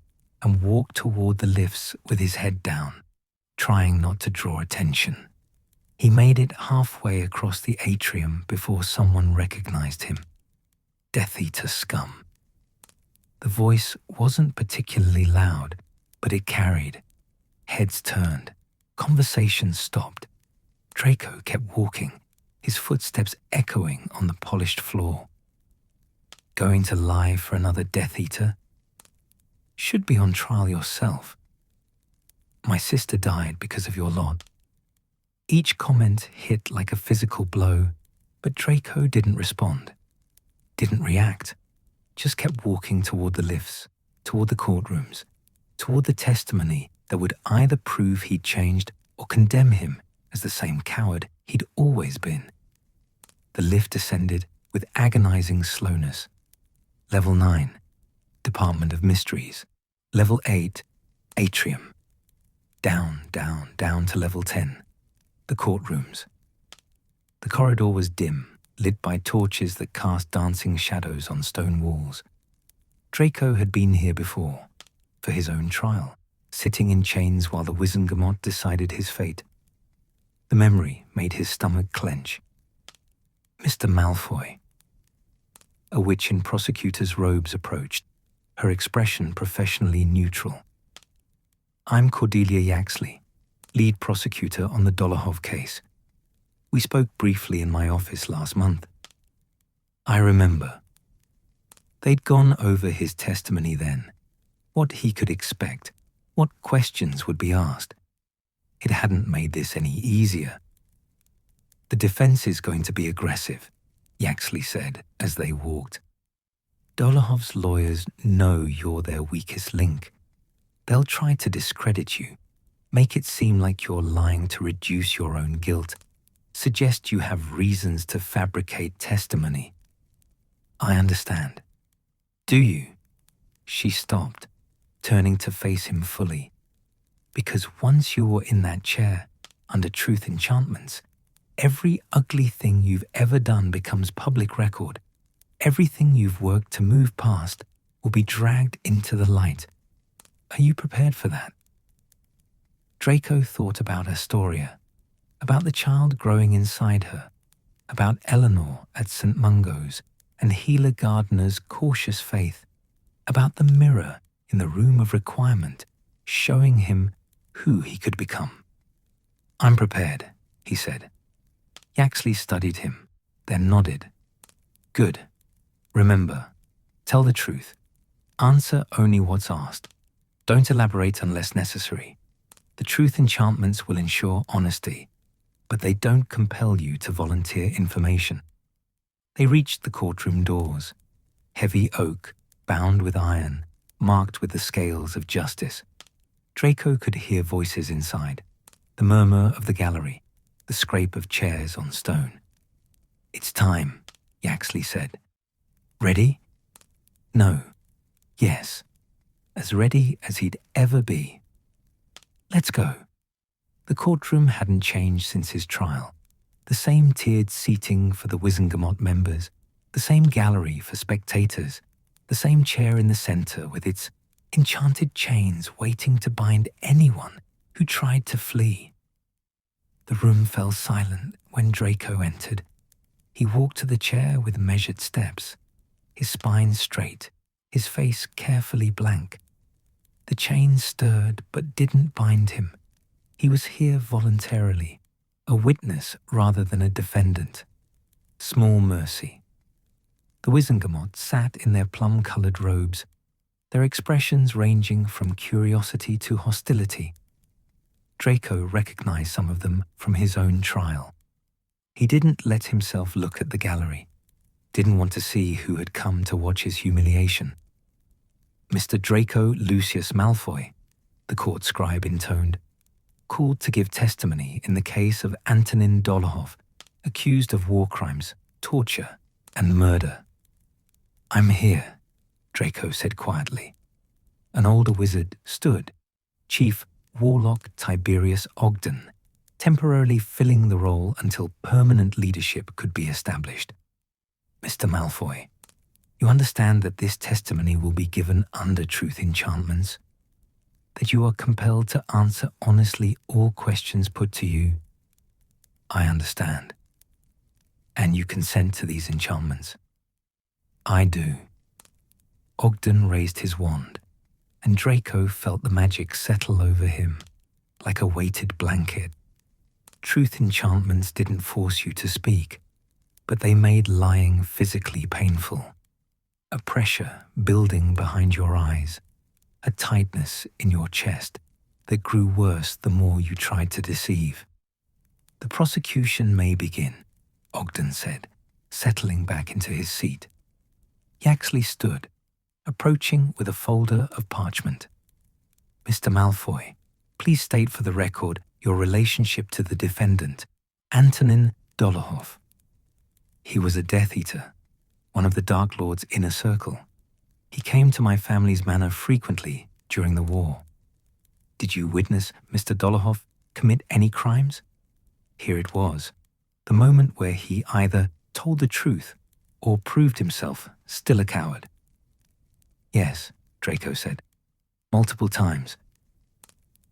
and walked toward the lifts with his head down, trying not to draw attention. He made it halfway across the atrium before someone recognized him. Death Eater scum. The voice wasn't particularly loud, but it carried. Heads turned. Conversations stopped. Draco kept walking, his footsteps echoing on the polished floor. Going to lie for another Death Eater? Should be on trial yourself. My sister died because of your lot. Each comment hit like a physical blow, but Draco didn't respond. Didn't react. Just kept walking toward the lifts, toward the courtrooms, toward the testimony that would either prove he'd changed or condemn him as the same coward he'd always been. The lift descended with agonizing slowness. Level 9, Department of Mysteries. Level 8, Atrium. Down, down, down to level 10, the courtrooms. The corridor was dim, lit by torches that cast dancing shadows on stone walls. Draco had been here before, for his own trial, sitting in chains while the Wizengamot decided his fate. The memory made his stomach clench. Mr. Malfoy. A witch in prosecutor's robes approached, her expression professionally neutral. I'm Cordelia Yaxley, lead prosecutor on the Dolohov case. We spoke briefly in my office last month. I remember. They'd gone over his testimony then, what he could expect, what questions would be asked. It hadn't made this any easier, The defense is going to be aggressive, Yaxley said as they walked. Dolohov's lawyers know you're their weakest link. They'll try to discredit you, make it seem like you're lying to reduce your own guilt, suggest you have reasons to fabricate testimony. I understand. Do you? She stopped, turning to face him fully. Because once you're in that chair, under truth enchantments, every ugly thing you've ever done becomes public record. Everything you've worked to move past will be dragged into the light. Are you prepared for that? Draco thought about Astoria, about the child growing inside her, about Eleanor at St. Mungo's and Healer Gardner's cautious faith, about the mirror in the room of requirement, showing him who he could become. I'm prepared, he said. Yaxley studied him, then nodded. Good. Remember, tell the truth. Answer only what's asked. Don't elaborate unless necessary. The truth enchantments will ensure honesty, but they don't compel you to volunteer information. They reached the courtroom doors, heavy oak, bound with iron, marked with the scales of justice. Draco could hear voices inside, the murmur of the gallery, the scrape of chairs on stone. It's time, Yaxley said. Ready? No. Yes. As ready as he'd ever be. Let's go. The courtroom hadn't changed since his trial. The same tiered seating for the Wizengamot members, the same gallery for spectators, the same chair in the center with its enchanted chains waiting to bind anyone who tried to flee. The room fell silent when Draco entered. He walked to the chair with measured steps, his spine straight, his face carefully blank. The chains stirred but didn't bind him. He was here voluntarily, a witness rather than a defendant. Small mercy. The Wizengamot sat in their plum-colored robes, their expressions ranging from curiosity to hostility. Draco recognized some of them from his own trial. He didn't let himself look at the gallery, didn't want to see who had come to watch his humiliation. Mr. Draco Lucius Malfoy, the court scribe intoned, called to give testimony in the case of Antonin Dolohov, accused of war crimes, torture, and murder. I'm here, Draco said quietly. An older wizard stood, Chief Warlock Tiberius Ogden, temporarily filling the role until permanent leadership could be established. Mr. Malfoy, you understand that this testimony will be given under truth enchantments, that you are compelled to answer honestly all questions put to you. I understand. And you consent to these enchantments. I do. Ogden raised his wand, and Draco felt the magic settle over him, like a weighted blanket. Truth enchantments didn't force you to speak, but they made lying physically painful. A pressure building behind your eyes, a tightness in your chest that grew worse the more you tried to deceive. The prosecution may begin, Ogden said, settling back into his seat. Yaxley stood, approaching with a folder of parchment. Mr. Malfoy, please state for the record your relationship to the defendant, Antonin Dolohov. He was a Death Eater, one of the Dark Lord's inner circle. He came to my family's manor frequently during the war. Did you witness Mr. Dolohov commit any crimes? Here it was, the moment where he either told the truth or proved himself still a coward. Yes, Draco said, multiple times.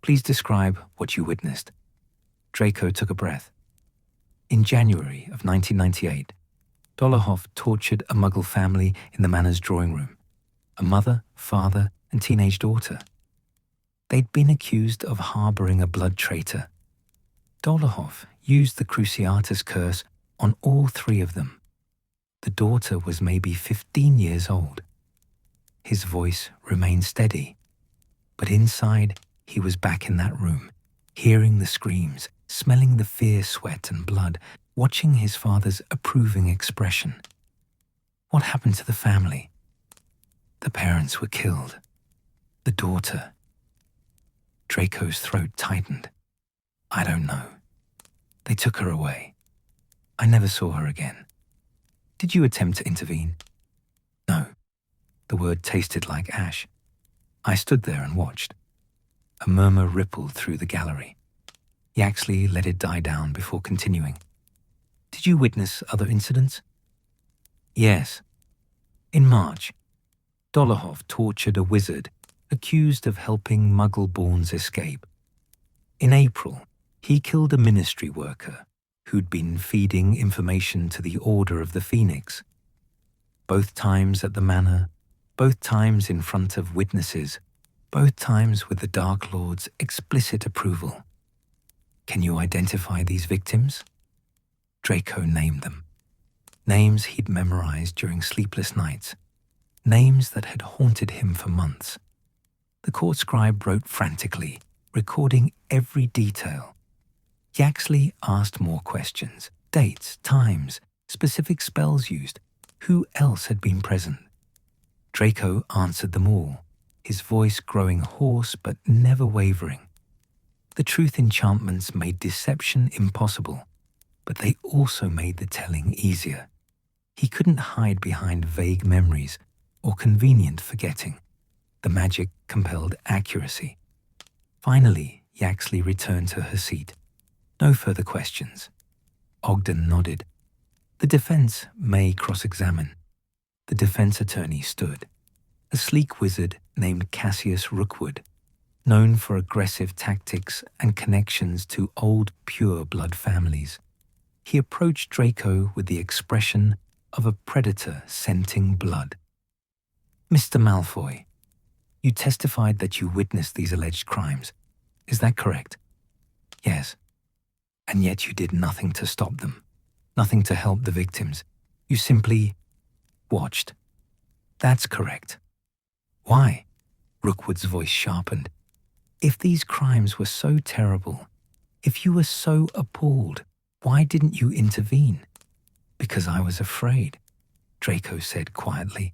Please describe what you witnessed. Draco took a breath. In January of 1998, Dolohov tortured a Muggle family in the manor's drawing room, a mother, father, and teenage daughter. They'd been accused of harboring a blood traitor. Dolohov used the Cruciatus curse on all three of them. The daughter was maybe 15 years old. His voice remained steady, but inside he was back in that room, hearing the screams, smelling the fear, sweat, and blood, watching his father's approving expression. What happened to the family? The parents were killed. The daughter. Draco's throat tightened. I don't know. They took her away. I never saw her again. Did you attempt to intervene? No. The word tasted like ash. I stood there and watched. A murmur rippled through the gallery. Yaxley let it die down before continuing. Did you witness other incidents? Yes. In March, Dolohov tortured a wizard accused of helping Muggle-borns escape. In April, he killed a ministry worker who'd been feeding information to the Order of the Phoenix. Both times at the manor, both times in front of witnesses, both times with the Dark Lord's explicit approval. Can you identify these victims? Draco named them. Names he'd memorized during sleepless nights. Names that had haunted him for months. The court scribe wrote frantically, recording every detail. Yaxley asked more questions. Dates, times, specific spells used. Who else had been present? Draco answered them all, his voice growing hoarse but never wavering. The truth enchantments made deception impossible, but they also made the telling easier. He couldn't hide behind vague memories or convenient forgetting. The magic compelled accuracy. Finally, Yaxley returned to her seat. No further questions. Ogden nodded. The defense may cross-examine. The defense attorney stood. A sleek wizard named Cassius Rookwood, known for aggressive tactics and connections to old pure-blood families. He approached Draco with the expression of a predator scenting blood. Mr. Malfoy, you testified that you witnessed these alleged crimes. Is that correct? Yes. And yet you did nothing to stop them, nothing to help the victims. You simply watched. That's correct. Why? Rookwood's voice sharpened. If these crimes were so terrible, if you were so appalled, why didn't you intervene? Because I was afraid, Draco said quietly.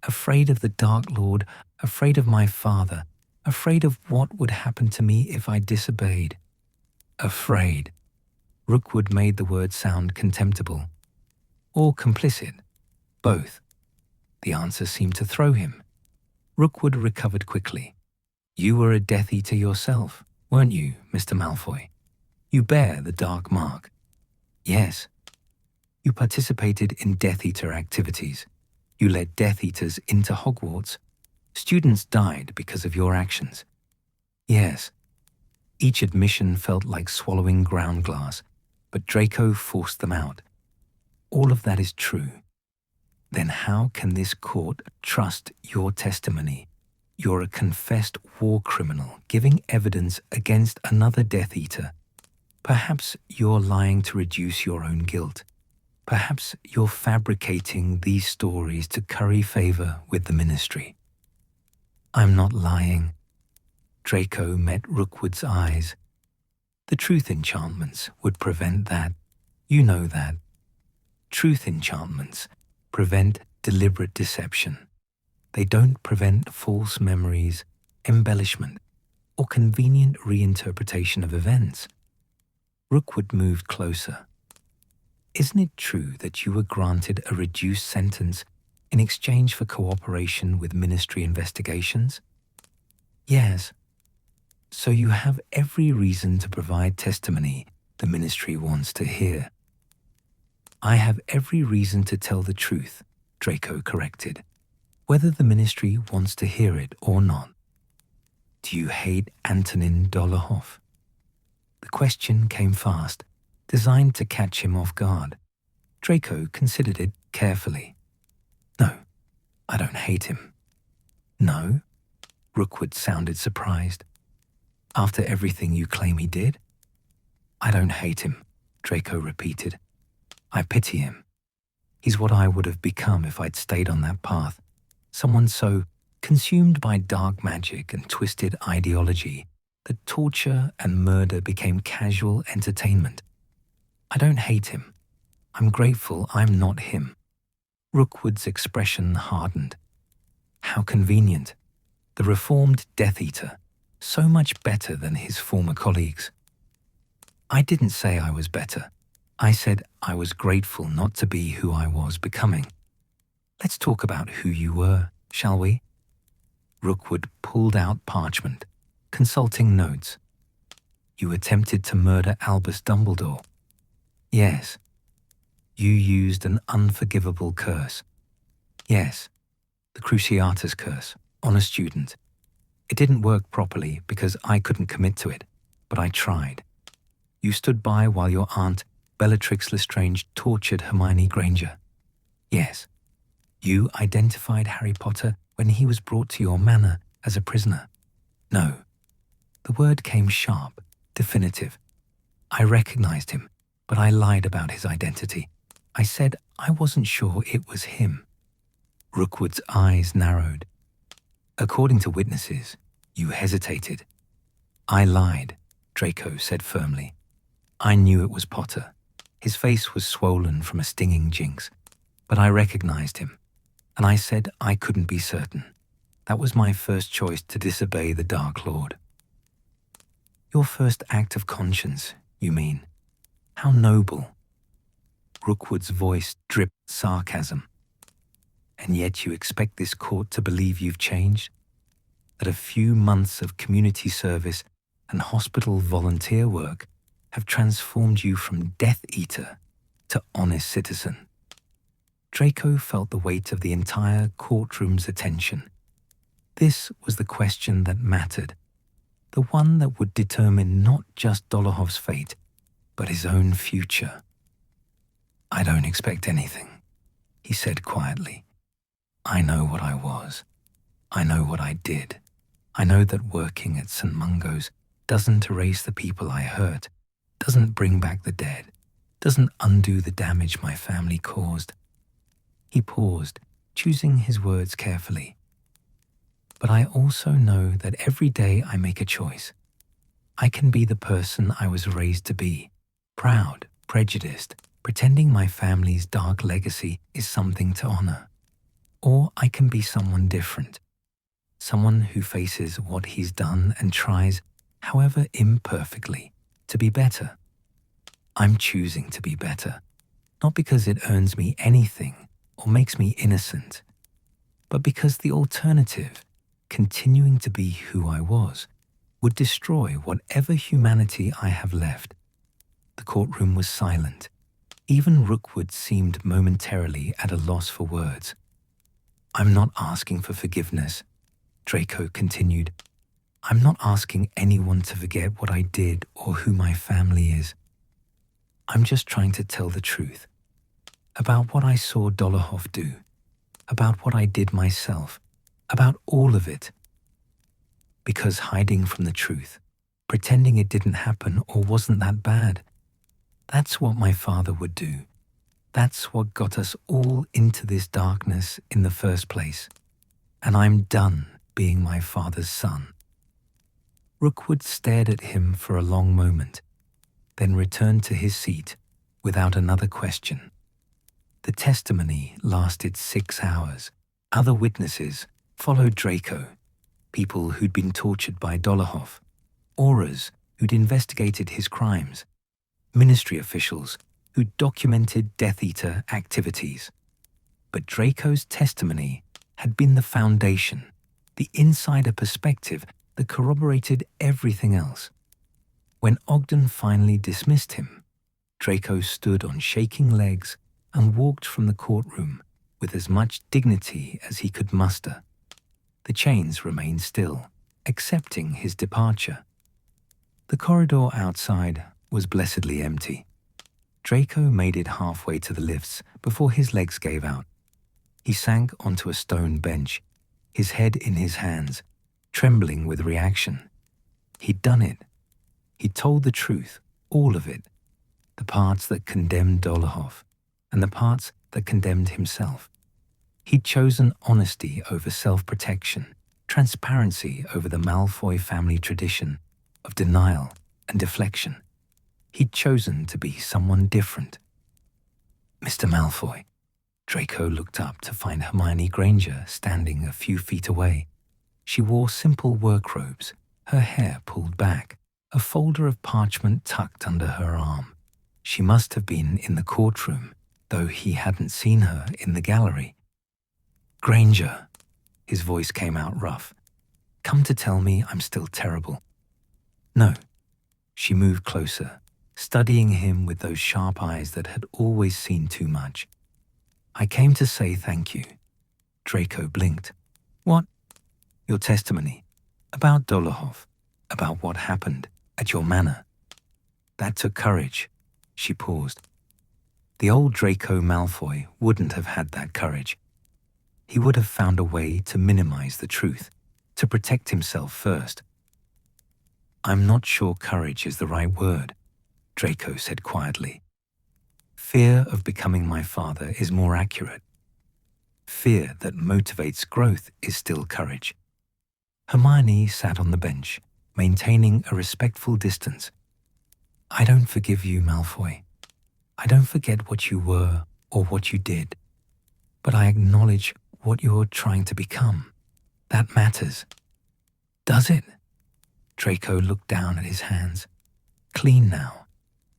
Afraid of the Dark Lord, afraid of my father, afraid of what would happen to me if I disobeyed. Afraid. Rookwood made the word sound contemptible. Or complicit. Both. The answer seemed to throw him. Rookwood recovered quickly. You were a Death Eater yourself, weren't you, Mr. Malfoy? You bear the dark mark. Yes. You participated in Death Eater activities. You led Death Eaters into Hogwarts. Students died because of your actions. Yes. Each admission felt like swallowing ground glass, but Draco forced them out. All of that is true. Then how can this court trust your testimony? You're a confessed war criminal giving evidence against another Death Eater. Perhaps you're lying to reduce your own guilt. Perhaps you're fabricating these stories to curry favor with the ministry. I'm not lying. Draco met Rookwood's eyes. The truth enchantments would prevent that. You know that. Truth enchantments prevent deliberate deception. They don't prevent false memories, embellishment, or convenient reinterpretation of events. Rookwood moved closer. Isn't it true that you were granted a reduced sentence in exchange for cooperation with ministry investigations? Yes. So you have every reason to provide testimony the ministry wants to hear. I have every reason to tell the truth, Draco corrected, whether the ministry wants to hear it or not. Do you hate Antonin Dolohov? The question came fast, designed to catch him off guard. Draco considered it carefully. No, I don't hate him. No? Rookwood sounded surprised. After everything you claim he did? I don't hate him, Draco repeated. I pity him. He's what I would have become if I'd stayed on that path. Someone so consumed by dark magic and twisted ideology that torture and murder became casual entertainment. I don't hate him. I'm grateful I'm not him. Rookwood's expression hardened. How convenient. The reformed Death Eater, so much better than his former colleagues. I didn't say I was better. I said I was grateful not to be who I was becoming. Let's talk about who you were, shall we? Rookwood pulled out parchment, consulting notes. You attempted to murder Albus Dumbledore. Yes. You used an unforgivable curse. Yes, the Cruciatus curse, on a student. It didn't work properly because I couldn't commit to it, but I tried. You stood by while your aunt, Bellatrix Lestrange, tortured Hermione Granger. Yes. You identified Harry Potter when he was brought to your manor as a prisoner. No. The word came sharp, definitive. I recognized him, but I lied about his identity. I said I wasn't sure it was him. Rookwood's eyes narrowed. According to witnesses, you hesitated. I lied, Draco said firmly. I knew it was Potter. His face was swollen from a stinging jinx, but I recognized him, and I said I couldn't be certain. That was my first choice to disobey the Dark Lord. Your first act of conscience, you mean? How noble. Rookwood's voice dripped sarcasm. And yet you expect this court to believe you've changed? That a few months of community service and hospital volunteer work have transformed you from Death Eater to honest citizen? Draco felt the weight of the entire courtroom's attention. This was the question that mattered, the one that would determine not just Dolohov's fate, but his own future. I don't expect anything, he said quietly. I know what I was. I know what I did. I know that working at St. Mungo's doesn't erase the people I hurt, doesn't bring back the dead, doesn't undo the damage my family caused. He paused, choosing his words carefully. But I also know that every day I make a choice. I can be the person I was raised to be, proud, prejudiced, pretending my family's dark legacy is something to honor. Or I can be someone different, someone who faces what he's done and tries, however imperfectly, to be better. I'm choosing to be better, not because it earns me anything or makes me innocent, but because the alternative, continuing to be who I was, would destroy whatever humanity I have left. The courtroom was silent. Even Rookwood seemed momentarily at a loss for words. I'm not asking for forgiveness, Draco continued. I'm not asking anyone to forget what I did or who my family is. I'm just trying to tell the truth about what I saw Dolohov do, about what I did myself, about all of it. Because hiding from the truth, pretending it didn't happen or wasn't that bad, that's what my father would do. That's what got us all into this darkness in the first place. And I'm done being my father's son. Rookwood stared at him for a long moment, then returned to his seat without another question. The testimony lasted 6 hours. Other witnesses followed Draco, people who'd been tortured by Dolohov, auras who'd investigated his crimes, ministry officials who documented Death Eater activities. But Draco's testimony had been the foundation, the insider perspective that corroborated everything else. When Ogden finally dismissed him, Draco stood on shaking legs and walked from the courtroom with as much dignity as he could muster. The chains remained still, accepting his departure. The corridor outside was blessedly empty. Draco made it halfway to the lifts before his legs gave out. He sank onto a stone bench, his head in his hands, trembling with reaction. He'd done it. He'd told the truth, all of it, the parts that condemned Dolohov and the parts that condemned himself. He'd chosen honesty over self-protection, transparency over the Malfoy family tradition, of denial and deflection. He'd chosen to be someone different. Mr. Malfoy. Draco looked up to find Hermione Granger standing a few feet away. She wore simple work robes, her hair pulled back, a folder of parchment tucked under her arm. She must have been in the courtroom, though he hadn't seen her in the gallery. Granger, his voice came out rough. Come to tell me I'm still terrible. No. She moved closer, studying him with those sharp eyes that had always seen too much. I came to say thank you. Draco blinked. What? Your testimony. About Dolohov. About what happened at your manor. That took courage. She paused. The old Draco Malfoy wouldn't have had that courage. He would have found a way to minimize the truth, to protect himself first. I'm not sure courage is the right word, Draco said quietly. Fear of becoming my father is more accurate. Fear that motivates growth is still courage. Hermione sat on the bench, maintaining a respectful distance. I don't forgive you, Malfoy. I don't forget what you were or what you did, but I acknowledge what you're trying to become. That matters. Does it? Draco looked down at his hands, clean now,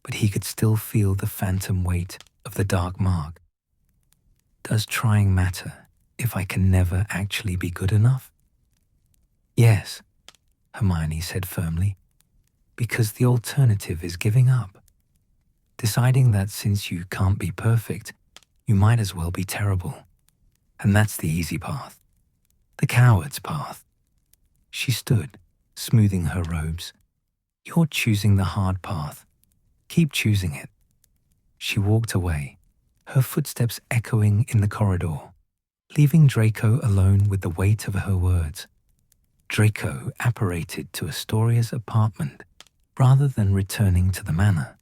but he could still feel the phantom weight of the dark mark. Does trying matter if I can never actually be good enough? Yes, Hermione said firmly, because the alternative is giving up. Deciding that since you can't be perfect, you might as well be terrible. And that's the easy path. The coward's path. She stood, smoothing her robes. You're choosing the hard path. Keep choosing it. She walked away, her footsteps echoing in the corridor, leaving Draco alone with the weight of her words. Draco apparated to Astoria's apartment rather than returning to the manor.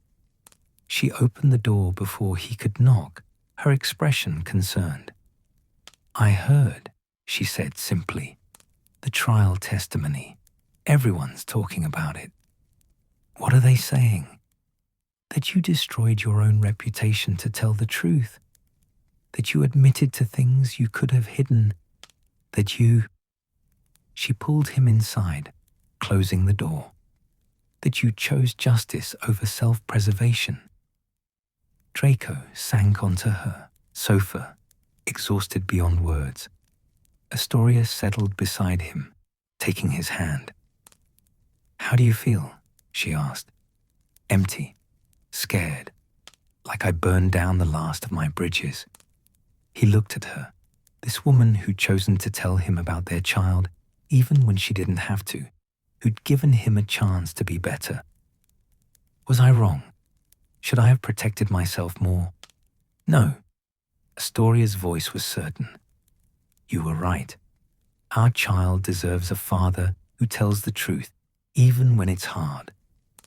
She opened the door before he could knock, her expression concerned. I heard, she said simply. The trial testimony. Everyone's talking about it. What are they saying? That you destroyed your own reputation to tell the truth. That you admitted to things you could have hidden. That you... She pulled him inside, closing the door. That you chose justice over self-preservation. Draco sank onto her sofa, exhausted beyond words. Astoria settled beside him, taking his hand. How do you feel? She asked. Empty, scared, like I burned down the last of my bridges. He looked at her, this woman who'd chosen to tell him about their child, even when she didn't have to, who'd given him a chance to be better. Was I wrong? Should I have protected myself more? No. Astoria's voice was certain. You were right. Our child deserves a father who tells the truth, even when it's hard,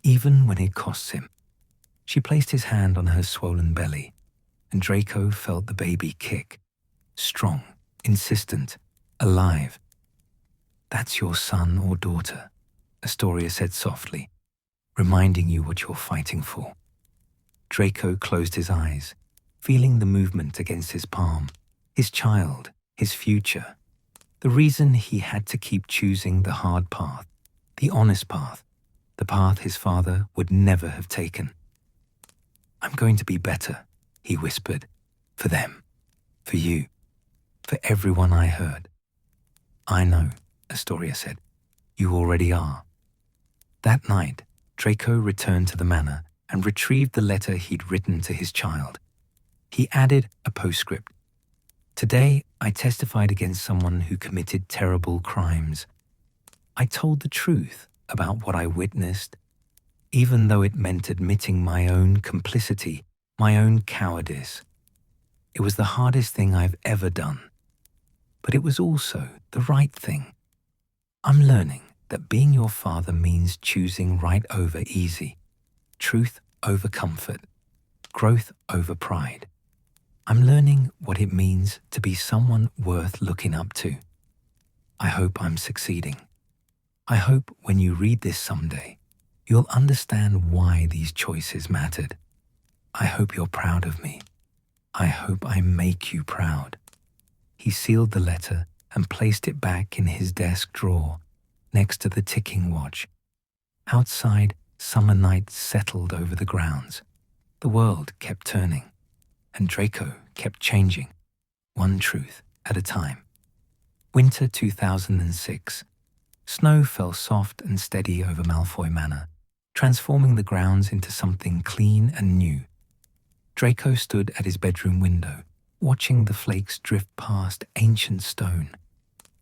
even when it costs him. She placed his hand on her swollen belly, and Draco felt the baby kick. Strong, insistent, alive. That's your son or daughter, Astoria said softly, reminding you what you're fighting for. Draco closed his eyes, feeling the movement against his palm. His child, his future. The reason he had to keep choosing the hard path, the honest path, the path his father would never have taken. I'm going to be better, he whispered. For them. For you. For everyone I heard. I know, Astoria said. You already are. That night, Draco returned to the manor and retrieved the letter he'd written to his child. He added a postscript. Today, I testified against someone who committed terrible crimes. I told the truth about what I witnessed, even though it meant admitting my own complicity, my own cowardice. It was the hardest thing I've ever done. But it was also the right thing. I'm learning that being your father means choosing right over easy, truth over comfort, growth over pride. I'm learning what it means to be someone worth looking up to. I hope I'm succeeding. I hope when you read this someday, you'll understand why these choices mattered. I hope you're proud of me. I hope I make you proud." He sealed the letter and placed it back in his desk drawer next to the ticking watch. Outside, summer night settled over the grounds. The world kept turning, and Draco kept changing, one truth at a time. Winter 2006. Snow fell soft and steady over Malfoy Manor, transforming the grounds into something clean and new. Draco stood at his bedroom window, watching the flakes drift past ancient stone,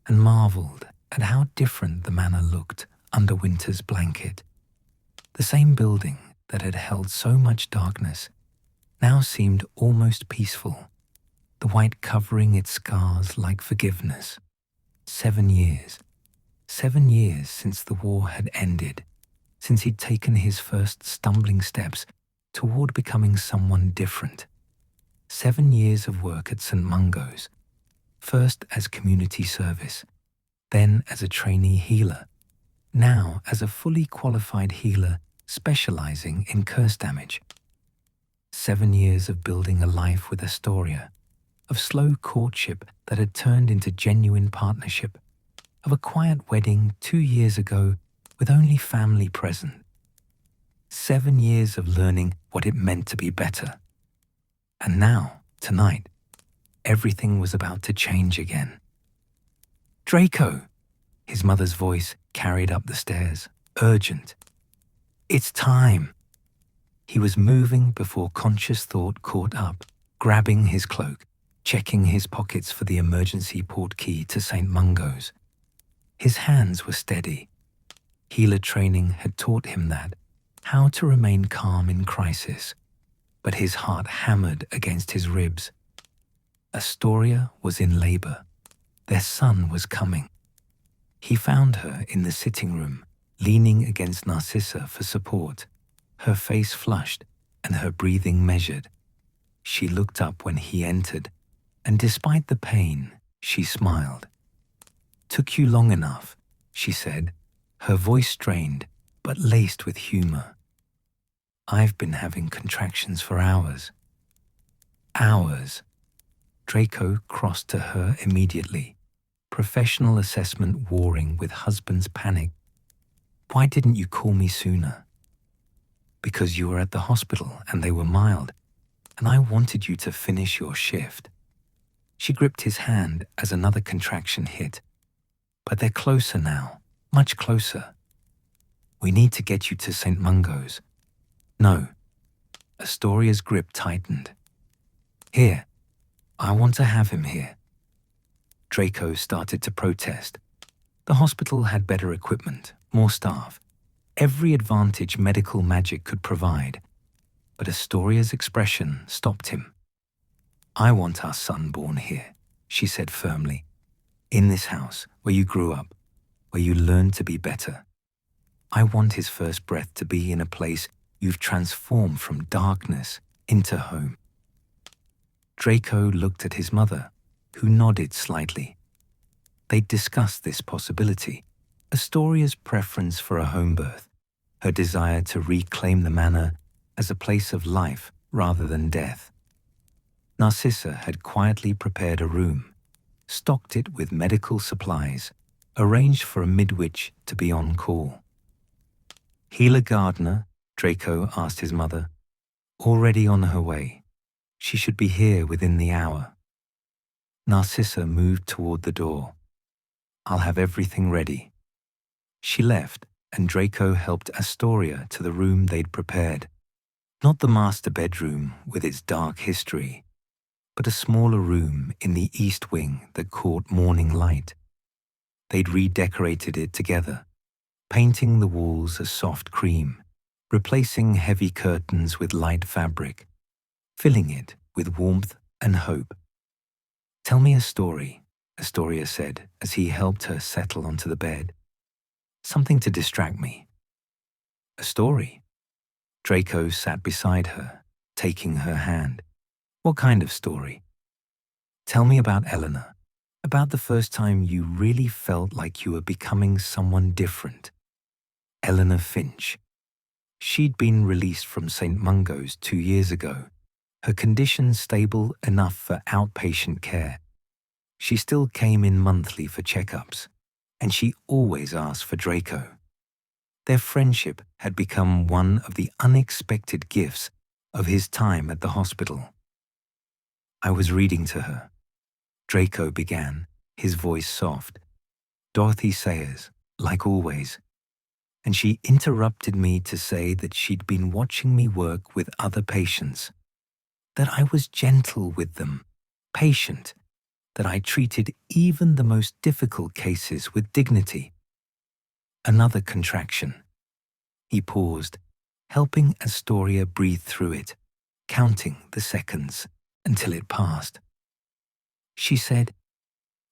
and marveled at how different the manor looked under winter's blanket. The same building that had held so much darkness now seemed almost peaceful, the white covering its scars like forgiveness. 7 years. 7 years since the war had ended, since he'd taken his first stumbling steps toward becoming someone different. 7 years of work at St. Mungo's, first as community service, then as a trainee healer, now as a fully qualified healer specializing in curse damage. 7 years of building a life with Astoria, of slow courtship that had turned into genuine partnership, of a quiet wedding 2 years ago with only family present. 7 years of learning what it meant to be better. And now, tonight, everything was about to change again. "Draco!" His mother's voice carried up the stairs, urgent. "It's time." He was moving before conscious thought caught up, grabbing his cloak, checking his pockets for the emergency port key to St. Mungo's. His hands were steady. Healer training had taught him that, how to remain calm in crisis, but his heart hammered against his ribs. Astoria was in labor. Their son was coming. He found her in the sitting room, leaning against Narcissa for support, her face flushed and her breathing measured. She looked up when he entered, and despite the pain, she smiled. "Took you long enough," she said, her voice strained but laced with humor. "I've been having contractions for hours." Hours. Draco crossed to her immediately, professional assessment warring with husband's panic. "Why didn't you call me sooner?" "Because you were at the hospital and they were mild, and I wanted you to finish your shift." She gripped his hand as another contraction hit. "But they're closer now, much closer. We need to get you to St. Mungo's." "No." Astoria's grip tightened. "Here. I want to have him here." Draco started to protest. The hospital had better equipment, more staff, every advantage medical magic could provide. But Astoria's expression stopped him. "I want our son born here," she said firmly. "In this house, where you grew up, where you learned to be better. I want his first breath to be in a place you've transformed from darkness into home." Draco looked at his mother, who nodded slightly. They'd discussed this possibility, Astoria's preference for a home birth, her desire to reclaim the manor as a place of life rather than death. Narcissa had quietly prepared a room, stocked it with medical supplies, arranged for a midwitch to be on call. "Healer Gardner," Draco asked his mother. "Already on her way. She should be here within the hour." Narcissa moved toward the door. "I'll have everything ready." She left, and Draco helped Astoria to the room they'd prepared. Not the master bedroom with its dark history, but a smaller room in the east wing that caught morning light. They'd redecorated it together, painting the walls a soft cream, replacing heavy curtains with light fabric, filling it with warmth and hope. "Tell me a story," Astoria said as he helped her settle onto the bed. "Something to distract me." "A story?" Draco sat beside her, taking her hand. "What kind of story?" "Tell me about Eleanor, about the first time you really felt like you were becoming someone different." "Eleanor Finch." She'd been released from St. Mungo's 2 years ago, her condition stable enough for outpatient care. She still came in monthly for checkups, and she always asked for Draco. Their friendship had become one of the unexpected gifts of his time at the hospital. I was reading to her. Draco began, his voice soft. Dorothy Sayers, like always. And she interrupted me to say that she'd been watching me work with other patients, that I was gentle with them, patient, that I treated even the most difficult cases with dignity. Another contraction. He paused, helping Astoria breathe through it, counting the seconds until it passed. She said,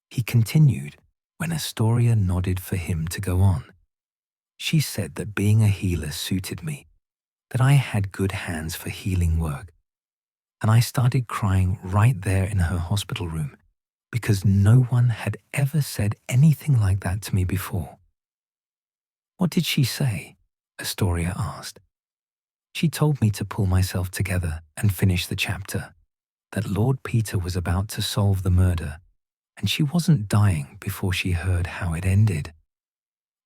he continued when Astoria nodded for him to go on. She said that being a healer suited me, that I had good hands for healing work. And I started crying right there in her hospital room because no one had ever said anything like that to me before. What did she say? Astoria asked. She told me to pull myself together and finish the chapter, that Lord Peter was about to solve the murder, and she wasn't dying before she heard how it ended.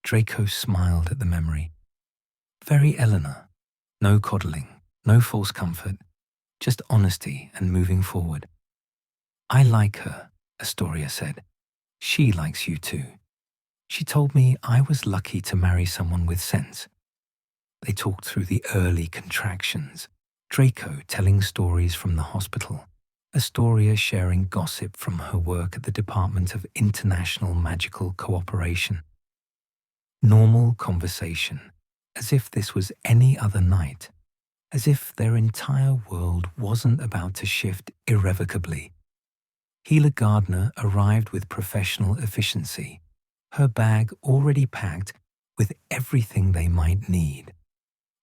Draco smiled at the memory. Very Eleanor. No coddling, no false comfort, just honesty and moving forward. I like her, Astoria said. She likes you too. She told me I was lucky to marry someone with sense. They talked through the early contractions, Draco telling stories from the hospital, Astoria sharing gossip from her work at the Department of International Magical Cooperation. Normal conversation, as if this was any other night, as if their entire world wasn't about to shift irrevocably. Healer Gardner arrived with professional efficiency, her bag already packed with everything they might need.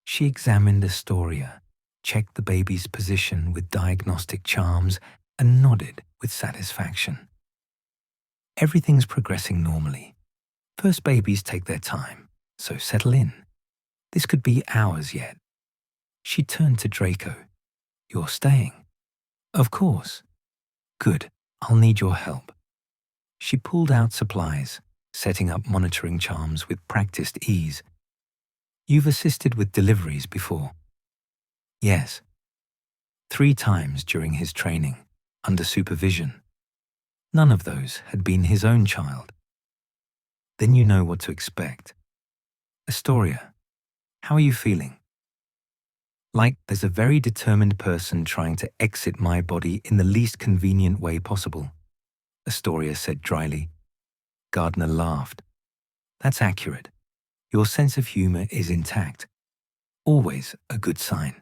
She examined Astoria, checked the baby's position with diagnostic charms, and nodded with satisfaction. Everything's progressing normally. First babies take their time, so settle in. This could be hours yet. She turned to Draco. You're staying? Of course. Good, I'll need your help. She pulled out supplies, setting up monitoring charms with practiced ease. You've assisted with deliveries before? Yes. 3 times during his training, under supervision. None of those had been his own child. Then you know what to expect. Astoria, how are you feeling? Like there's a very determined person trying to exit my body in the least convenient way possible, Astoria said dryly. Gardner laughed. That's accurate. Your sense of humor is intact. Always a good sign.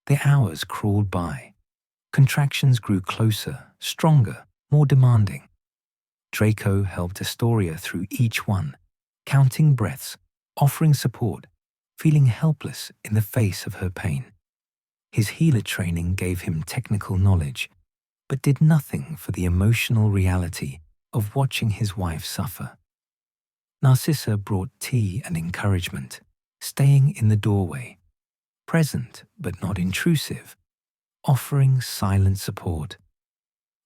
The hours crawled by. Contractions grew closer, stronger, more demanding. Draco helped Astoria through each one, counting breaths, offering support, feeling helpless in the face of her pain. His healer training gave him technical knowledge, but did nothing for the emotional reality of watching his wife suffer. Narcissa brought tea and encouragement, staying in the doorway, present but not intrusive, offering silent support.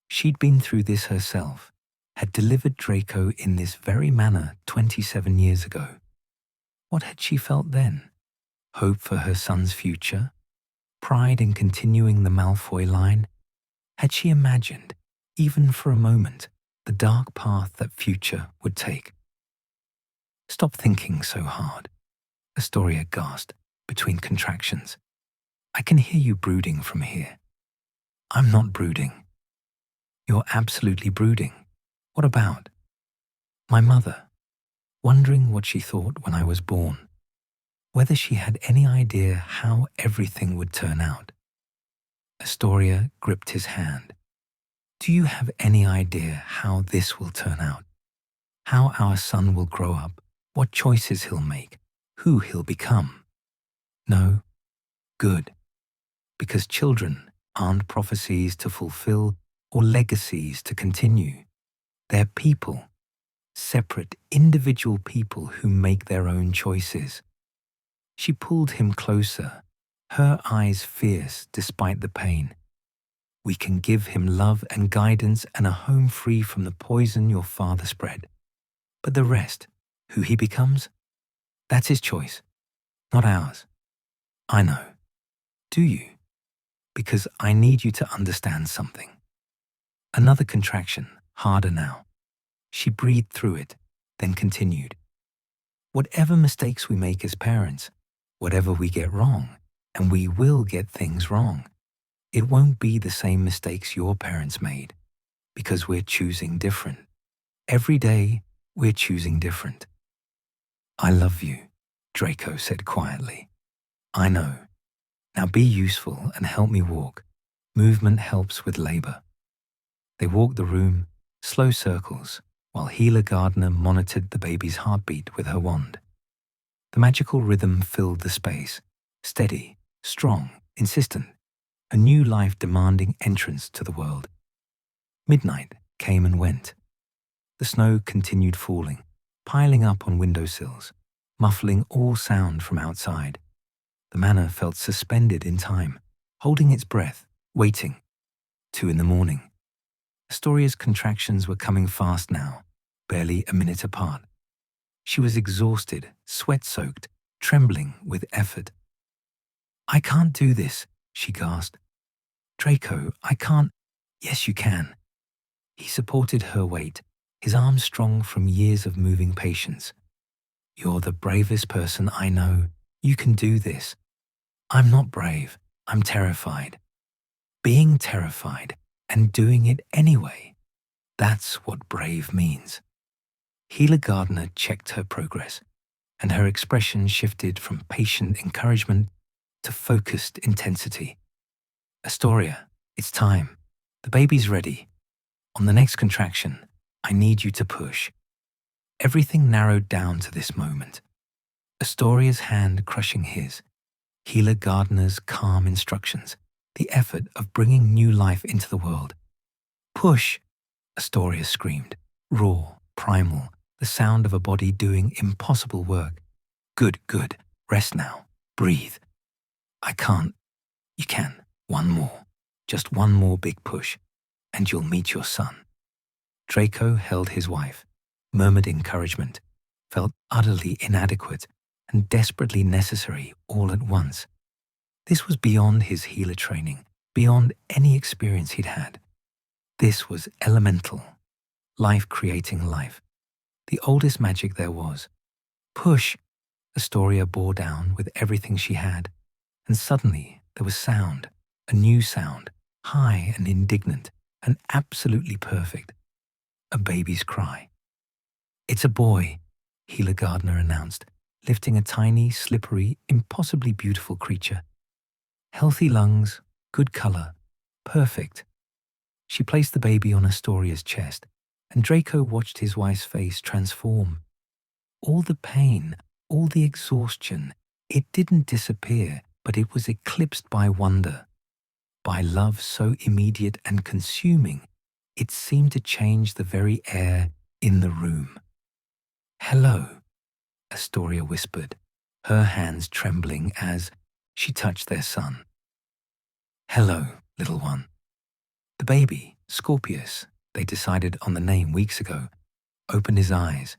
She'd been through this herself, had delivered Draco in this very manner 27 years ago. What had she felt then? Hope for her son's future? Pride in continuing the Malfoy line? Had she imagined, even for a moment, the dark path that future would take? Stop thinking so hard, Astoria gasped between contractions. I can hear you brooding from here. I'm not brooding. You're absolutely brooding. What about? My mother, wondering what she thought when I was born, whether she had any idea how everything would turn out. Astoria gripped his hand. Do you have any idea how this will turn out? How our son will grow up, what choices he'll make, who he'll become? No? Good. Because children aren't prophecies to fulfill or legacies to continue. They're people, separate, individual people who make their own choices. She pulled him closer, her eyes fierce despite the pain. We can give him love and guidance and a home free from the poison your father spread. But the rest, who he becomes, that's his choice, not ours. I know. Do you? Because I need you to understand something. Another contraction, harder now. She breathed through it, then continued. Whatever mistakes we make as parents, whatever we get wrong, and we will get things wrong, it won't be the same mistakes your parents made, because we're choosing different. Every day, we're choosing different. I love you, Draco said quietly. I know. Now be useful and help me walk. Movement helps with labor. They walked the room, slow circles, while Healer Gardner monitored the baby's heartbeat with her wand. The magical rhythm filled the space, steady, strong, insistent, a new life demanding entrance to the world. Midnight came and went. The snow continued falling, piling up on windowsills, muffling all sound from outside. The manor felt suspended in time, holding its breath, waiting. 2 a.m. Astoria's contractions were coming fast now, barely a minute apart. She was exhausted, sweat-soaked, trembling with effort. I can't do this, she gasped. Draco, I can't. Yes, you can. He supported her weight, his arms strong from years of moving patience. You're the bravest person I know. You can do this. I'm not brave. I'm terrified. Being terrified and doing it anyway. That's what brave means. Healer Gardner checked her progress, and her expression shifted from patient encouragement to focused intensity. Astoria, it's time. The baby's ready. On the next contraction, I need you to push. Everything narrowed down to this moment. Astoria's hand crushing his, Healer Gardner's calm instructions, the effort of bringing new life into the world. Push, Astoria screamed, raw, primal, the sound of a body doing impossible work. Good, good, rest now, breathe. I can't. You can. One more, just one more big push, and you'll meet your son. Draco held his wife, murmured encouragement, felt utterly inadequate and desperately necessary all at once. This was beyond his healer training, beyond any experience he'd had. This was elemental, life creating life, the oldest magic there was. Push! Astoria bore down with everything she had, and suddenly there was sound, a new sound, high and indignant, and absolutely perfect. A baby's cry. It's a boy, Healer Gardner announced, lifting a tiny, slippery, impossibly beautiful creature. Healthy lungs, good color, perfect. She placed the baby on Astoria's chest, and Draco watched his wife's face transform. All the pain, all the exhaustion, it didn't disappear, but it was eclipsed by wonder. By love so immediate and consuming, it seemed to change the very air in the room. Hello, Astoria whispered, her hands trembling as she touched their son. Hello, little one. The baby, Scorpius, they decided on the name weeks ago, opened his eyes.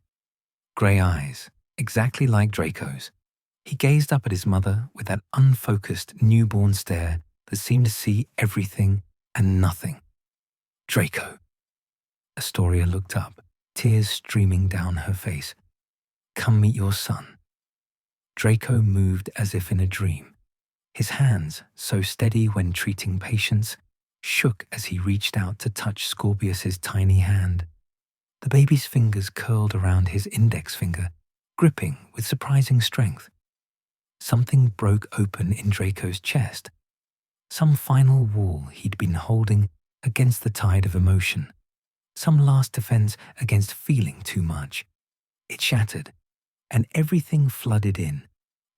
Grey eyes, exactly like Draco's. He gazed up at his mother with that unfocused newborn stare that seemed to see everything and nothing. Draco. Astoria looked up, tears streaming down her face. Come meet your son. Draco moved as if in a dream. His hands, so steady when treating patients, shook as he reached out to touch Scorpius's tiny hand. The baby's fingers curled around his index finger, gripping with surprising strength. Something broke open in Draco's chest. Some final wall he'd been holding against the tide of emotion. Some last defense against feeling too much. It shattered, and everything flooded in.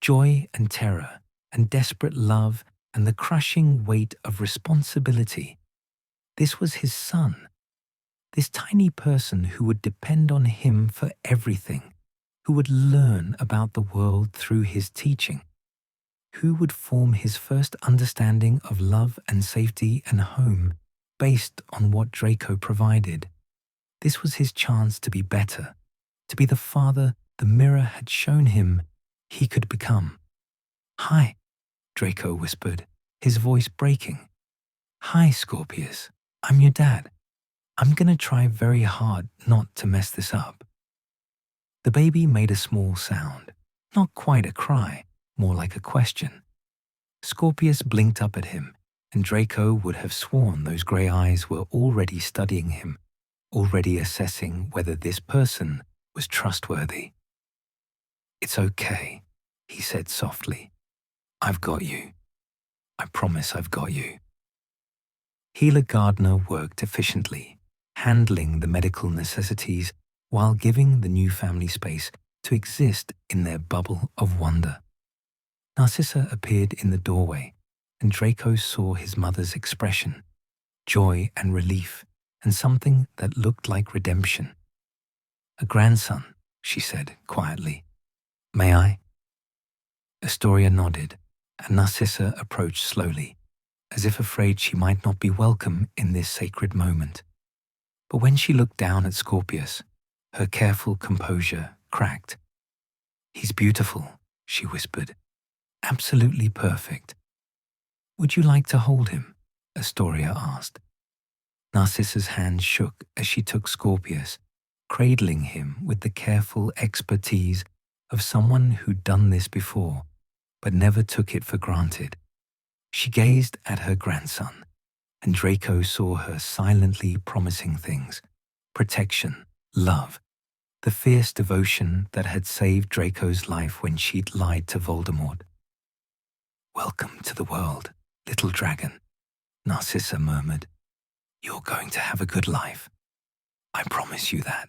Joy and terror, and desperate love, and the crushing weight of responsibility. This was his son. This tiny person who would depend on him for everything, who would learn about the world through his teaching, who would form his first understanding of love and safety and home based on what Draco provided. This was his chance to be better, to be the father the mirror had shown him he could become. "Hi," Draco whispered, his voice breaking. "Hi, Scorpius. I'm your dad. I'm gonna try very hard not to mess this up." The baby made a small sound, not quite a cry, more like a question. Scorpius blinked up at him, and Draco would have sworn those grey eyes were already studying him, already assessing whether this person was trustworthy. "It's okay," he said softly. "I've got you. I promise I've got you." Healer Gardner worked efficiently, handling the medical necessities while giving the new family space to exist in their bubble of wonder. Narcissa appeared in the doorway, and Draco saw his mother's expression, joy and relief, and something that looked like redemption. "A grandson," she said quietly. "May I?" Astoria nodded, and Narcissa approached slowly, as if afraid she might not be welcome in this sacred moment. But when she looked down at Scorpius, her careful composure cracked. "He's beautiful," she whispered. "Absolutely perfect." "Would you like to hold him?" Astoria asked. Narcissa's hand shook as she took Scorpius, cradling him with the careful expertise of someone who'd done this before, but never took it for granted. She gazed at her grandson, and Draco saw her silently promising things: protection, love, the fierce devotion that had saved Draco's life when she'd lied to Voldemort. "Welcome to the world, little dragon," Narcissa murmured. "You're going to have a good life. I promise you that."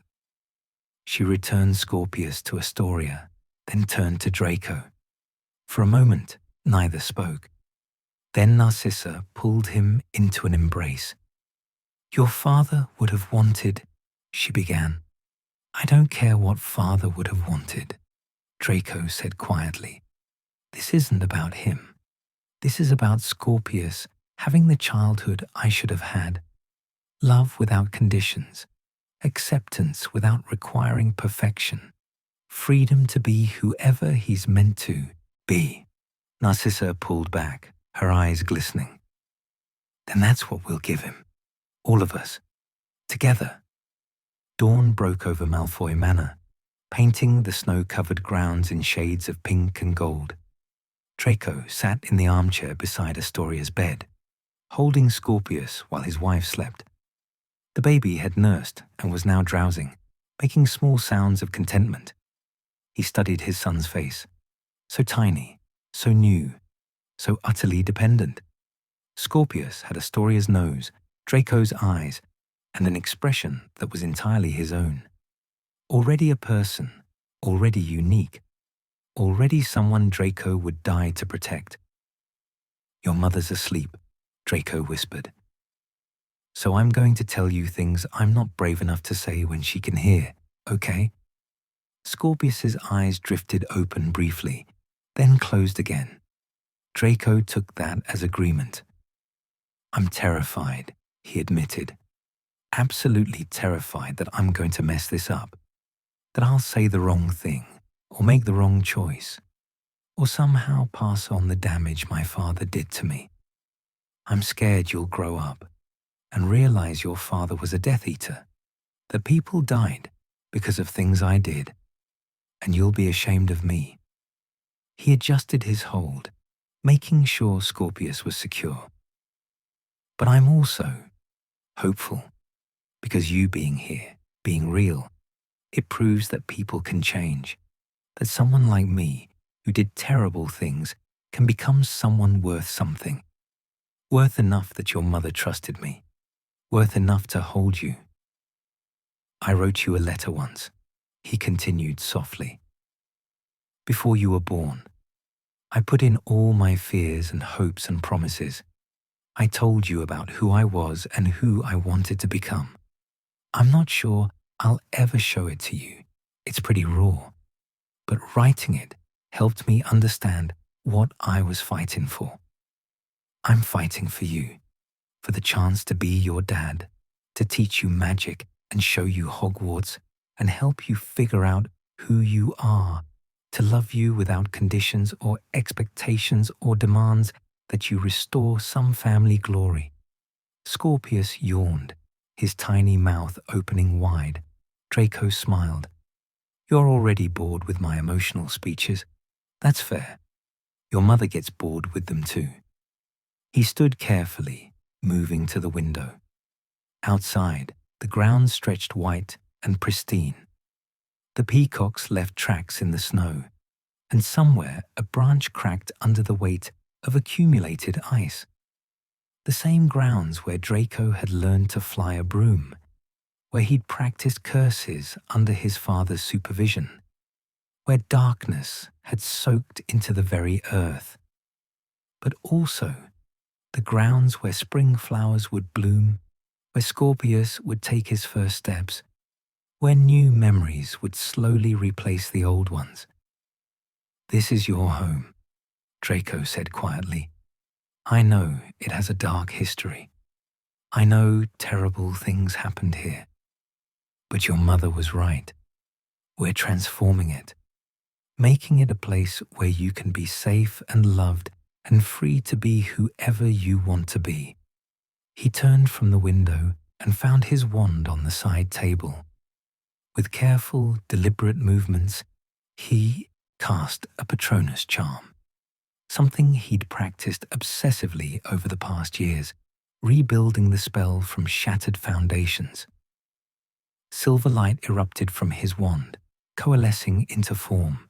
She returned Scorpius to Astoria, then turned to Draco. For a moment, neither spoke. Then Narcissa pulled him into an embrace. "Your father would have wanted," she began. "I don't care what father would have wanted," Draco said quietly. "This isn't about him. This is about Scorpius having the childhood I should have had. Love without conditions, acceptance without requiring perfection, freedom to be whoever he's meant to be." Narcissa pulled back, her eyes glistening. "Then that's what we'll give him. All of us. Together." Dawn broke over Malfoy Manor, painting the snow-covered grounds in shades of pink and gold. Draco sat in the armchair beside Astoria's bed, holding Scorpius while his wife slept. The baby had nursed and was now drowsing, making small sounds of contentment. He studied his son's face. So tiny, so new, so utterly dependent. Scorpius had Astoria's nose, Draco's eyes, and an expression that was entirely his own. Already a person, already unique, already someone Draco would die to protect. "Your mother's asleep," Draco whispered. "So I'm going to tell you things I'm not brave enough to say when she can hear, okay?" Scorpius's eyes drifted open briefly, then closed again. Draco took that as agreement. "I'm terrified," he admitted. "Absolutely terrified that I'm going to mess this up, that I'll say the wrong thing, or make the wrong choice, or somehow pass on the damage my father did to me. I'm scared you'll grow up and realize your father was a Death Eater, that people died because of things I did, and you'll be ashamed of me." He adjusted his hold, making sure Scorpius was secure. "But I'm also hopeful, because you being here, being real, it proves that people can change, that someone like me, who did terrible things, can become someone worth something, worth enough that your mother trusted me, worth enough to hold you. I wrote you a letter once," he continued softly. "Before you were born, I put in all my fears and hopes and promises. I told you about who I was and who I wanted to become. I'm not sure I'll ever show it to you. It's pretty raw. But writing it helped me understand what I was fighting for. I'm fighting for you, for the chance to be your dad, to teach you magic and show you Hogwarts and help you figure out who you are, to love you without conditions or expectations or demands, that you restore some family glory. Scorpius yawned, his tiny mouth opening wide. Draco smiled. You're already bored with my emotional speeches. That's fair. Your mother gets bored with them too. He stood carefully, moving to the window. Outside, the ground stretched white and pristine. The peacocks left tracks in the snow, and somewhere a branch cracked under the weight of accumulated ice. The same grounds where Draco had learned to fly a broom, where he'd practiced curses under his father's supervision, where darkness had soaked into the very earth. But also the grounds where spring flowers would bloom, where Scorpius would take his first steps, where new memories would slowly replace the old ones. This is your home, Draco said quietly. I know it has a dark history. I know terrible things happened here. But your mother was right. We're transforming it, making it a place where you can be safe and loved and free to be whoever you want to be. He turned from the window and found his wand on the side table. With careful, deliberate movements, he cast a Patronus charm, something he'd practiced obsessively over the past years, rebuilding the spell from shattered foundations. Silver light erupted from his wand, coalescing into form.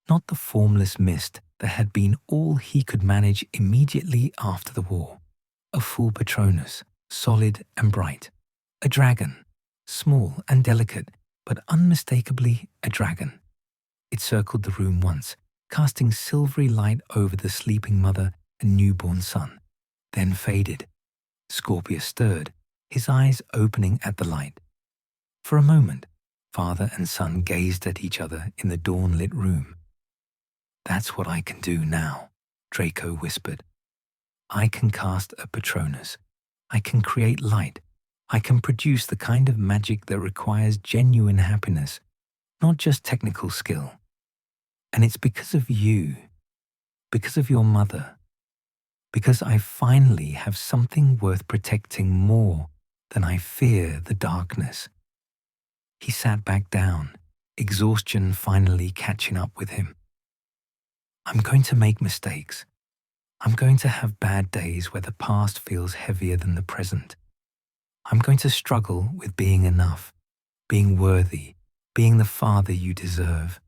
Not the formless mist that had been all he could manage immediately after the war. A full Patronus, solid and bright. A dragon, small and delicate, but unmistakably a dragon. It circled the room once, casting silvery light over the sleeping mother and newborn son, then faded. Scorpius stirred, his eyes opening at the light. For a moment, father and son gazed at each other in the dawn-lit room. That's what I can do now, Draco whispered. I can cast a Patronus. I can create light. I can produce the kind of magic that requires genuine happiness, not just technical skill. And it's because of you, because of your mother, because I finally have something worth protecting more than I fear the darkness. He sat back down, exhaustion finally catching up with him. I'm going to make mistakes. I'm going to have bad days where the past feels heavier than the present. I'm going to struggle with being enough, being worthy, being the father you deserve.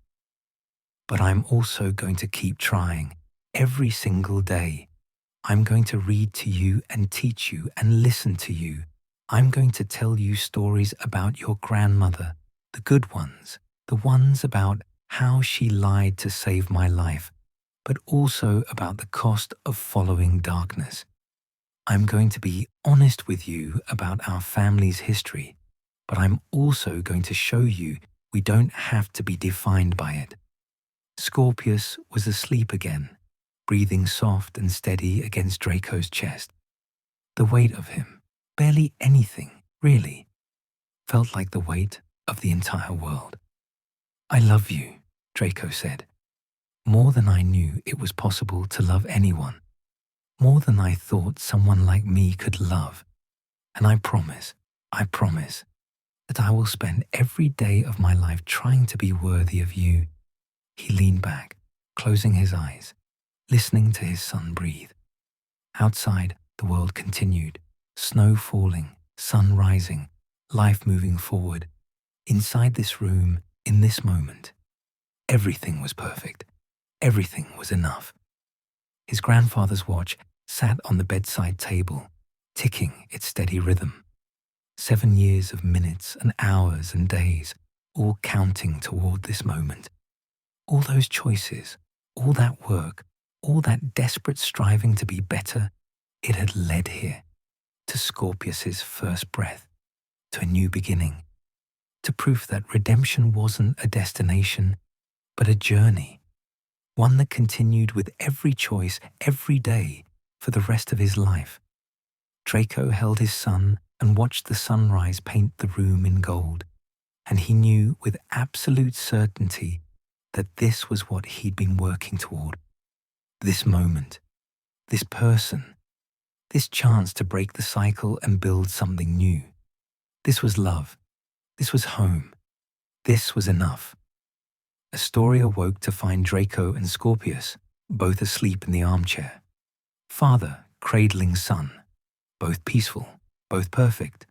But I'm also going to keep trying every single day. I'm going to read to you and teach you and listen to you. I'm going to tell you stories about your grandmother, the good ones, the ones about how she lied to save my life, but also about the cost of following darkness. I'm going to be honest with you about our family's history, but I'm also going to show you we don't have to be defined by it. Scorpius was asleep again, breathing soft and steady against Draco's chest. The weight of him, barely anything, really, felt like the weight of the entire world. I love you, Draco said, more than I knew it was possible to love anyone, more than I thought someone like me could love. And I promise that I will spend every day of my life trying to be worthy of you. He leaned back, closing his eyes, listening to his son breathe. Outside, the world continued, snow falling, sun rising, life moving forward. Inside this room, in this moment, everything was perfect. Everything was enough. His grandfather's watch sat on the bedside table, ticking its steady rhythm. 7 years of minutes and hours and days, all counting toward this moment. All those choices, all that work, all that desperate striving to be better, it had led here, to Scorpius's first breath, to a new beginning, to proof that redemption wasn't a destination, but a journey. one that continued with every choice, every day, for the rest of his life. Draco held his son and watched the sunrise paint the room in gold, and he knew with absolute certainty that this was what he'd been working toward. This moment, this person, this chance to break the cycle and build something new. This was love. This was home. This was enough. Astoria woke to find Draco and Scorpius both asleep in the armchair. Father cradling son, both peaceful, both perfect.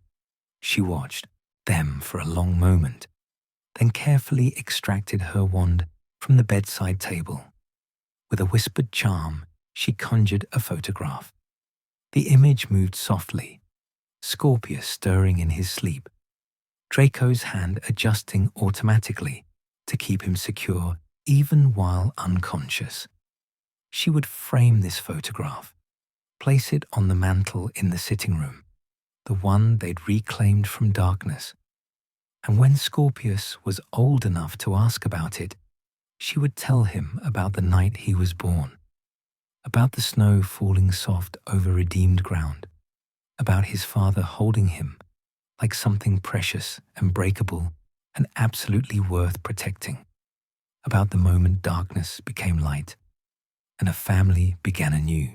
She watched them for a long moment, then carefully extracted her wand from the bedside table. With a whispered charm, she conjured a photograph. The image moved softly, Scorpius stirring in his sleep, Draco's hand adjusting automatically to keep him secure even while unconscious. She would frame this photograph, place it on the mantel in the sitting room, the one they'd reclaimed from darkness. And when Scorpius was old enough to ask about it, she would tell him about the night he was born, about the snow falling soft over redeemed ground, about his father holding him like something precious and breakable and absolutely worth protecting, about the moment darkness became light and a family began anew.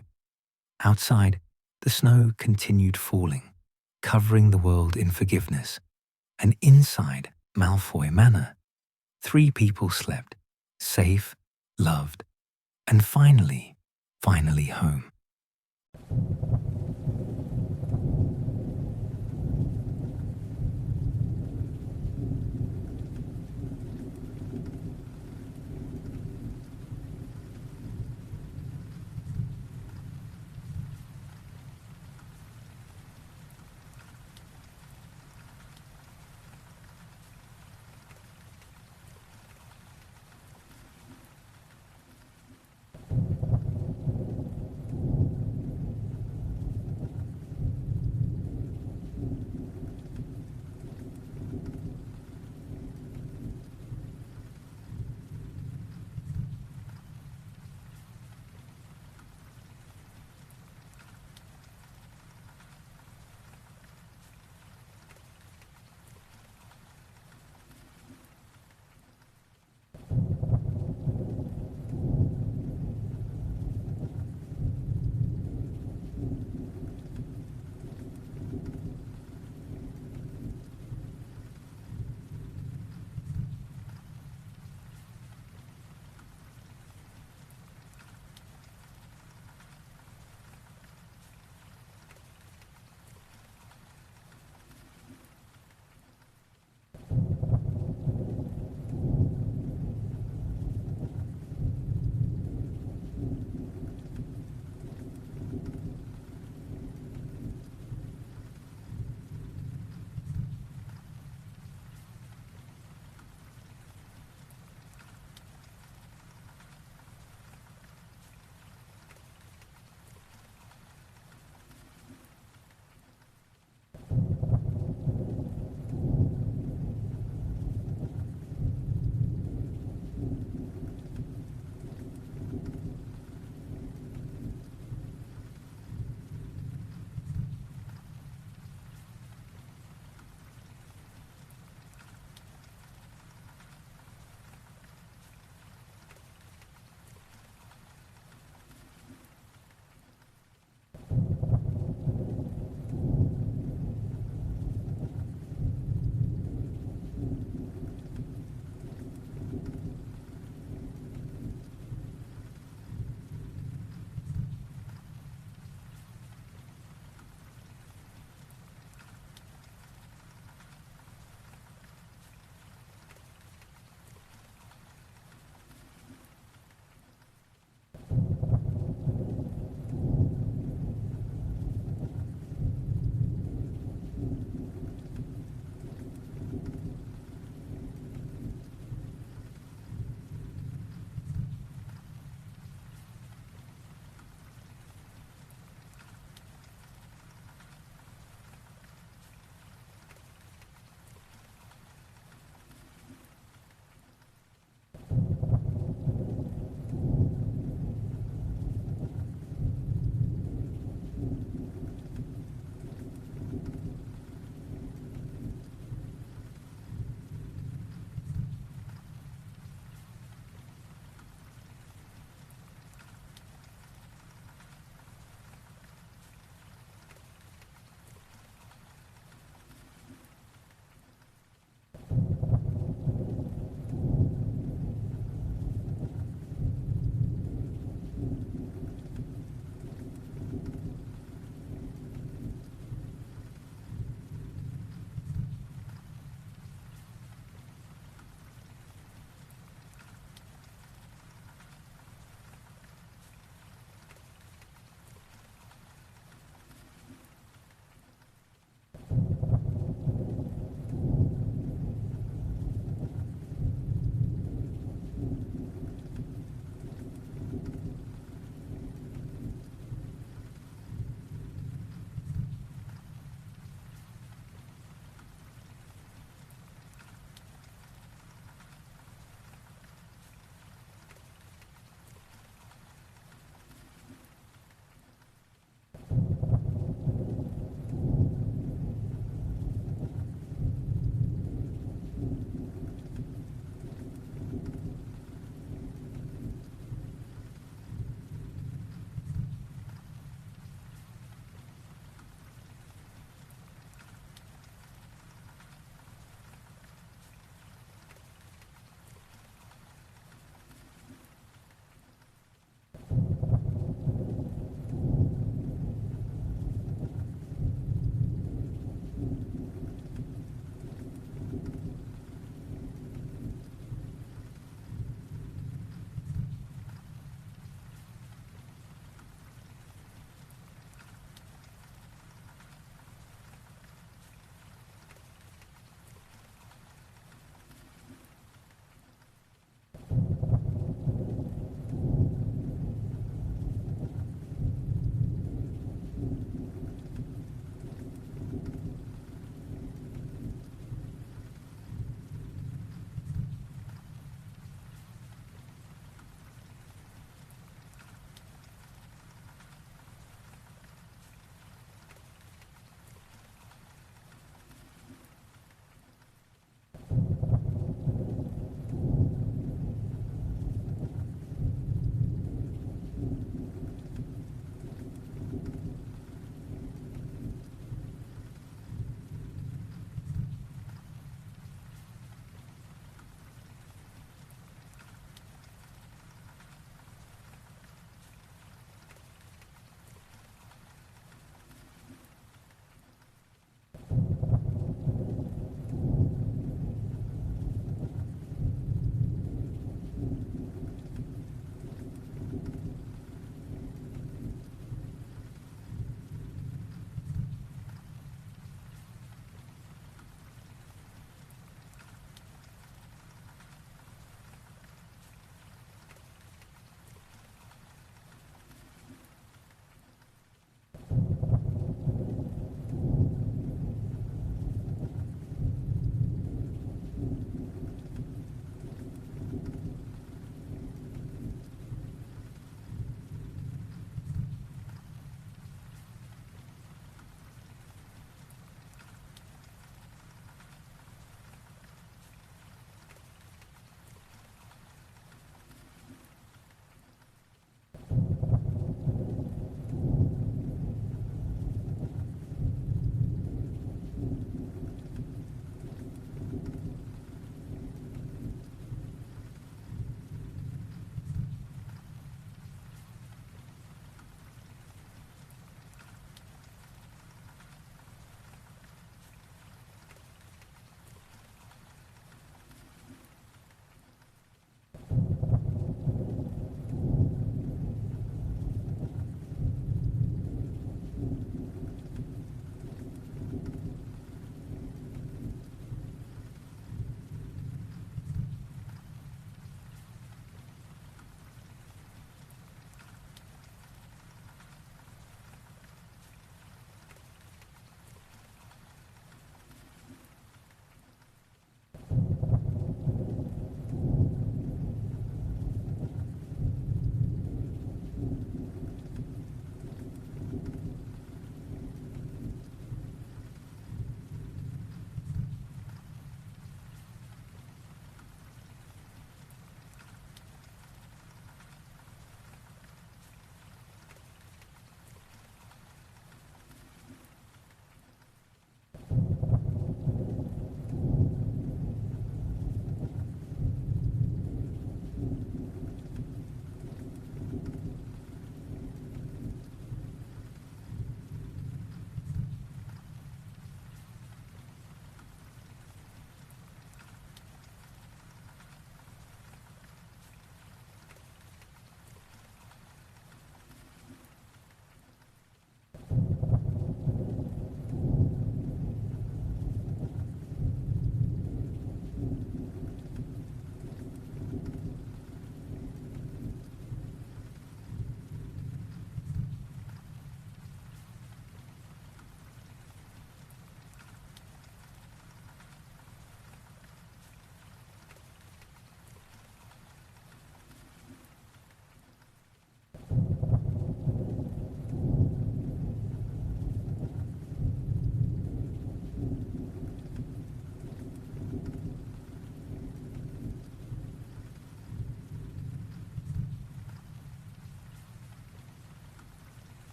Outside, the snow continued falling, covering the world in forgiveness, and inside Malfoy Manor, 3 people slept, safe, loved, and finally home.